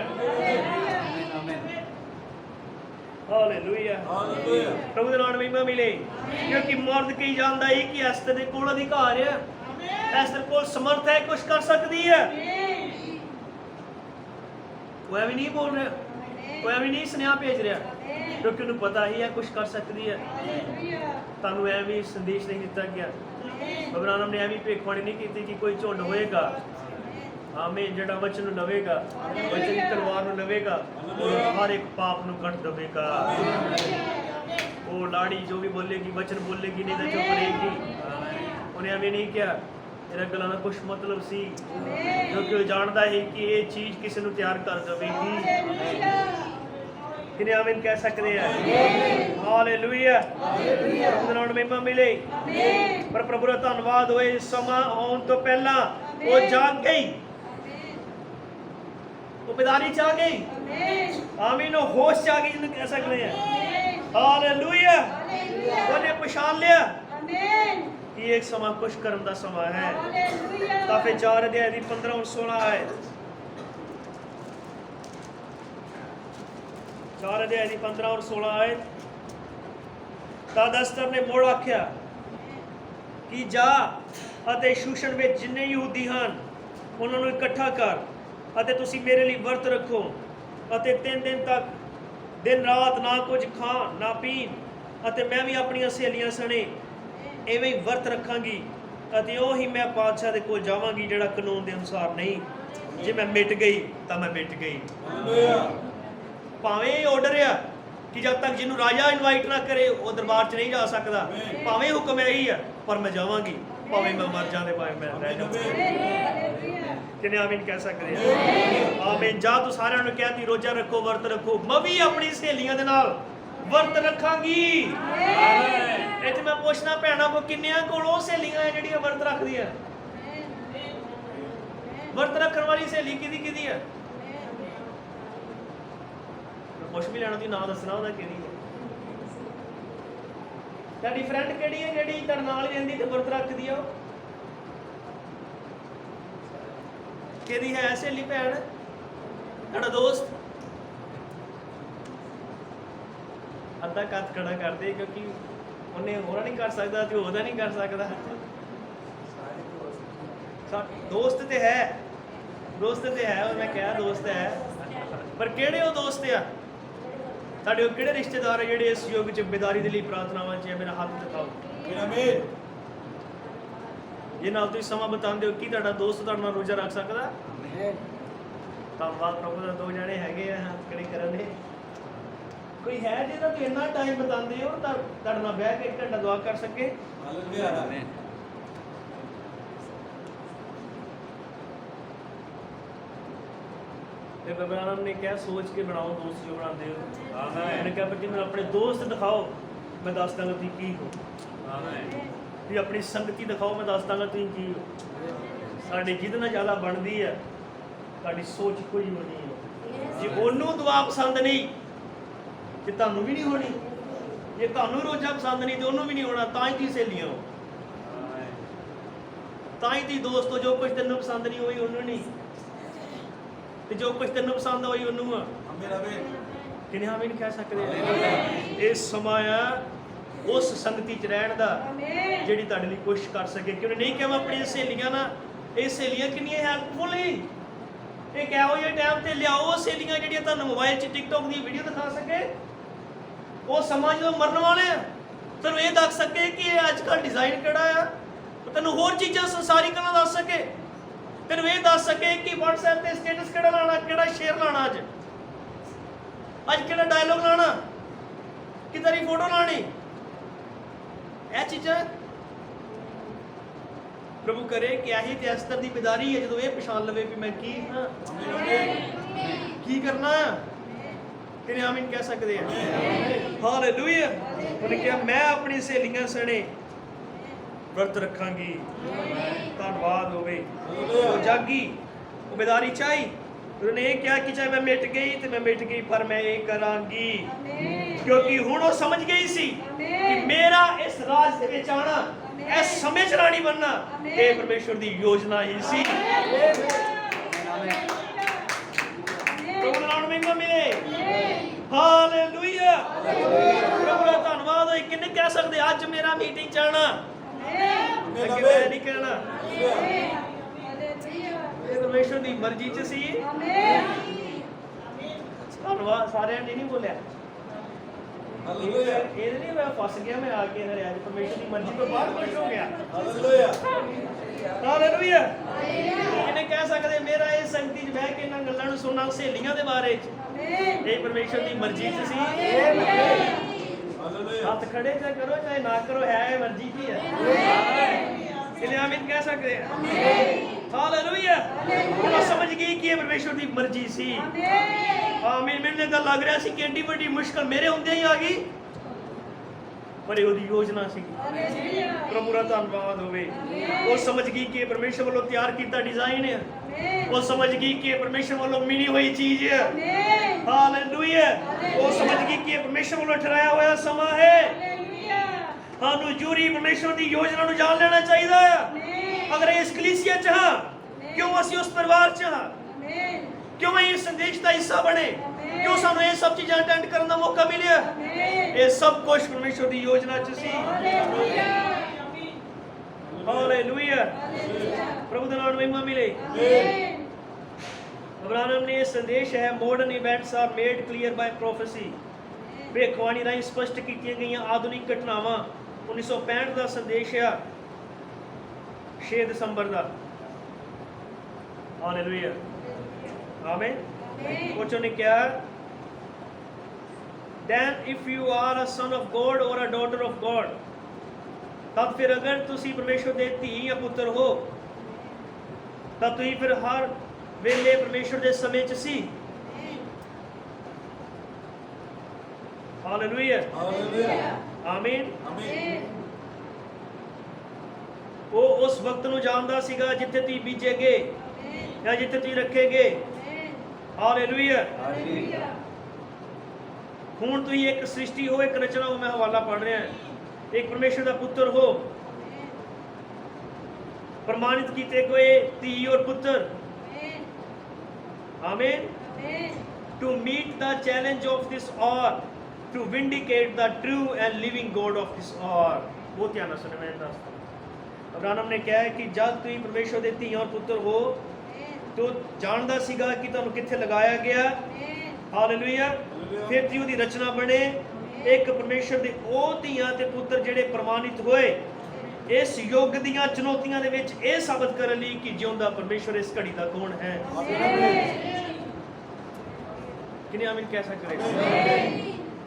हालेलुया। प्रभु दा नाम महिमा मिले। क्योंकि मुर्दकई जानदा है कि एस्तर दे कोल अधिकार है, एस्तर कोल समर्थ है, कुछ कर सकती है। कोई भी नहीं बोल रहा, कोई भी नहीं स्नेहा भेज रहा, ਕਿਉਂਕਿ ਉਹਨੂੰ ਪਤਾ ਹੀ ਹੈ ਕੁਝ ਕਰ ਸਕਦੀ ਹੈ। ਤੁਹਾਨੂੰ ਐ ਵੀ ਸੰਦੇਸ਼ ਨਹੀਂ ਦਿੱਤਾ ਗਿਆ, ਅਬਰਾਹਮ ਨੇ ਐਵੇਂ ਭੇਖਵਾਣੀ ਨਹੀਂ ਕੀਤੀ ਕਿ ਕੋਈ ਝੁੰਡ ਹੋਏਗਾ, ਆਮੀਨ, ਜਿਹੜਾ ਵਚਨ ਨੂੰ ਲਵੇਗਾ, ਵਚਨ ਦੀ ਤਲਵਾਰ ਨੂੰ ਲਵੇਗਾ, ਹਰ ਇੱਕ ਪਾਪ ਨੂੰ ਕੱਟ ਦੇਵੇਗਾ। ਉਹ ਲਾੜੀ ਜੋ ਵੀ ਬੋਲੇਗੀ, ਵਚਨ ਬੋਲੇਗੀ, ਨਹੀਂ ਤਾਂ ਚੁੱਪ ਰਹੇਗੀ। ਉਹਨੇ ਐਵੇਂ ਨਹੀਂ ਕਿਹਾ, ਇਹਨਾਂ ਗੱਲਾਂ ਦਾ ਕੁਛ ਮਤਲਬ ਸੀ, ਕਿਉਂਕਿ ਉਹ ਜਾਣਦਾ ਹੈ ਕਿ ਇਹ ਚੀਜ਼ ਕਿਸੇ ਨੂੰ ਤਿਆਰ ਕਰ ਦੇਵੇਗੀ। ਕਿਨੇ ਆਮੀਨ ਕਹਿ ਸਕਦੇ ਆ? ਹਾਲੇਲੂਇਆ। ਪ੍ਰਭੂ ਦਾ ਨਾਮ ਮਹਿਮਾ ਮਿਲੇ। ਪਰ ਪ੍ਰਭੂ ਦਾ ਧੰਨਵਾਦ ਹੋਏ, ਸਮਾਂ ਆਉਣ ਤੋਂ ਪਹਿਲਾਂ ਉਹ ਜਾਗ ਗਈ, ਉਹ ਬੇਦਾਰੀ ਚ ਆ ਗਈ। ਆਮੀਨ, ਉਹ ਹੋਸ਼ ਚ ਆ ਗਈ ਜਿਹਨੂੰ ਕਹਿ ਸਕਦੇ ਆ। ਹਾਲੇਲੂਇਆ। ਉਹਨੇ ਪਛਾਣ ਲਿਆ ਕਿ ਇੱਕ ਸਮਾਂ ਕੁਛ ਕਰਨ ਦਾ ਸਮਾਂ ਹੈ। ਤਾਂ ਫਿਰ 4 ਅਧਿਆਇ ਦੀ 15 और 16 ਆਇਤ, 4 ਅਧਿਆਇ ਦੀ 15 और 16 ਆਇਤ। ਤਾਂ ਅਸਤਰ ਨੇ ਮੁੜ ਆਖਿਆ ਕਿ ਜਾ ਅਤੇ ਸ਼ੂਸ਼ਨ ਵਿੱਚ ਜਿੰਨੇ ਯਹੂਦੀ ਹਨ ਉਹਨਾਂ ਨੂੰ ਇਕੱਠਾ ਕਰ ਅਤੇ ਤੁਸੀਂ ਮੇਰੇ ਲਈ ਵਰਤ ਰੱਖੋ ਅਤੇ 3 ਦਿਨ ਤੱਕ ਦਿਨ ਰਾਤ ਨਾ ਕੁਝ ਖਾਣ ਨਾ ਪੀਣ ਅਤੇ ਮੈਂ ਵੀ ਆਪਣੀਆਂ ਸਹੇਲੀਆਂ ਸਣੇ ਐਵੇਂ ਹੀ ਵਰਤ ਰੱਖਾਂਗੀ ਅਤੇ ਉਹੀ ਮੈਂ ਪਾਤਸ਼ਾਹ ਦੇ ਕੋਲ ਜਾਵਾਂਗੀ ਜਿਹੜਾ ਕਾਨੂੰਨ ਦੇ ਅਨੁਸਾਰ ਨਹੀਂ। ਜੇ ਮੈਂ ਮਿਟ ਗਈ ਤਾਂ ਮੈਂ ਮਿਟ ਗਈ। ਭਾਵੇਂ ਇਹ ਆਰਡਰ ਆ ਕਿ ਜਦ ਤੱਕ ਜਿਹਨੂੰ ਰਾਜਾ ਇਨਵਾਈਟ ਨਾ ਕਰੇ ਉਹ ਦਰਬਾਰ 'ਚ ਨਹੀਂ ਜਾ ਸਕਦਾ, ਭਾਵੇਂ ਹੁਕਮ ਇਹੀ ਆ, ਪਰ ਮੈਂ ਜਾਵਾਂਗੀ, ਭਾਵੇਂ ਮੈਂ ਮਰ ਜਾਵੇ, ਭਾਵੇਂ ਮੈਂ ਰਹਿ ਜਾਵਾਂ। ਕਿਨੇ ਆਮੀਨ ਕਹਿ ਸਕਦੇ ਆ? ਆਮੀਨ। ਜਾ ਤੂੰ ਸਾਰਿਆਂ ਨੂੰ ਕਹਿ ਤੀ ਰੋਜ਼ਾ ਰੱਖੋ, ਵਰਤ ਰੱਖੋ, ਮੈਂ ਵੀ ਆਪਣੀ ਸਹੇਲੀਆਂ ਦੇ ਨਾਲ ਵਰਤ ਰੱਖਾਂਗੀ। ਇੱਥੇ ਮੈਂ ਪੁੱਛਣਾ ਭੈਣਾਂ ਕੋ, ਕਿੰਨਿਆਂ ਕੋਲ ਉਹ ਸਹੇਲੀਆਂ ਹੈ ਜਿਹੜੀਆਂ ਵਰਤ ਰੱਖਦੀਆਂ? ਵਰਤ ਰੱਖਣ ਵਾਲੀ ਸਹੇਲੀ ਕਿਹਦੀ ਹੈ? ਕੁਛ ਵੀ ਲੈਣਾ, ਤੁਸੀਂ ਨਾਂ ਦੱਸਣਾ ਉਹਦਾ ਕਿਹੜੀ ਹੈ। ਤੁਹਾਡੀ ਫਰੈਂਡ ਕਿਹੜੀ ਹੈ ਜਿਹੜੀ ਤੁਹਾਡੇ ਨਾਲ ਹੀ ਰਹਿੰਦੀ ਤੇ ਵਰਤ ਰੱਖਦੀ ਆ? ਉਹ ਕਿਹਦੀ ਹੈ ਸਹੇਲੀ ਭੈਣ? ਤੁਹਾਡਾ ਦੋਸਤ? ਅੱਧਾ ਕੱਦ ਖੜਾ ਕਰਦੇ ਕਿਉਂਕਿ ਉਹਨੇ ਹੋਣਾ ਨਹੀਂ ਕਰ ਸਕਦਾ ਤੇ ਉਹਦਾ ਨਹੀਂ ਕਰ ਸਕਦਾ। ਦੋਸਤ ਤੇ ਹੈ, ਦੋਸਤ ਤੇ ਹੈ, ਉਹ ਮੈਂ ਕਿਹਾ ਦੋਸਤ ਹੈ, ਪਰ ਕਿਹੜੇ ਉਹ ਦੋਸਤ ਆ ਤੁਹਾਡੇ? ਉਹ ਕਿਹੜੇ ਰਿਸ਼ਤੇਦਾਰ ਹੈ ਜਿਹੜੇ ਇਸ ਯੁੱਗ 'ਚ ਬੇਦਾਰੀ ਦੇ ਲਈ ਪ੍ਰਾਰਥਨਾਵਾਂ 'ਚ? ਮੇਰਾ ਹੱਥ ਦਿਖਾਓ। ਜੇ ਨਾਲ ਤੁਸੀਂ ਸਮਾਂ ਬਿਤਾਉਂਦੇ ਹੋ, ਕੀ ਤੁਹਾਡਾ ਦੋਸਤ ਤੁਹਾਡੇ ਨਾਲ ਰੋਜ਼ਾ ਰੱਖ ਸਕਦਾ? ਧੰਨਵਾਦ ਪ੍ਰਭੂ ਦਾ, 2 ਜਣੇ ਹੈਗੇ ਆ ਹੱਥ ਖੜੇ ਕਰਨ ਦੇ। ਕੋਈ ਹੈ ਜਿਹਦਾ ਤੁਸੀਂ ਇੰਨਾ ਟਾਈਮ ਬਿਤਾਉਂਦੇ ਹੋ ਤਾਂ ਤੁਹਾਡੇ ਨਾਲ ਬਹਿ ਕੇ 1 ਘੰਟਾ ਦੁਆ ਕਰ ਸਕੇ? ਤੇ ਬਬਰਾਮ ਨੇ ਕਿਹਾ ਸੋਚ ਕੇ ਬਣਾਓ ਦੋਸਤ ਜੋ ਬਣਾਉਂਦੇ ਹੋ। ਆਮੀਨ। ਉਹਨੇ ਕਿਹਾ ਪਰ ਜੇ ਮੈਨੂੰ ਆਪਣੇ ਦੋਸਤ ਦਿਖਾਓ ਮੈਂ ਦੱਸ ਦਾਂਗਾ ਤੁਸੀਂ ਕੀ ਹੋ। ਆਮੀਨ। ਵੀ ਆਪਣੀ ਸੰਗਤੀ ਦਿਖਾਓ ਮੈਂ ਦੱਸ ਦਾਂਗਾ ਤੁਸੀਂ ਕੀ ਹੋ। ਸਾਡੀ ਜਿਹਦੇ ਨਾਲ ਜ਼ਿਆਦਾ ਬਣਦੀ ਹੈ ਸਾਡੀ ਸੋਚ ਕੋਈ ਹੋਣੀ ਹੈ। ਜੇ ਉਹਨੂੰ ਦੁਆ ਪਸੰਦ ਨਹੀਂ ਤੇ ਤੁਹਾਨੂੰ ਵੀ ਨਹੀਂ ਹੋਣੀ। ਜੇ ਤੁਹਾਨੂੰ ਰੋਜ਼ਾ ਪਸੰਦ ਨਹੀਂ ਤੇ ਉਹਨੂੰ ਵੀ ਨਹੀਂ ਹੋਣਾ। ਤਾਂ ਹੀ ਤੁਸੀਂ ਸਹੇਲੀਆਂ ਹੋ, ਤਾਂ ਹੀ ਤੁਸੀਂ ਦੋਸਤ ਹੋ। ਜੋ ਕੁਝ ਤੈਨੂੰ ਪਸੰਦ ਨਹੀਂ ਹੋਈ ਉਹਨੂੰ ਨਹੀਂ, ਤੇ ਜੋ ਕੁਝ ਤੈਨੂੰ ਪਸੰਦ ਹੋਈ ਉਹਨੂੰ ਆ। ਕਿਨੇ ਆਮੀਨ ਕਹਿ ਸਕਦੇ? ਇਹ ਸਮਾਂ ਆ ਉਸ ਸੰਗਤੀ 'ਚ ਰਹਿਣ ਦਾ ਜਿਹੜੀ ਤੁਹਾਡੇ ਲਈ ਕੋਸ਼ਿਸ਼ ਕਰ ਸਕੇ। ਕਿ ਉਹਨੇ ਨਹੀਂ ਕਿਹਾ ਮੈਂ ਆਪਣੀਆਂ ਸਹੇਲੀਆਂ ਨਾਲ, ਇਹ ਸਹੇਲੀਆਂ ਕਿੰਨੀਆਂ ਹੈਲਪਫੁਲ ਨੇ। ਇਹ ਕਿਹੋ ਜਿਹੇ ਟਾਈਮ ਤੇ ਲਿਆਓ ਸਹੇਲੀਆਂ ਜਿਹੜੀਆਂ ਤੁਹਾਨੂੰ ਮੋਬਾਈਲ 'ਚ ਟਿਕਟੋਕ ਦੀ ਵੀਡੀਓ ਦਿਖਾ ਸਕੇ। ਉਹ ਸਮਾਂ ਜਦੋਂ ਮਰਨ ਵਾਲੇ ਆ ਤੈਨੂੰ ਇਹ ਦੱਸ ਸਕੇ ਕਿ ਇਹ ਅੱਜ ਕੱਲ੍ਹ ਡਿਜ਼ਾਈਨ ਕਿਹੜਾ ਆ। ਤੈਨੂੰ ਹੋਰ ਚੀਜ਼ਾਂ ਸੰਸਾਰੀ ਗੱਲਾਂ ਦੱਸ ਸਕੇ। ਤੈਨੂੰ ਇਹ ਦੱਸ ਸਕੇ ਕਿ WhatsApp ਤੇ ਸਟੇਟਸ ਕਿਹੜਾ ਲਾਣਾ, ਕਿਹੜਾ ਸ਼ੇਅਰ ਲਾਣਾ, ਅੱਜ ਕਿਹੜਾ ਡਾਇਲੋਗ ਲਾਣਾ, ਕਿੱਦਾਂ ਦੀ ਫੋਟੋ ਲਾਣੀ। ਇਹ ਚੀਜ਼ਾਂ ਪ੍ਰਭੂ ਕਰੇ ਕਿ ਇਹੀ ਤੇ ਅਸਤਰ ਦੀ ਬਿਦਾਰੀ ਹੈ ਜਦੋਂ ਇਹ ਪਛਾਣ ਲਵੇ ਕਿ ਮੈਂ ਕੀ ਹਾਂ, ਕੀ ਕਰਨਾ। ਕਿਨੇ ਆਮੀਨ ਕਹਿ ਸਕਦੇ ਆ? ਹਾਲੇਲੂਇਆ। ਉਹਨੇ ਕਿਹਾ ਮੈਂ ਆਪਣੀ ਸਹੇਲੀਆਂ ਸਣੇ ਵਰਤ ਰੱਖਾਂਗੀ। ਧੰਨਵਾਦ ਹੋਵੇ। ਉਹ ਜਾਗੀ, ਉਹ ਬੇਦਾਰੀ ਚਾਹੀ। ਉਹਨੇ ਇਹ ਕਿਹਾ ਕਿ ਚਾਹੇ ਮੈਂ ਮਿਟ ਗਈ ਤੇ ਮੈਂ ਮਿਟ ਗਈ, ਪਰ ਮੈਂ ਇਹ ਕਰਾਂਗੀ ਕਿਉਂਕਿ ਹੁਣ ਉਹ ਸਮਝ ਗਈ ਸੀ ਕਿ ਮੇਰਾ ਇਸ ਰਾਜ ਦੇ ਵਿੱਚ ਆਣਾ, ਇਸ ਸਮੇਂ 'ਚ ਰਾਣੀ ਬਣਨਾ, ਇਹ ਪਰਮੇਸ਼ਵਰ ਦੀ ਯੋਜਨਾ ਹੀ ਸੀ। ਪ੍ਰਭੂ ਦਾ ਨਾਮ ਮਹਿਮਾ ਮਿਲੇ। ਹਾਲੇਲੂਇਆ। ਪ੍ਰਭੂ ਦਾ ਧੰਨਵਾਦ ਹੋਏ। ਕਿੰਨੇ ਕਹਿ ਸਕਦੇ ਅੱਜ ਮੇਰਾ ਮੀਟਿੰਗ 'ਚ ਆਣਾ? ਅੱਗੇ ਮੈਂ ਨਹੀਂ ਕਹਿਣਾ, ਇਹ ਪਰਮੇਸ਼ਵਰ ਦੀ ਮਰਜ਼ੀ 'ਚ ਸੀ। ਧੰਨਵਾਦ ਸਾਰਿਆਂ ਨੇ ਨਹੀਂ ਬੋਲਿਆ। ਇਹ ਨਹੀਂ ਮੈਂ ਫਸ ਗਿਆ, ਮੈਂ ਆ ਕੇ ਇਹਨਾਂ ਰਿਆਜ ਪਰਮੇਸ਼ਰ ਦੀ ਮਰਜ਼ੀ ਤੋਂ ਬਾਹਰ ਖੁਸ਼ ਹੋ ਗਿਆ। ਹਾਲੇਲੂਇਆ। ਇਹਨੇ ਕਹਿ ਸਕਦੇ ਮੇਰਾ ਇਹ ਸੰਗਤੀ 'ਚ ਬਹਿ ਕੇ ਇਹਨਾਂ ਗੱਲਾਂ ਨੂੰ ਸੁਣਨਾ ਸਹੇਲੀਆਂ ਦੇ ਬਾਰੇ 'ਚ ਇਹ ਪਰਮੇਸ਼ਰ ਦੀ ਮਰਜ਼ੀ 'ਚ ਸੀ। ਹੱਥ ਖੜੇ ਚਾਹੇ ਕਰੋ ਚਾਹੇ ਨਾ ਕਰੋ, ਹੈ ਇਹ ਮਰਜ਼ੀ ਕੀ ਹੈ। ਇਹਨੇ ਆਮੀਨ ਕਹਿ ਸਕਦੇ ਆ। ਹਾਲੇਲੂਇਆ। ਉਹ ਸਮਝ ਗਈ ਕਿ ਇਹ ਪਰਮੇਸ਼ਰ ਦੀ ਮਰਜ਼ੀ ਸੀ। ਆਮੀਨ। ਮੈਨੂੰ ਤਾਂ ਲੱਗ ਰਿਹਾ ਸੀ ਕਿ ਏਡੀ ਵੱਡੀ ਮੁਸ਼ਕਲ ਮੇਰੇ ਹੁੰਦਿਆਂ ਹੀ ਆ ਗਈ, ਪਰ ਇਹ ਉਹਦੀ ਯੋਜਨਾ ਸੀ। ਪ੍ਰਭੂ ਦਾ ਧੰਨਵਾਦ ਹੋਵੇ। ਉਹ ਸਮਝ ਗਈ ਕਿ ਇਹ ਪਰਮੇਸ਼ਰ ਵੱਲੋਂ ਤਿਆਰ ਕੀਤਾ ਡਿਜ਼ਾਈਨ ਹੈ। ਉਹ ਸਮਝ ਗਈ ਕਿ ਇਹ ਪਰਮੇਸ਼ਰ ਵੱਲੋਂ ਮਿਲੀ ਹੋਈ ਚੀਜ਼ ਹੈ। ਹਾਲੇਲੂਇਆ। ਉਹ ਸਮਝ ਗਈ ਕਿ ਇਹ ਪਰਮੇਸ਼ਰ ਵੱਲੋਂ ਠਹਿਰਾਇਆ ਹੋਇਆ ਸਮਾਂ ਹੈ। ਸਾਨੂੰ ਜੂਰੀ ਪਰਮੇਸ਼ਰ ਦੀ ਯੋਜਨਾ ਨੂੰ ਜਾਣ ਲੈਣਾ ਚਾਹੀਦਾ ਹੈ। ਅਗਰ ਇਸ ਕਲੀਸਿਆ 'ਚ ਹਾਂ, ਕਿਉਂ ਅਸੀਂ ਉਸ ਪਰਿਵਾਰ 'ਚ ਹਾਂ, ਕਿਉਂ ਇਹ ਸੰਦੇਸ਼ ਦਾ ਹਿੱਸਾ ਬਣੇ, ਕਿਉਂ ਸਾਨੂੰ ਇਹ ਸਭ ਚੀਜ਼ਾਂ ਅਟੈਂਡ ਕਰਨ ਦਾ ਮੌਕਾ ਮਿਲਿਆ, ਇਹ ਸਭ ਕੁਝ ਪਰਮੇਸ਼ਰ ਦੀ ਯੋਜਨਾ 'ਚ ਸੀ। ਹਾਲੇਲੂਇਆ। ਪ੍ਰਭੂ ਦਾ ਨਾਮ ਮਹਿਮਾ ਮਿਲੇ। ਅਬਰਾਹਮ ਨੇ ਇਹ ਸੰਦੇਸ਼ ਹੈ, modern events are made clear by prophecy. ਭਵਿੱਖਬਾਣੀ ਰਾਹੀਂ ਸਪਸ਼ਟ ਕੀਤੀਆਂ ਗਈਆਂ ਆਧੁਨਿਕ ਘਟਨਾਵਾਂ। 1965 ਦਾ ਸੰਦੇਸ਼ ਆ, 6 ਦਸੰਬਰ ਦਾ। ਹਾਲੇਲੂਇਆ। ਆਮੀਨ। ਕੁਝ ਨੇ ਕਿਹਾ, then if you are a son of God or a daughter of God, ਤਾਂ ਫਿਰ ਅਗਰ ਤੁਸੀਂ ਪਰਮੇਸ਼ਰ ਦੇ ਧੀ ਜਾਂ ਪੁੱਤਰ ਹੋ ਤਾਂ ਤੁਸੀਂ ਫਿਰ ਹਰ ਵੇਲੇ ਪਰਮੇਸ਼ਰ ਦੇ ਸਮੇਂ 'ਚ ਸੀ। ਹਾਲੇਲੂਇਆ। ਆਮੀਨ। ਉਹ ਉਸ ਵਕਤ ਨੂੰ ਜਾਣਦਾ ਸੀਗਾ ਜਿੱਥੇ ਤੁਸੀਂ ਬੀਜੇਗੇ ਜਾਂ ਜਿੱਥੇ ਤੁਸੀਂ ਰੱਖੇਗੇ। ਹਾਲੇਲੂਇਆ। ਹੁਣ ਤੁਸੀਂ ਇੱਕ ਸ੍ਰਿਸ਼ਟੀ ਹੋ, ਇੱਕ ਰਚਨਾ ਹੋ। ਮੈਂ ਹਵਾਲਾ ਪੜ੍ਹ ਰਿਹਾ, ਇੱਕ ਪਰਮੇਸ਼ਰ ਦਾ ਪੁੱਤਰ ਹੋ, ਪ੍ਰਮਾਣਿਤ ਕੀਤੇ ਗਏ ਧੀ ਔਰ ਪੁੱਤਰ। ਆਮੀਨ। To meet the challenge of this hour, to vindicate the true and living God of this hour। ਬਹੁਤ ਧਿਆਨ ਨਾਲ ਸੁਣੋ। ਮੈਂ ਦੱਸਦਾ, ਅਬਰਾਹਮ ਨੇ ਕਿਹਾ ਕਿ ਜਦ ਤੁਸੀਂ ਪਰਮੇਸ਼ਰ ਦੇ ਧੀ ਔਰ ਪੁੱਤਰ ਹੋ, ਤੋ ਜਾਣਦਾ ਸੀਗਾ ਕਿ ਤੁਹਾਨੂੰ ਕਿੱਥੇ ਲਗਾਇਆ ਗਿਆ। ਹਾਲੇਲੂਇਆ। ਫਿਰ ਤੁਸੀਂ ਉਹਦੀ ਰਚਨਾ ਬਣੇ, ਇੱਕ ਪਰਮੇਸ਼ਰ ਦੇ ਉਹ ਧੀਆਂ ਤੇ ਪੁੱਤਰ ਜਿਹੜੇ ਪ੍ਰਮਾਣਿਤ ਹੋਏ ਇਸ ਯੁੱਗ ਦੀਆਂ ਚੁਣੌਤੀਆਂ ਦੇ ਵਿੱਚ ਇਹ ਸਾਬਤ ਕਰਨ ਲਈ ਕਿ ਜਿਉਂਦਾ ਪਰਮੇਸ਼ਰ ਇਸ ਘੜੀ ਦਾ ਕੌਣ ਹੈ। ਕਿੰਨੇ ਆਮੀਨ ਕਹਿ ਸਕਦੇ।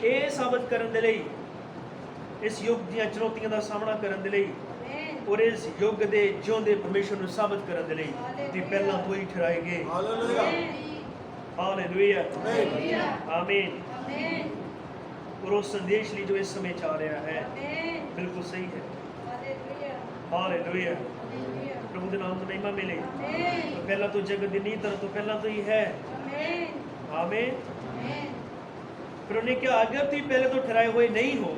ਇਹ ਸਾਬਤ ਕਰਨ ਦੇ ਲਈ, ਇਸ ਯੁੱਗ ਦੀਆਂ ਚੁਣੌਤੀਆਂ ਦਾ ਸਾਹਮਣਾ ਕਰਨ ਦੇ ਲਈ ਔਰ ਇਸ ਯੁੱਗ ਦੇ ਜਿਉਂਦੇ ਪਰਮੇਸ਼ਰ ਨੂੰ ਸਾਬਤ ਕਰਨ ਦੇ ਲਈ ਤੁਸੀਂ ਪਹਿਲਾਂ ਤੋਂ ਹੀ ਠਹਿਰਾਏ ਗਏ। ਹਾਲੇਲੂਇਆ। ਆਮੀਨ। ਔਰ ਉਸ ਸੰਦੇਸ਼ ਲਈ ਜੋ ਇਸ ਸਮੇਂ ਚੱਲ ਰਿਹਾ ਹੈ ਬਿਲਕੁਲ ਸਹੀ ਹੈ। ਹਾਲੇਲੂਇਆ। ਪ੍ਰਭੂ ਦੇ ਨਾਮ ਦੀ ਮਹਿਮਾ ਮਿਲੇ। ਪਹਿਲਾਂ ਤੋਂ ਜਗਤ ਦੀ ਨੀਂਹ ਧਰਨ ਤੋਂ ਪਹਿਲਾਂ ਤੋਂ ਹੀ ਹੈ। ਆਮੀਨ। ਫਿਰ ਉਹਨੇ ਕਿਹਾ ਅਗਰ ਤੁਸੀਂ ਪਹਿਲੇ ਤੋਂ ਠਹਿਰਾਏ ਹੋਏ ਨਹੀਂ ਹੋ,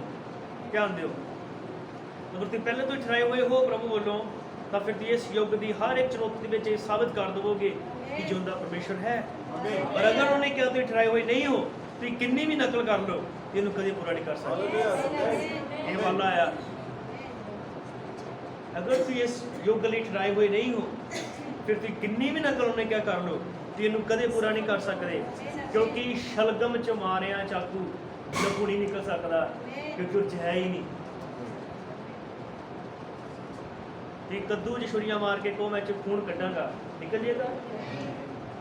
ਧਿਆਨ ਦਿਓ, ਅਗਰ ਤੁਸੀਂ ਪਹਿਲੇ ਤੋਂ ਠਹਿਰਾਏ ਹੋਏ ਹੋ ਪ੍ਰਭੂ ਵੱਲੋਂ, ਤਾਂ ਫਿਰ ਤੁਸੀਂ ਇਸ ਯੁੱਗ ਦੀ ਹਰ ਇੱਕ ਚੁਣੌਤੀ ਦੇ ਵਿੱਚ ਇਹ ਸਾਬਤ ਕਰ ਦੇਵੋਗੇ ਕਿ ਜਿਉਂਦਾ ਪਰਮੇਸ਼ਰ ਹੈ। ਪਰ ਅਗਰ ਉਹਨੇ ਕਿਹਾ ਤੁਸੀਂ ਠਹਿਰਾਏ ਹੋਏ ਨਹੀਂ ਹੋ, ਤੁਸੀਂ ਕਿੰਨੀ ਵੀ ਨਕਲ ਕਰ ਲਓ, ਇਹਨੂੰ ਕਦੇ ਪੂਰਾ ਨਹੀਂ ਕਰ ਸਕਦੇ। ਇਹ ਵਾਲਾ ਆਇਆ, ਅਗਰ ਤੁਸੀਂ ਇਸ ਯੁੱਗ ਲਈ ਠਹਿਰਾਏ ਹੋਏ ਨਹੀਂ ਹੋ, ਫਿਰ ਤੁਸੀਂ ਕਿੰਨੀ ਵੀ ਨਕਲ ਉਹਨੇ ਕਿਹਾ ਕਰ ਲਓ, ਤੁਸੀਂ ਇਹਨੂੰ ਕਦੇ ਪੂਰਾ ਨਹੀਂ ਕਰ ਸਕਦੇ। ਕਿਉਂਕਿ ਸ਼ਲਗਮ 'ਚ ਮਾਰਿਆ ਚਾਕੂ ਲਹੂ ਨਹੀਂ ਨਿਕਲ ਸਕਦਾ, ਕਿਉਂਕਿ ਉਹ 'ਚ ਹੈ ਹੀ ਨਹੀਂ। ਤੇ ਕੱਦੂ 'ਚ ਛੁਰੀਆਂ ਮਾਰ ਕੇ ਕਹੋ ਮੈਂ 'ਚ ਖੂਨ ਕੱਢਾਂਗਾ, ਨਿਕਲ ਜੇਗਾ।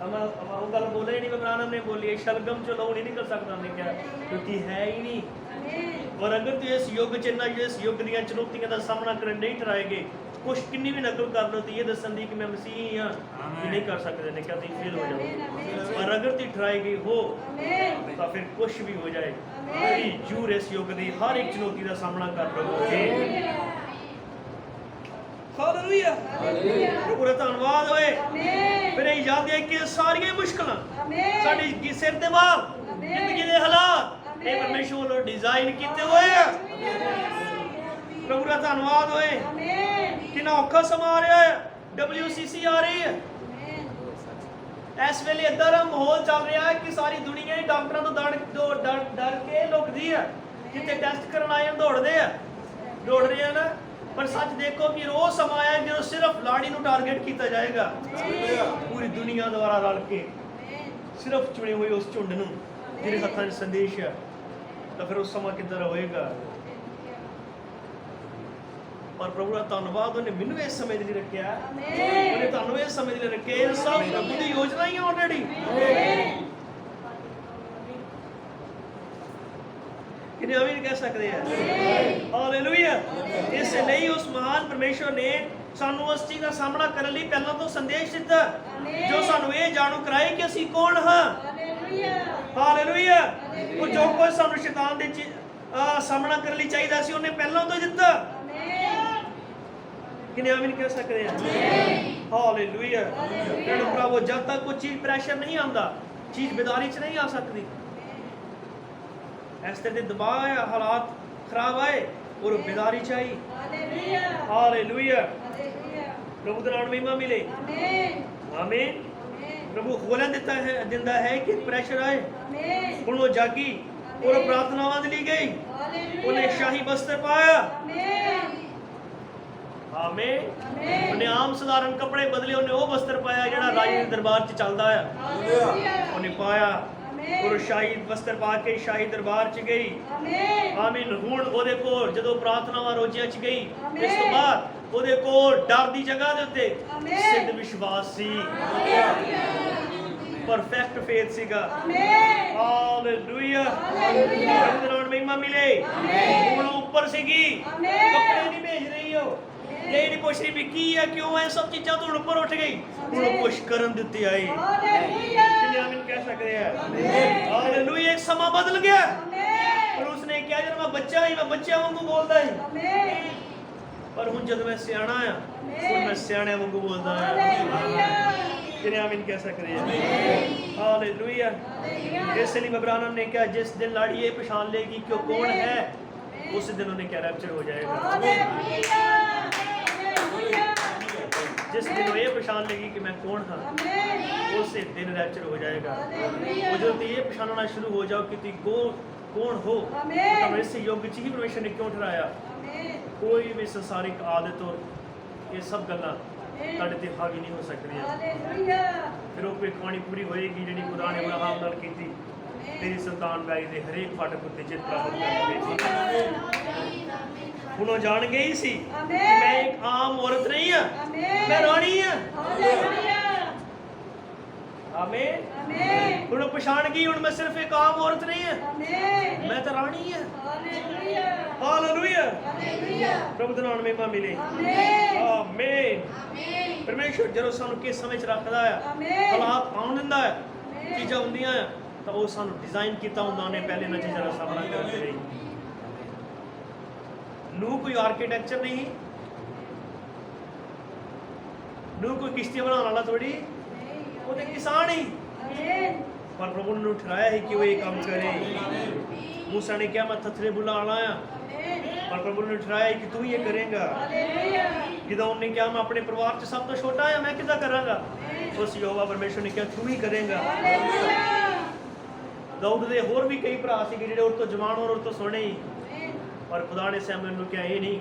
ਉਹ ਗੱਲ ਬੋਲੇ ਹੀ ਨਹੀਂ, ਇਬਰਾਹਿਮ ਨੇ ਬੋਲੀ ਸ਼ਲਗਮ 'ਚ ਲਹੂ ਨਹੀਂ ਨਿਕਲ ਸਕਦਾ, ਉਹਨੇ ਕਿਹਾ ਕਿਉਂਕਿ ਹੈ ਹੀ ਨਹੀਂ। ਔਰ ਅਗਰ ਤੁਸੀਂ ਇਸ ਯੁੱਗ 'ਚ ਇਸ ਯੁੱਗ ਦੀਆਂ ਚੁਣੌਤੀਆਂ ਦਾ ਸਾਹਮਣਾ ਕਰਨ ਨਹੀਂ ਠਹਿਰਾਏਗੇ, ਕੁਛ ਕਿੰਨੀ ਵੀ ਨਕਲ ਕਰ ਲਓ ਤੇ ਇਹ ਦੱਸਣ ਦੀ ਕਿ ਮੈਂ ਮਸੀਹ ਹਾਂ, ਇਹ ਨਹੀਂ ਕਰ ਸਕਦੇ ਨੇ, ਕਿਹਾ ਤੁਸੀਂ ਫੇਲ ਹੋ ਜਾਓਗੇ। ਪਰ ਅਗਰ ਤੁਸੀਂ ਠਹਿਰਾਏ ਗਏ ਹੋ ਤਾਂ ਫਿਰ ਕੁਛ ਵੀ ਹੋ ਜਾਏ, ਤੁਸੀਂ ਜ਼ਰੂਰ ਇਸ ਯੁੱਗ ਦੀ ਹਰ ਇੱਕ ਚੁਣੌਤੀ ਦਾ ਸਾਹਮਣਾ ਕਰ ਲਵੋਗੇ। ਹਾਲੇਲੂਇਆ। ਪ੍ਰਭੂ ਦਾ ਧੰਨਵਾਦ ਹੋਏ। ਫਿਰ ਇਹ ਯਾਦ ਹੈ ਕਿ ਸਾਰੀਆਂ ਮੁਸ਼ਕਲਾਂ ਸਾਡੀ ਸਿਰ ਦੇ ਵਾਰ ਜ਼ਿੰਦਗੀ ਦੇ ਹਾਲਾਤ ਇਹ ਪਰਮੇਸ਼ਰ ਵੱਲੋਂ ਡਿਜ਼ਾਈਨ ਕੀਤੇ ਹੋਏ ਆ। ਪ੍ਰਭੂ ਦਾ ਧੰਨਵਾਦ ਹੋਏ। ਕਿੰਨਾ ਔਖਾ ਸਮਾਂ ਆ ਰਿਹਾ ਹੈ, WCC ਆ ਰਹੀ ਹੈ। ਇਸ ਵੇਲੇ ਇੱਦਾਂ ਦਾ ਮਾਹੌਲ ਚੱਲ ਰਿਹਾ ਹੈ ਕਿ ਸਾਰੀ ਦੁਨੀਆ ਹੀ ਡਾਕਟਰਾਂ ਤੋਂ ਡਰ ਕੇ ਲੁਕਦੀ ਹੈ। ਜਿੱਥੇ ਟੈਸਟ ਕਰਨ ਆਏ ਦੌੜ ਰਹੇ ਆ ਨਾ। ਪਰ ਸੱਚ ਦੇਖੋ ਕਿ ਰੋਜ਼ ਸਮਾਂ ਆਇਆ ਜਦੋਂ ਸਿਰਫ ਲਾੜੀ ਨੂੰ ਟਾਰਗੇਟ ਕੀਤਾ ਜਾਏਗਾ, ਪੂਰੀ ਦੁਨੀਆ ਦੁਆਰਾ ਰਲ ਕੇ, ਸਿਰਫ ਚੁਣੇ ਹੋਏ ਉਸ ਝੁੰਡ ਨੂੰ ਜਿਹਦੇ ਹੱਥਾਂ 'ਚ ਸੰਦੇਸ਼ ਹੈ। ਤਾਂ ਫਿਰ ਉਸ ਸਮਾਂ ਕਿੱਦਾਂ ਹੋਏਗਾ। ਪਰ ਪ੍ਰਭੂ ਦਾ ਧੰਨਵਾਦ, ਉਹਨੇ ਮੈਨੂੰ ਇਸ ਸਮੇਂ ਦੇ ਲਈ ਰੱਖਿਆ, ਉਹਨੇ ਤੁਹਾਨੂੰ ਇਸ ਸਮੇਂ ਦੇ ਲਈ ਰੱਖਿਆ। ਇਹ ਸਭ ਪ੍ਰਭੂ ਦੀ ਯੋਜਨਾ ਹੀ ਆਲਰੇਡੀ। ਕਿੰਨੇ ਆਮੀਨ ਕਹਿ ਸਕਦੇ ਆ? ਹਾਲੇਲੂਇਆ। ਇਸ ਲਈ ਉਸ ਮਹਾਨ ਪਰਮੇਸ਼ਵਰ ਨੇ ਸਾਨੂੰ ਉਸ ਚੀਜ਼ ਦਾ ਸਾਹਮਣਾ ਕਰਨ ਲਈ ਪਹਿਲਾਂ ਤੋਂ ਸੰਦੇਸ਼ ਦਿੱਤਾ, ਜੋ ਸਾਨੂੰ ਇਹ ਜਾਣੂ ਕਰਾਏ ਕਿ ਅਸੀਂ ਕੌਣ ਹਾਂ। ਹਾਲੇਲੂਇਆ। ਉਹ ਜੋ ਕੁਝ ਸਾਨੂੰ ਸ਼ੈਤਾਨ ਦੇ ਸਾਹਮਣਾ ਕਰਨ ਲਈ ਚਾਹੀਦਾ ਸੀ, ਉਹਨੇ ਪਹਿਲਾਂ ਤੋਂ ਦਿੱਤਾ। ਕਿੰਨੇ ਆਮੀਨ ਕਹਿ ਸਕਦੇ ਆ? ਹਾਲੇਲੂਇਆ। ਭੈਣੋ ਭਰਾਵੋ, ਜਦ ਤੱਕ ਕੋਈ ਚੀਜ਼ ਪ੍ਰੈਸ਼ਰ ਨਹੀਂ ਆਉਂਦਾ, ਚੀਜ਼ ਬਿਦਾਰੀ 'ਚ ਨਹੀਂ ਆ ਸਕਦੀ। ਇਸ ਤਰ੍ਹਾਂ ਦੇ ਦਬਾਅ ਆਏ, ਹਾਲਾਤ ਖਰਾਬ ਆਏ, ਔਰ ਬਿਦਾਰੀ ਚਾਹੀ। ਹਾਲੇਲੂਇਆ। ਪ੍ਰਭੂ ਦਾ ਨਾਮ ਮਹਿਮਾ ਮਿਲੇ। ਆਮੀਨ। ਪ੍ਰਭੂ ਖੋਲ੍ਹ ਦਿੰਦਾ ਹੈ ਕਿ ਪ੍ਰੈਸ਼ਰ ਆਏ। ਹੁਣ ਉਹ ਜਾਗੀ ਔਰ ਪ੍ਰਾਰਥਨਾਵਾਂ ਦੇ ਲਈ ਗਈ, ਉਹਨੇ ਸ਼ਾਹੀ ਬਸਤਰ ਪਾਇਆ। ਆਮੀਨ। ਉਹਨੇ ਆਮ ਸਧਾਰਨ ਕੱਪੜੇ ਬਦਲੇ, ਉਹਨੇ ਉਹ ਬਸਤਰ ਪਾਇਆ ਜਿਹੜਾ ਰਾਜੇ ਦੇ ਦਰਬਾਰ 'ਚ ਚੱਲਦਾ ਆ। ਉਹਨੇ ਪਾਇਆ ਔਰ ਸ਼ਾਹੀ ਬਸਤਰ ਪਾ ਕੇ ਸ਼ਾਹੀ ਦਰਬਾਰ 'ਚ ਗਈ। ਆਮੀਨ। ਹੁਣ ਉਹਦੇ ਕੋਲ ਜਦੋਂ ਪ੍ਰਾਰਥਨਾਵਾਂ ਰੋਜ਼ੀਆਂ 'ਚ ਗਈ, ਇਸ ਤੋਂ ਬਾਅਦ ਉਹਦੇ ਕੋਲ ਡਰ ਦੀ ਜਗ੍ਹਾ ਦੇ ਉੱਤੇ ਸਿੱਧ ਵਿਸ਼ਵਾਸ ਸੀ, ਪਰਫੈਕਟ ਫੇਥ ਸੀਗਾ। ਹਾਲੇਲੂਇਆ। ਪ੍ਰਭੂ ਦਾ ਨਾਮ ਮਹਿਮਾ ਮਿਲੇ। ਹੁਣ ਉੱਪਰ ਸੀਗੀ, ਕੱਪੜੇ ਨਹੀਂ ਭੇਜ ਰਹੀ ਉਹ, ਇਹ ਨਹੀਂ ਪੁੱਛ ਰਹੀ ਵੀ ਕੀ ਹੈ, ਕਿਉਂ ਹੈ, ਸਭ ਚੀਜ਼ਾਂ ਤੋਂ ਉੱਪਰ ਉੱਠ ਗਈ। ਹੁਣ ਉਹ ਕੁਛ ਕਰਨ ਦੇ ਉੱਤੇ ਆਈ। ਕਿੰਨੇ ਆਮੀਨ ਕਹਿ ਸਕਦੇ ਆ? ਹਾਲੇਲੂਇਆ। ਇੱਕ ਸਮਾਂ ਬਦਲ ਗਿਆ। ਪਰ ਉਸਨੇ ਕਿਹਾ, ਜਦੋਂ ਮੈਂ ਬੱਚਾ ਹੀ, ਮੈਂ ਬੱਚਿਆਂ ਵਾਂਗੂ ਬੋਲਦਾ ਸੀ, ਪਰ ਹੁਣ ਜਦ ਮੈਂ ਸਿਆਣਾ ਆ, ਹੁਣ ਮੈਂ ਸਿਆਣਿਆਂ ਵਾਂਗੂ ਬੋਲਦਾ ਆ। ਕਿੰਨੇ ਆਮੀਨ ਕਹਿ ਸਕਦੇ ਆ? ਹਾਲੇਲੂਇਆ। ਇਸ ਲਈ ਇਬਰਾਨੀਆਂ ਨੇ ਕਿਹਾ, ਜਿਸ ਦਿਨ ਲਾੜੀ ਇਹ ਪਛਾਣ ਲੇਗੀ ਕਿ ਉਹ ਕੌਣ ਹੈ, ਉਸ ਦਿਨ ਉਹਨੇ ਕਿਹਾ ਰੈਪਚਰ ਹੋ ਜਾਏਗਾ। जिस दिन वो ये पहचान लेगी कि मैं कौन हाँ, उस दिन रैप्चर हो जाएगा। वो जो ये पहचानना शुरू हो जाओ कि तुम कौन हो, तब इससे योग्य ही परमेश्वर ने क्यों ठहराया। कोई भी संसारिक आदत और ये सब गल्लां तुहाडे ते हावी नहीं हो सकदियां। फिर वो भविष्यवाणी पूरी होएगी जिहड़ी खुदा ने अब्राहम नाल कीती, तेरी संतान बैरी दे हरेक फाटक उत्ते जित प्राप्त करेगी। ਹੁਣ ਉਹ ਜਾਣ ਗਈ ਸੀ ਕਿ ਮੈਂ ਇੱਕ ਆਮ ਔਰਤ ਨਹੀਂ ਹਾਂ, ਮੈਂ ਰਾਣੀ ਹਾਂ। ਆਮੀਨ। ਹੁਣ ਉਹ ਪਛਾਣ ਗਈ, ਹੁਣ ਮੈਂ ਸਿਰਫ ਇੱਕ ਆਮ ਔਰਤ ਨਹੀਂ ਹਾਂ, ਮੈਂ ਤਾਂ ਰਾਣੀ ਹਾਂ। ਹਾਲੇਲੂਇਆ। ਪ੍ਰਭੂ ਦਾ ਨਾਮ ਮਹਿਮਾ ਮਿਲੇ। ਆਮੀਨ। ਪਰਮੇਸ਼ਵਰ ਜਦੋਂ ਸਾਨੂੰ ਕਿਸ ਸਮੇਂ 'ਚ ਰੱਖਦਾ ਆ, ਹਾਲਾਤ ਆਉਣ ਦਿੰਦਾ ਹੈ, ਚੀਜ਼ਾਂ ਹੁੰਦੀਆਂ ਆ, ਤਾਂ ਉਹ ਸਾਨੂੰ ਡਿਜ਼ਾਈਨ ਕੀਤਾ ਹੁੰਦਾ ਉਹਨੇ ਪਹਿਲੇ ਇਹਨਾਂ ਚੀਜ਼ਾਂ ਦਾ ਸਾਹਮਣਾ ਕਰਦੇ ਰਹੀ। नू कोई आर्किटेक्चर नहीं, नू कोई किश्ती बनाने वाला थोड़ी, वो तो किसान ही। पर प्रभु ने ठहराया है कि वो ये काम करे। मूसा ने क्या, मैं थथरे बुला लाया, पर प्रभु ने ठहराया कि तू ये करेगा। गिदोन ने क्या, मैं अपने परिवार से सब तो छोटा है, मैं कितना करांगा। उस यहोवा परमेश्वर ने क्या, तू ही करेगा। दाऊद दे होर भी कई भरा सी जिहड़े उस तो जवान और उस तो सोहणे ही, पर खुदा ने सैमुअल को क्या, ये नहीं,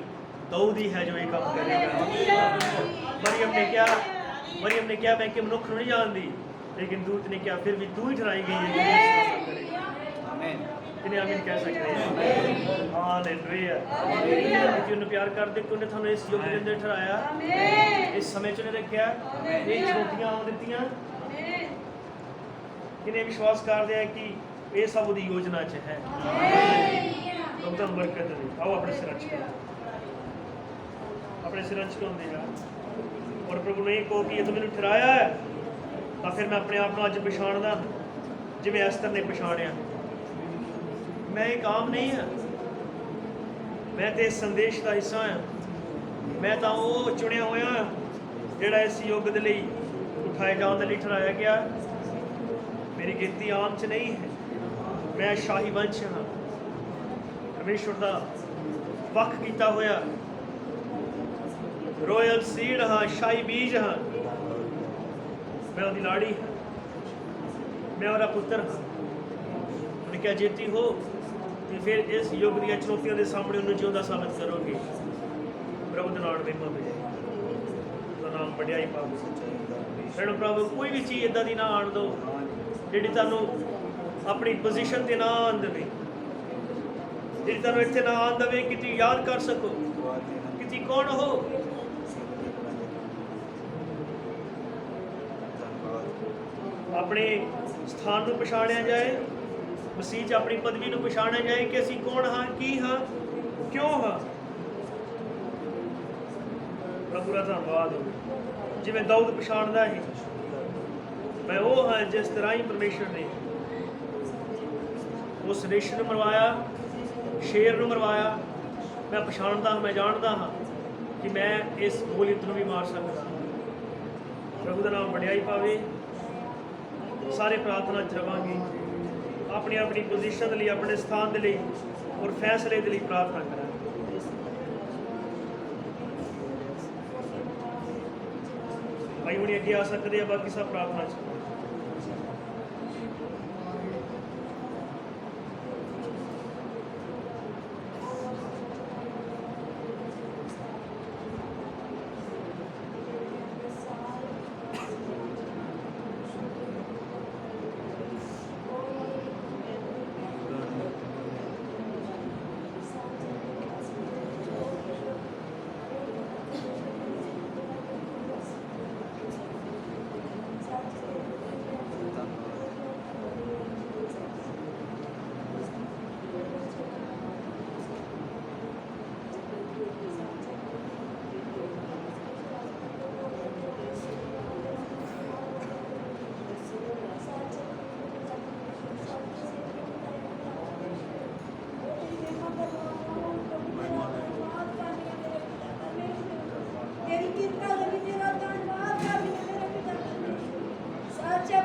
दाऊद ही है जो ये काम करेगा। मरियम ने क्या, मैं कि मनुख नहीं जानती, लेकिन दूत ने क्या, फिर भी तू ही ठहराई गई है। किन्हें आमीन कह सकते हैं? हालेलुया। जिन्होंने प्यार कर दे, उन्हें थानू इस युग के अंदर ठहराया, इस समय च रखा, ये चुनौतियां आउण दित्तियां। किन्हें विश्वास करते हैं कि ये सब उहदी योजना च है। प्रभु बरकत दे। आओ अपने सिर झुकाते हैं और प्रभु ने कहो कि ये तो मैंने ठहराया है, तो फिर मैं अपने आप को अज पछाणदा जिवें एस्तर ने पछाणिया। मैं एक आम नहीं हाँ, मैं तो इस संदेश का हिस्सा हाँ। मैं तो वो चुनिया होया जिहड़ा इस युग दे लई उठाए जाने के लिए ठहराया गया। मेरी गिनती आम च नहीं है, मैं शाही वंश हाँ, परमेश्वर का वख किया होया रॉयल सीड हाँ, शाही बीज हाँ। मैं उसकी लाड़ी हाँ, मैं उसका पुत्र हाँ। उन्हें क्या जेती हो तो फिर इस युग दी चुनौतियों के सामने उन्हें जिंदा साबित करोगे। प्रभु का नाम महिमा मिले, उसका नाम बढ़िया ही पाओ। फिर प्रभु कोई भी चीज़ इदा की ना आन दो जिहड़ी तुहानू अपनी पोजीशन ते ना आन देवे। ਜਿਹੜੀ ਤੁਹਾਨੂੰ ਇੱਥੇ ਨਾ ਆਉਣ ਦੇਵੇ ਕਿ ਤੁਸੀਂ ਯਾਦ ਕਰ ਸਕੋ ਕਿ ਤੁਸੀਂ ਕੌਣ ਹੋ। ਆਪਣੇ ਸਥਾਨ ਨੂੰ ਪਛਾਣਿਆ ਜਾਏ, ਮਸੀਹ 'ਚ ਆਪਣੀ ਪਦਵੀ ਨੂੰ ਪਛਾਣਿਆ ਜਾਏ ਕਿ ਅਸੀਂ ਕੌਣ ਹਾਂ, ਕੀ ਹਾਂ, ਕਿਉਂ ਹਾਂ। ਪ੍ਰਭੂ ਦਾ ਧੰਨਵਾਦ ਹੋਵੇ। ਜਿਵੇਂ ਦਾਊਦ ਪਛਾਣਦਾ ਹੈ ਮੈਂ ਉਹ ਹਾਂ ਜਿਸ ਤਰ੍ਹਾਂ ਹੀ ਪਰਮੇਸ਼ਰ ਨੇ ਉਸ ਰਿਸ਼ ਨੂੰ ਮਰਵਾਇਆ, ਸ਼ੇਰ ਨੂੰ ਮਰਵਾਇਆ। ਮੈਂ ਪਛਾਣਦਾ ਹਾਂ, ਮੈਂ ਜਾਣਦਾ ਹਾਂ ਕਿ ਮੈਂ ਇਸ ਗੋਲੀਅਤ ਨੂੰ ਵੀ ਮਾਰ ਸਕਦਾ। ਪ੍ਰਭੂ ਦਾ ਨਾਮ ਵਡਿਆਈ ਪਾਵੇ। ਸਾਰੇ ਪ੍ਰਾਰਥਨਾ 'ਚ ਰਵਾਂਗੇ, ਆਪਣੀ ਆਪਣੀ ਪੋਜੀਸ਼ਨ ਦੇ ਲਈ, ਆਪਣੇ ਸਥਾਨ ਦੇ ਲਈ ਔਰ ਫੈਸਲੇ ਦੇ ਲਈ ਪ੍ਰਾਰਥਨਾ ਕਰਾਂਗੇ। ਭਾਈ ਹੁਣੀ ਅੱਗੇ ਆ ਸਕਦੇ ਆ, ਬਾਕੀ ਸਭ ਪ੍ਰਾਰਥਨਾ 'ਚ।